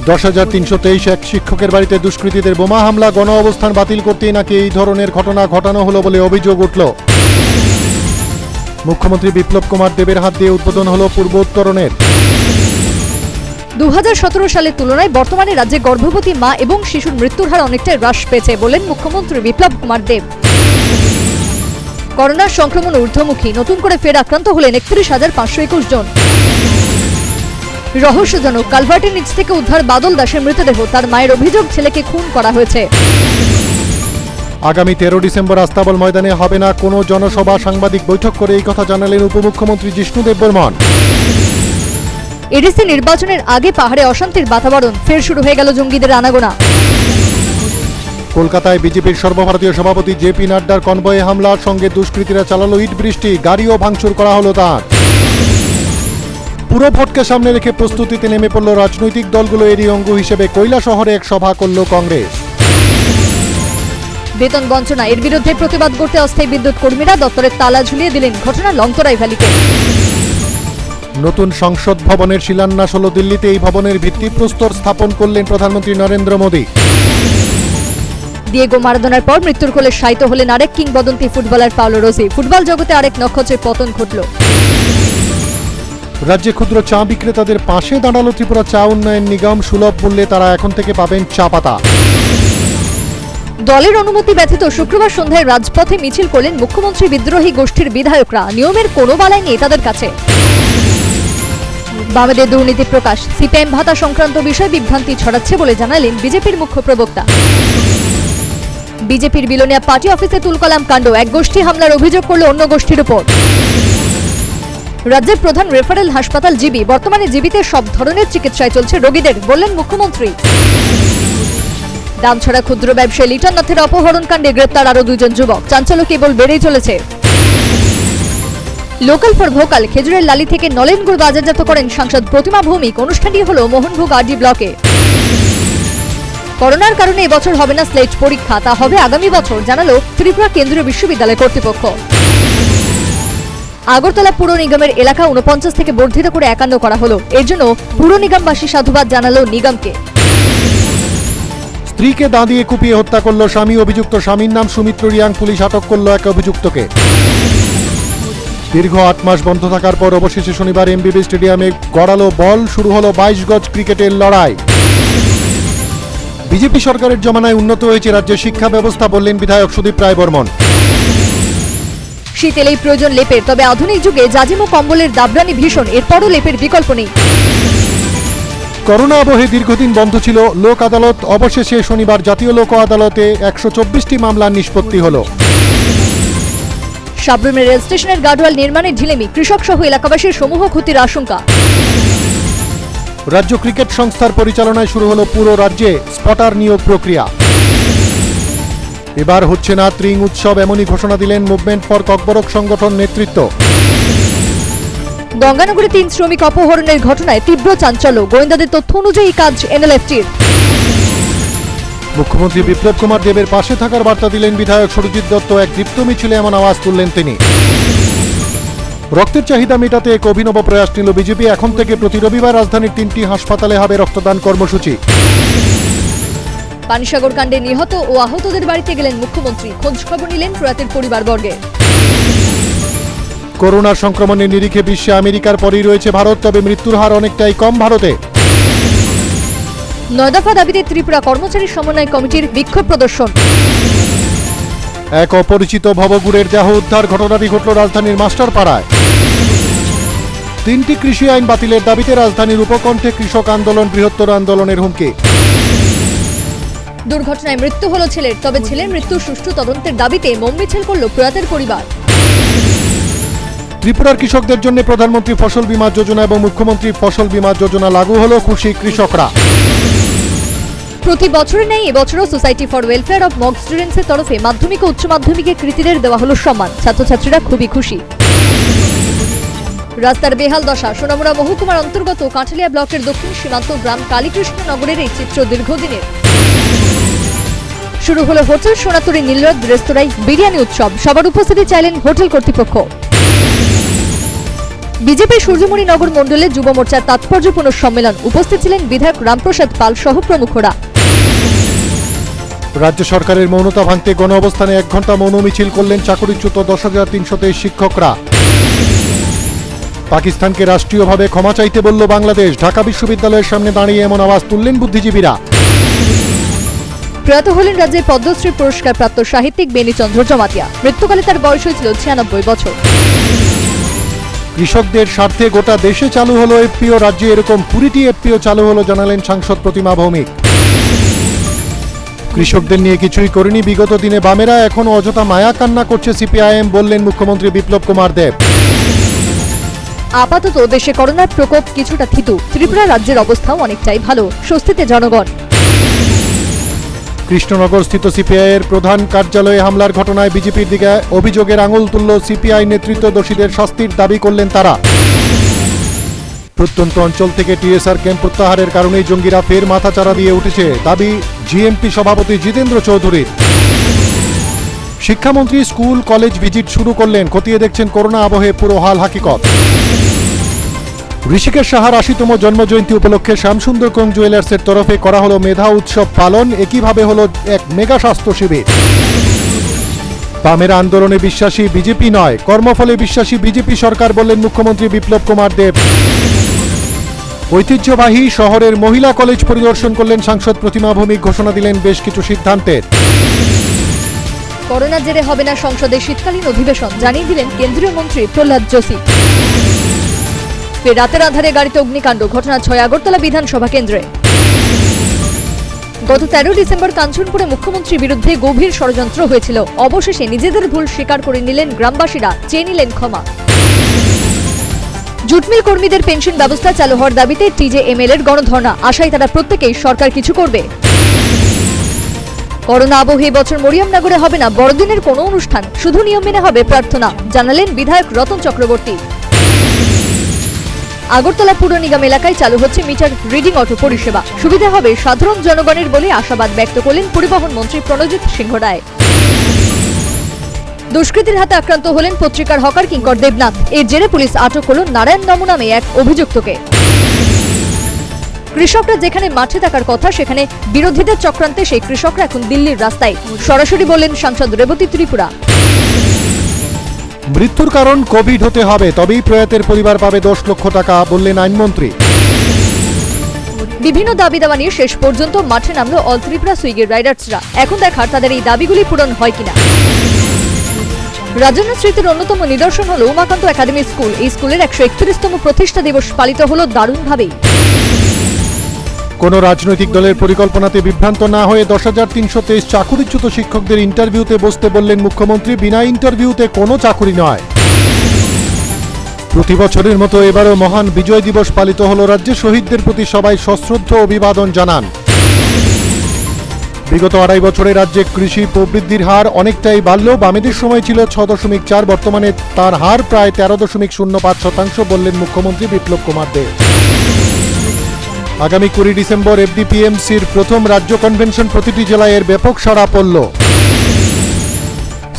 10,323 এক শিক্ষকের বাড়িতে দুষ্কৃতীদের বোমা হামলা। গণ অবস্থান বাতিল করতেই নাকি এই ধরনের ঘটনা ঘটানো হলো বলে অভিযোগ উঠল। মুখ্যমন্ত্রী বিপ্লব কুমার দেবের হাত দিয়ে উদ্বোধন হলো পূর্বোত্তরণের। 2017 সালের তুলনায় বর্তমানে রাজ্যে গর্ভবতী মা এবং শিশুর মৃত্যুর হার অনেকটাই হ্রাস পেয়েছে বলেন মুখ্যমন্ত্রী বিপ্লব কুমার দেব। করোনার সংক্রমণ ঊর্ধ্বমুখী। নতুন করে ফের আক্রান্ত হলেন 31,521 জন। রহস্যজনক, কালভার্টের নিচ থেকে উদ্ধার বাদল দাসের মৃতদেহ। তার মায়ের অভিযোগ ছেলেকে খুন করা হয়েছে। আগামী 13 ডিসেম্বর আস্তাবল ময়দানে হবে না কোনো জনসভা। সাংবাদিক বৈঠক করে এই কথা জানালেন উপমুখ্যমন্ত্রী জিষ্ণু দেববর্মন। এডিসি নির্বাচনের আগে পাহাড়ে অশান্তির বাতাবরণ। ফের শুরু হয়ে গেল জঙ্গিদের আনাগোনা। কলকাতায় বিজেপির সর্বভারতীয় সভাপতি জেপি নাড্ডার কনভয়ে হামলার সঙ্গে দুষ্কৃতীরা চালালো ইট বৃষ্টি। গাড়িও ভাঙচুর করা হলো তার। পুরো ভোটকে সামনে রেখে প্রস্তুতিতে নেমে পড়ল রাজনৈতিক দলগুলো। এরই অঙ্গ হিসেবে কৈলাসহরে এক সভা করল কংগ্রেস। বেতন বঞ্চনা, এর বিরুদ্ধে প্রতিবাদ করতে অস্থায়ী বিদ্যুৎ কর্মীরা দপ্তরের তালা ঝুলিয়ে দিলেন। ঘটনা লংতরাই ভ্যালিতে। নতুন সংসদ ভবনের শিলান্যাস হল দিল্লিতে। এই ভবনের ভিত্তিপ্রস্তর স্থাপন করলেন প্রধানমন্ত্রী নরেন্দ্র মোদী। দিয়েগো মারাদোনার পর মৃত্যুর কোলে শায়িত হলেন আরেক কিংবদন্তি ফুটবলার পাওলো রোসি। ফুটবল জগতে আরেক নক্ষত্রের পতন ঘটল। রাজ্যে ক্ষুদ্র চা বিক্রেতাদের পাশে দাঁড়ালো ত্রিপুরা চা উন্নয়ন নিগম। সুলভ মূল্যে তারা এখন থেকে পাবেন চা পাতা। দলের অনুমতি ব্যতীত শুক্রবার সন্ধ্যায় রাজপথে মিছিল করলেন মুখ্যমন্ত্রী বিদ্রোহী গোষ্ঠীর বিধায়করা। নিয়মের কোনো বালাই নেই তাদের কাছে। বামেদের দুর্নীতি প্রকাশ। সিপিএম ভাতা সংক্রান্ত বিষয়ে বিভ্রান্তি ছড়াচ্ছে বলে জানালেন বিজেপির মুখ্য প্রবক্তা। বিজেপির বিলোনিয়া পার্টি অফিসে তুলকালাম কাণ্ড। এক গোষ্ঠী হামলার অভিযোগ করল অন্য গোষ্ঠীর উপর। রাজ্যের প্রধান রেফারেল হাসপাতাল জিবি। বর্তমানে জিবিতে সব ধরনের চিকিৎসায় চলছে রোগীদের, বললেন মুখ্যমন্ত্রী। দামছড়া ক্ষুদ্র ব্যবসায়ী লিটন নাথের অপহরণ কাণ্ডে গ্রেপ্তার আরো 2 জন যুবক। চাঞ্চল্য কেবল বেড়েই চলেছে। লোকাল ফর ভোকাল খেজুরের লালি থেকে নলেন গুড় বাজারজাত করেন সাংসদ প্রতিমা ভৌমিক। অনুষ্ঠানটি হলো মোহনভোগ আরডি ব্লকে। করোনার কারণে এবছর হবে না স্লেট পরীক্ষা, তা হবে আগামী বছর, জানালো ত্রিপুরা কেন্দ্রীয় বিশ্ববিদ্যালয় কর্তৃপক্ষ। আগরতলা পুর নিগমের এলাকা 49 থেকে বর্ধিত করে 51 করা হলো। এর জন্য পুর নিগমবাসী সাধুবাদ জানালো নিগমকে। স্ত্রীকে দা দিয়ে কুপিয়ে হত্যা করল স্বামী। অভিযুক্ত স্বামীর নাম সুমিত্র রিয়াং। পুলিশ আটক করল এক অভিযুক্তকে। দীর্ঘ 8 মাস বন্ধ থাকার পর অবশেষে শনিবার এমবিবি স্টেডিয়ামে গড়ালো বল। শুরু হলো 22 গজ ক্রিকেটের লড়াই। বিজেপি সরকারের জমানায় উন্নত হয়েছে রাজ্যের শিক্ষা ব্যবস্থা, বললেন বিধায়ক সুদীপ রায় বর্মন। শীত এলেই প্রয়োজন লেপের, তবে আধুনিক যুগে জাজিম ও কম্বলের দাবরানি ভীষণ, এরপরও লেপের বিকল্প নেই। করোনা আবহে দীর্ঘদিন বন্ধ ছিল লোক আদালত। অবশেষে শনিবার জাতীয় লোক আদালতে 124টি মামলার নিষ্পত্তি হলো। সাবরুমের রেল স্টেশনের গার্ডওয়াল নির্মাণে ঢিলেমি। কৃষক সহ এলাকাবাসীর সমূহ ক্ষতির আশঙ্কা। রাজ্য ক্রিকেট সংস্থার পরিচালনায় শুরু হলো পুরো রাজ্যে স্পটার নিয়োগ প্রক্রিয়া। এবার হচ্ছে না ত্রিং উৎসব, এমনই ঘোষণা দিলেন মুভমেন্ট ফর ককবরক সংগঠন নেতৃত্ব। গঙ্গানগরে 3 শ্রমিক অপহরণের ঘটনায় তীব্র চাঞ্চল্য। গোয়েন্দাদের তথ্য অনুযায়ী কাজ এনএলএফটির। মুখ্যমন্ত্রী বিপ্লব কুমার দেবের পাশে থাকার বার্তা দিলেন বিধায়ক সুরজিৎ দত্ত। এক দীপ্ত মিছিলে এমন আওয়াজ তুললেন তিনি। রক্তের চাহিদা মেটাতে এক অভিনব প্রয়াস নিল বিজেপি। এখন থেকে প্রতি রবিবার রাজধানীর 3টি হাসপাতালে হবে রক্তদান কর্মসূচি। পানিসাগর কাণ্ডে নিহত ও আহতদের বাড়িতে গেলেন মুখ্যমন্ত্রী। খোঁজখবর নিলেন প্রয়াতের পরিবারবর্গের। করোনার সংক্রমণের নিরিখে বিশ্বে আমেরিকার পরেই রয়েছে ভারত, তবে মৃত্যুর হার অনেকটাই কম ভারতে। 9 দফা দাবিতে ত্রিপুরা কর্মচারী সমন্বয় কমিটির বিক্ষোভ প্রদর্শন। এক অপরিচিত ভবঘুরের দেহ উদ্ধার। ঘটনাটি ঘটল রাজধানীর মাস্টারপাড়ায়। 3টি কৃষি আইন বাতিলের দাবিতে রাজধানীর উপকণ্ঠে কৃষক আন্দোলন, বৃহত্তর আন্দোলনের হুমকি। দুর্ঘটনায় মৃত্যু হলো ছেলের, তবে ছেলের মৃত্যুর সুষ্ঠু তদন্তের দাবিতে মৌন মিছিল করল প্রয়াতের পরিবার। ত্রিপুরার কৃষকদের জন্য প্রধানমন্ত্রী ফসল বীমা যোজনা এবং মুখ্যমন্ত্রী ফসল বীমা যোজনা লাগু হলো। খুশি কৃষকরা। প্রতি বছরের ন্যায় এবছরও সোসাইটি ফর ওয়েলফেয়ার অফ মক স্টুডেন্টসের তরফে মাধ্যমিক ও উচ্চ মাধ্যমিকে কৃতীদের দেওয়া হলো সম্মান। ছাত্রছাত্রীরা খুবই খুশি। রাস্তার বেহাল দশা। সোনামুড়া মহকুমার অন্তর্গত কাঁঠালিয়া ব্লকের দক্ষিণ সীমান্ত গ্রাম কালীকৃষ্ণনগরের এই চিত্র দীর্ঘদিনের। শুরু হলো হোটেল সোনাতরী নীলরথ রেস্তোরাঁয় বিরিয়ানি উৎসব। সবার উপস্থিতি চাইলেন হোটেল কর্তৃপক্ষ। বিজেপির সূর্যমণি নগর মণ্ডলে যুব মোর্চার তাৎপর্যপূর্ণ সম্মেলন। উপস্থিত ছিলেন বিধায়ক রামপ্রসাদ পাল সহ প্রমুখরা। রাজ্য সরকারের মৌনতা ভাঙতে গণ অবস্থানে 1 ঘন্টা মৌন মিছিল করলেন চাকরিচ্যুত 10,323 শিক্ষকরা। পাকিস্তানকে রাষ্ট্রীয়ভাবে ক্ষমা চাইতে বলল বাংলাদেশ। ঢাকা বিশ্ববিদ্যালয়ের সামনে দাঁড়িয়ে এমন আওয়াজ তুললেন বুদ্ধিজীবীরা। প্রয়াত হলেন রাজ্যের পদ্মশ্রী পুরস্কার প্রাপ্ত সাহিত্যিক বেনিচন্দ্র জমাতিয়া। মৃত্যুকালে তার বয়স হয়েছিল 96 বছর। কৃষকদের স্বার্থে গোটা দেশে চালু হলো এফপিও। রাজ্যে এরকম 20টি এফপিও চালু হলো, জানালেন সাংসদ প্রতিমা ভৌমিক। কৃষকদের নিয়ে কিছুই করেনি বিগত দিনে বামেরা, এখনো অযথা মায়া কান্না করছে সিপিআইএম, বললেন মুখ্যমন্ত্রী বিপ্লব কুমার দেব। আপাতত দেশে করোনার প্রকোপ কিছুটা থিতু। ত্রিপুরা রাজ্যের অবস্থাও অনেকটাই ভালো, স্বস্তিতে জনগণ। কৃষ্ণনগর স্থিত সিপিআই এর প্রধান কার্যালয়ে হামলার ঘটনায় বিজেপির দিকে অভিযোগের আঙুল তুলল সিপিআই নেতৃত্ব। দোষীদের শাস্তির দাবি করলেন তারা। প্রত্যন্ত অঞ্চল থেকে টিএসআর ক্যাম্প প্রত্যাহারের কারণেই জঙ্গিরা ফের মাথাচাড়া দিয়ে উঠেছে, দাবি জিএমপি সভাপতি জিতেন্দ্র চৌধুরীর। শিক্ষামন্ত্রী স্কুল কলেজ ভিজিট শুরু করলেন। খতিয়ে দেখছেন করোনা আবহে পুরো হাল হাকিকত। ঋষিকেশ সাহার ৮০তম জন্মজয়ন্তী উপলক্ষে শ্যামসুন্দর কোং জুয়েলার্সের তরফে করা হলো মেধা উৎসব পালন। একইভাবে হলো এক মেগা স্বাস্থ্য শিবির। বামেরা আন্দোলনে বিশ্বাসী বিজেপি নয়, কর্মফলে বিশ্বাসী বিজেপি সরকার বললেন মুখ্যমন্ত্রী বিপ্লব কুমার দেব। ঐতিহ্যবাহী শহরের মহিলা কলেজ পরিদর্শন করলেন সাংসদ প্রতিমা ভৌমিক, ঘোষণা দিলেন বেশ কিছু সিদ্ধান্তের। করোনার জেরে হবে না সংসদের শীতকালীন অধিবেশন, জানিয়ে দিলেন কেন্দ্রীয় মন্ত্রী প্রহ্লাদ যোশী। ফের রাতের আধারে গাড়িতে অগ্নিকাণ্ড, ঘটনা ৬ আগরতলা বিধানসভা কেন্দ্রে। গত ১৩ ডিসেম্বর কাঞ্চনপুরে মুখ্যমন্ত্রীর বিরুদ্ধে গভীর ষড়যন্ত্র হয়েছিল। অবশেষে নিজেদের ভুল স্বীকার করে নিলেন গ্রামবাসীরা, চেয়ে নিলেন ক্ষমা। জুটমিল কর্মীদের পেনশন ব্যবস্থা চালু হওয়ার দাবিতে টিজেএমএল এর গণধর্ণা, আশায় তারা প্রত্যেকেই সরকার কিছু করবে। করোনা আবহে বছর মরিয়মনগরে হবে না বড়দিনের কোনো অনুষ্ঠান, শুধু নিয়ম মেনে হবে প্রার্থনা, জানালেন বিধায়ক রতন চক্রবর্তী। আগরতলা পুর নিগম এলাকায় চালু হচ্ছে মিটার রিডিং অটো পরিষেবা, সুবিধা হবে সাধারণ জনগণের বলে আশাবাদ ব্যক্ত করলেন পরিবহন মন্ত্রী প্রণজিৎ সিংহ রায়। দুষ্কৃতীর হাতে আক্রান্ত হলেন পত্রিকার হকার কিঙ্কর দেবনাথ, এর জেরে পুলিশ আটক করল নারায়ণ নমু নামে এক অভিযুক্তকে। কৃষকরা যেখানে মাঠে থাকার কথা সেখানে বিরোধীদের চক্রান্তে সেই কৃষকরা এখন দিল্লির রাস্তায়, সরাসরি বললেন সাংসদ রেবতী ত্রিপুরা। মৃত্যুর কারণ কোভিড হতে হবে, তবেই প্রয়াতের পরিবার পাবে ১০ লক্ষ টাকা, বললেন আইনমন্ত্রী। বিভিন্ন দাবি দাওয়া নিয়ে শেষ পর্যন্ত মাঠে নামলো অল ত্রিপুরা সুইগির রাইডার্সরা, এখন দেখার তাদের এই দাবিগুলি পূরণ হয় কিনা। রাজন্য স্মৃতির অন্যতম নিদর্শন হল উমাকান্ত একাডেমি স্কুল। এই স্কুলের ১৩১তম প্রতিষ্ঠা দিবস পালিত হল দারুণভাবেই। কোন রাজনৈতিক দলের পরিকল্পনাতে বিভ্রান্ত না হয়ে ১০,৩২৩ চাকুরিচ্যুত শিক্ষকদের ইন্টারভিউতে বসতে বললেন মুখ্যমন্ত্রী। বিনা ইন্টারভিউতে কোনো চাকুরি নয়। প্রতি বছরের মতো এবারও মহান বিজয় দিবস পালিত হল রাজ্যে। শহীদদের প্রতি সবাই সশ্রদ্ধ অভিবাদন জানান। বিগত ২.৫ বছরে রাজ্যে কৃষি প্রবৃদ্ধির হার অনেকটাই বাড়ল। বামেদের সময় ছিল ৬.৪, বর্তমানে তার হার প্রায় ১৩.০৫%, বললেন মুখ্যমন্ত্রী বিপ্লব কুমার দেব। আগামী ২০ ডিসেম্বর এফডিপিএমসির প্রথম রাজ্য কনভেনশন, প্রতিটি জেলায় এর ব্যাপক সাড়া পড়ল।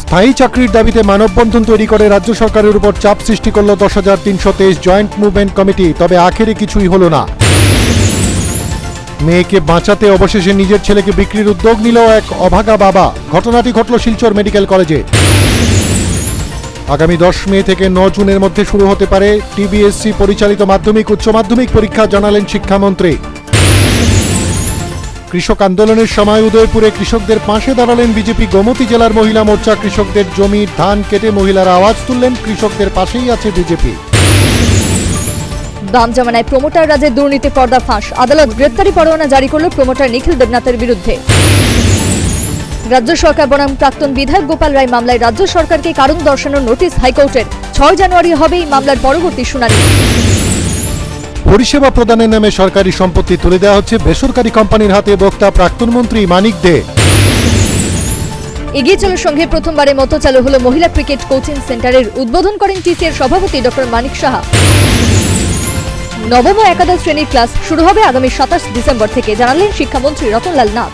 স্থায়ী চাকরির দাবিতে মানববন্ধন তৈরি করে রাজ্য সরকারের উপর চাপ সৃষ্টি করল ১০,৩২৩ জয়েন্ট মুভমেন্ট কমিটি, তবে আখেরে কিছুই হল না। মেয়েকে বাঁচাতে অবশেষে নিজের ছেলেকে বিক্রির উদ্যোগ নিল এক অভাগা বাবা। ঘটনাটি ঘটল শিলচর মেডিকেল কলেজে। আগামী ১০ মে থেকে ৯ জুনের মধ্যে শুরু হতে পারে টিবিএসসি পরিচালিত মাধ্যমিক উচ্চ মাধ্যমিক পরীক্ষা, জানালেন শিক্ষামন্ত্রী। কৃষক আন্দোলনের সময় উদয়পুরে কৃষকদের পাশে দাঁড়ালেন বিজেপি। গোমতী জেলার মহিলা মোর্চা কৃষকদের জমির ধান কেটে মহিলারা আওয়াজ তুললেন, কৃষকদের পাশেই আছে বিজেপি। দাম জমানায় প্রমোটার রাজের দুর্নীতি পর্দা ফাঁস, আদালত গ্রেপ্তারি পরোয়ানা জারি করল প্রমোটার নিখিল দেবনাথের বিরুদ্ধে। রাজ্য সরকার বনাম প্রাক্তন বিধায়ক গোপাল রায় মামলায় রাজ্য সরকারকে কারণ দর্শানোর নোটিশ হাইকোর্টের। ৬ জানুয়ারি হবে এই মামলার পরবর্তী শুনানি। পরিষেবা প্রদানের নামে সরকারি সম্পত্তি তুলে দেওয়া হচ্ছে বেসরকারি কোম্পানির হাতে, বক্তা প্রাক্তন মন্ত্রী মানিক দে। এগিয়ে চলো সঙ্গে প্রথমবারের মতো চালু হলো মহিলা ক্রিকেট কোচিং সেন্টারের উদ্বোধন করেন টিসিএর সভাপতি ডক্টর মানিক সাহা। নবম ও একাদশ শ্রেণীর ক্লাস শুরু হবে আগামী ২৭ ডিসেম্বর থেকে, জানালেন শিক্ষামন্ত্রী রতনলাল নাথ।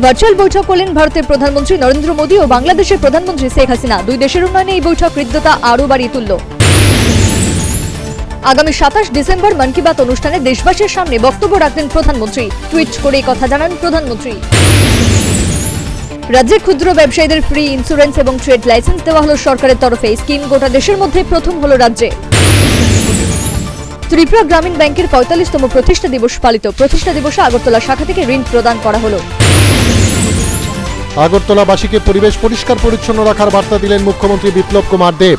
ভার্চুয়াল বৈঠক করলেন ভারতের প্রধানমন্ত্রী নরেন্দ্র মোদী ও বাংলাদেশের প্রধানমন্ত্রী শেখ হাসিনা। দুই দেশের উন্নয়নে এই বৈঠক হৃদ্যতা আরও বাড়িয়ে তুলল। আগামী ২৭ ডিসেম্বর মন কি বাত অনুষ্ঠানে দেশবাসীর সামনে বক্তব্য রাখবেন প্রধানমন্ত্রী। টুইট করে এই কথা জানান প্রধানমন্ত্রী। রাজ্যের ক্ষুদ্র ব্যবসায়ীদের ফ্রি ইন্স্যুরেন্স এবং ট্রেড লাইসেন্স দেওয়া হলো সরকারের তরফে। স্কিম গোটা দেশের মধ্যে প্রথম হলো রাজ্যে। ত্রিপুরা গ্রামীণ ব্যাংকের ৪৫তম প্রতিষ্ঠা দিবস পালিত। প্রতিষ্ঠা দিবসে আগরতলা শাখা থেকে ঋণ প্রদান করা হলো। আগরতলাবাসীকে পরিবেশ পরিষ্কার পরিচ্ছন্ন রাখার বার্তা দিলেন মুখ্যমন্ত্রী বিপ্লব কুমার দেব।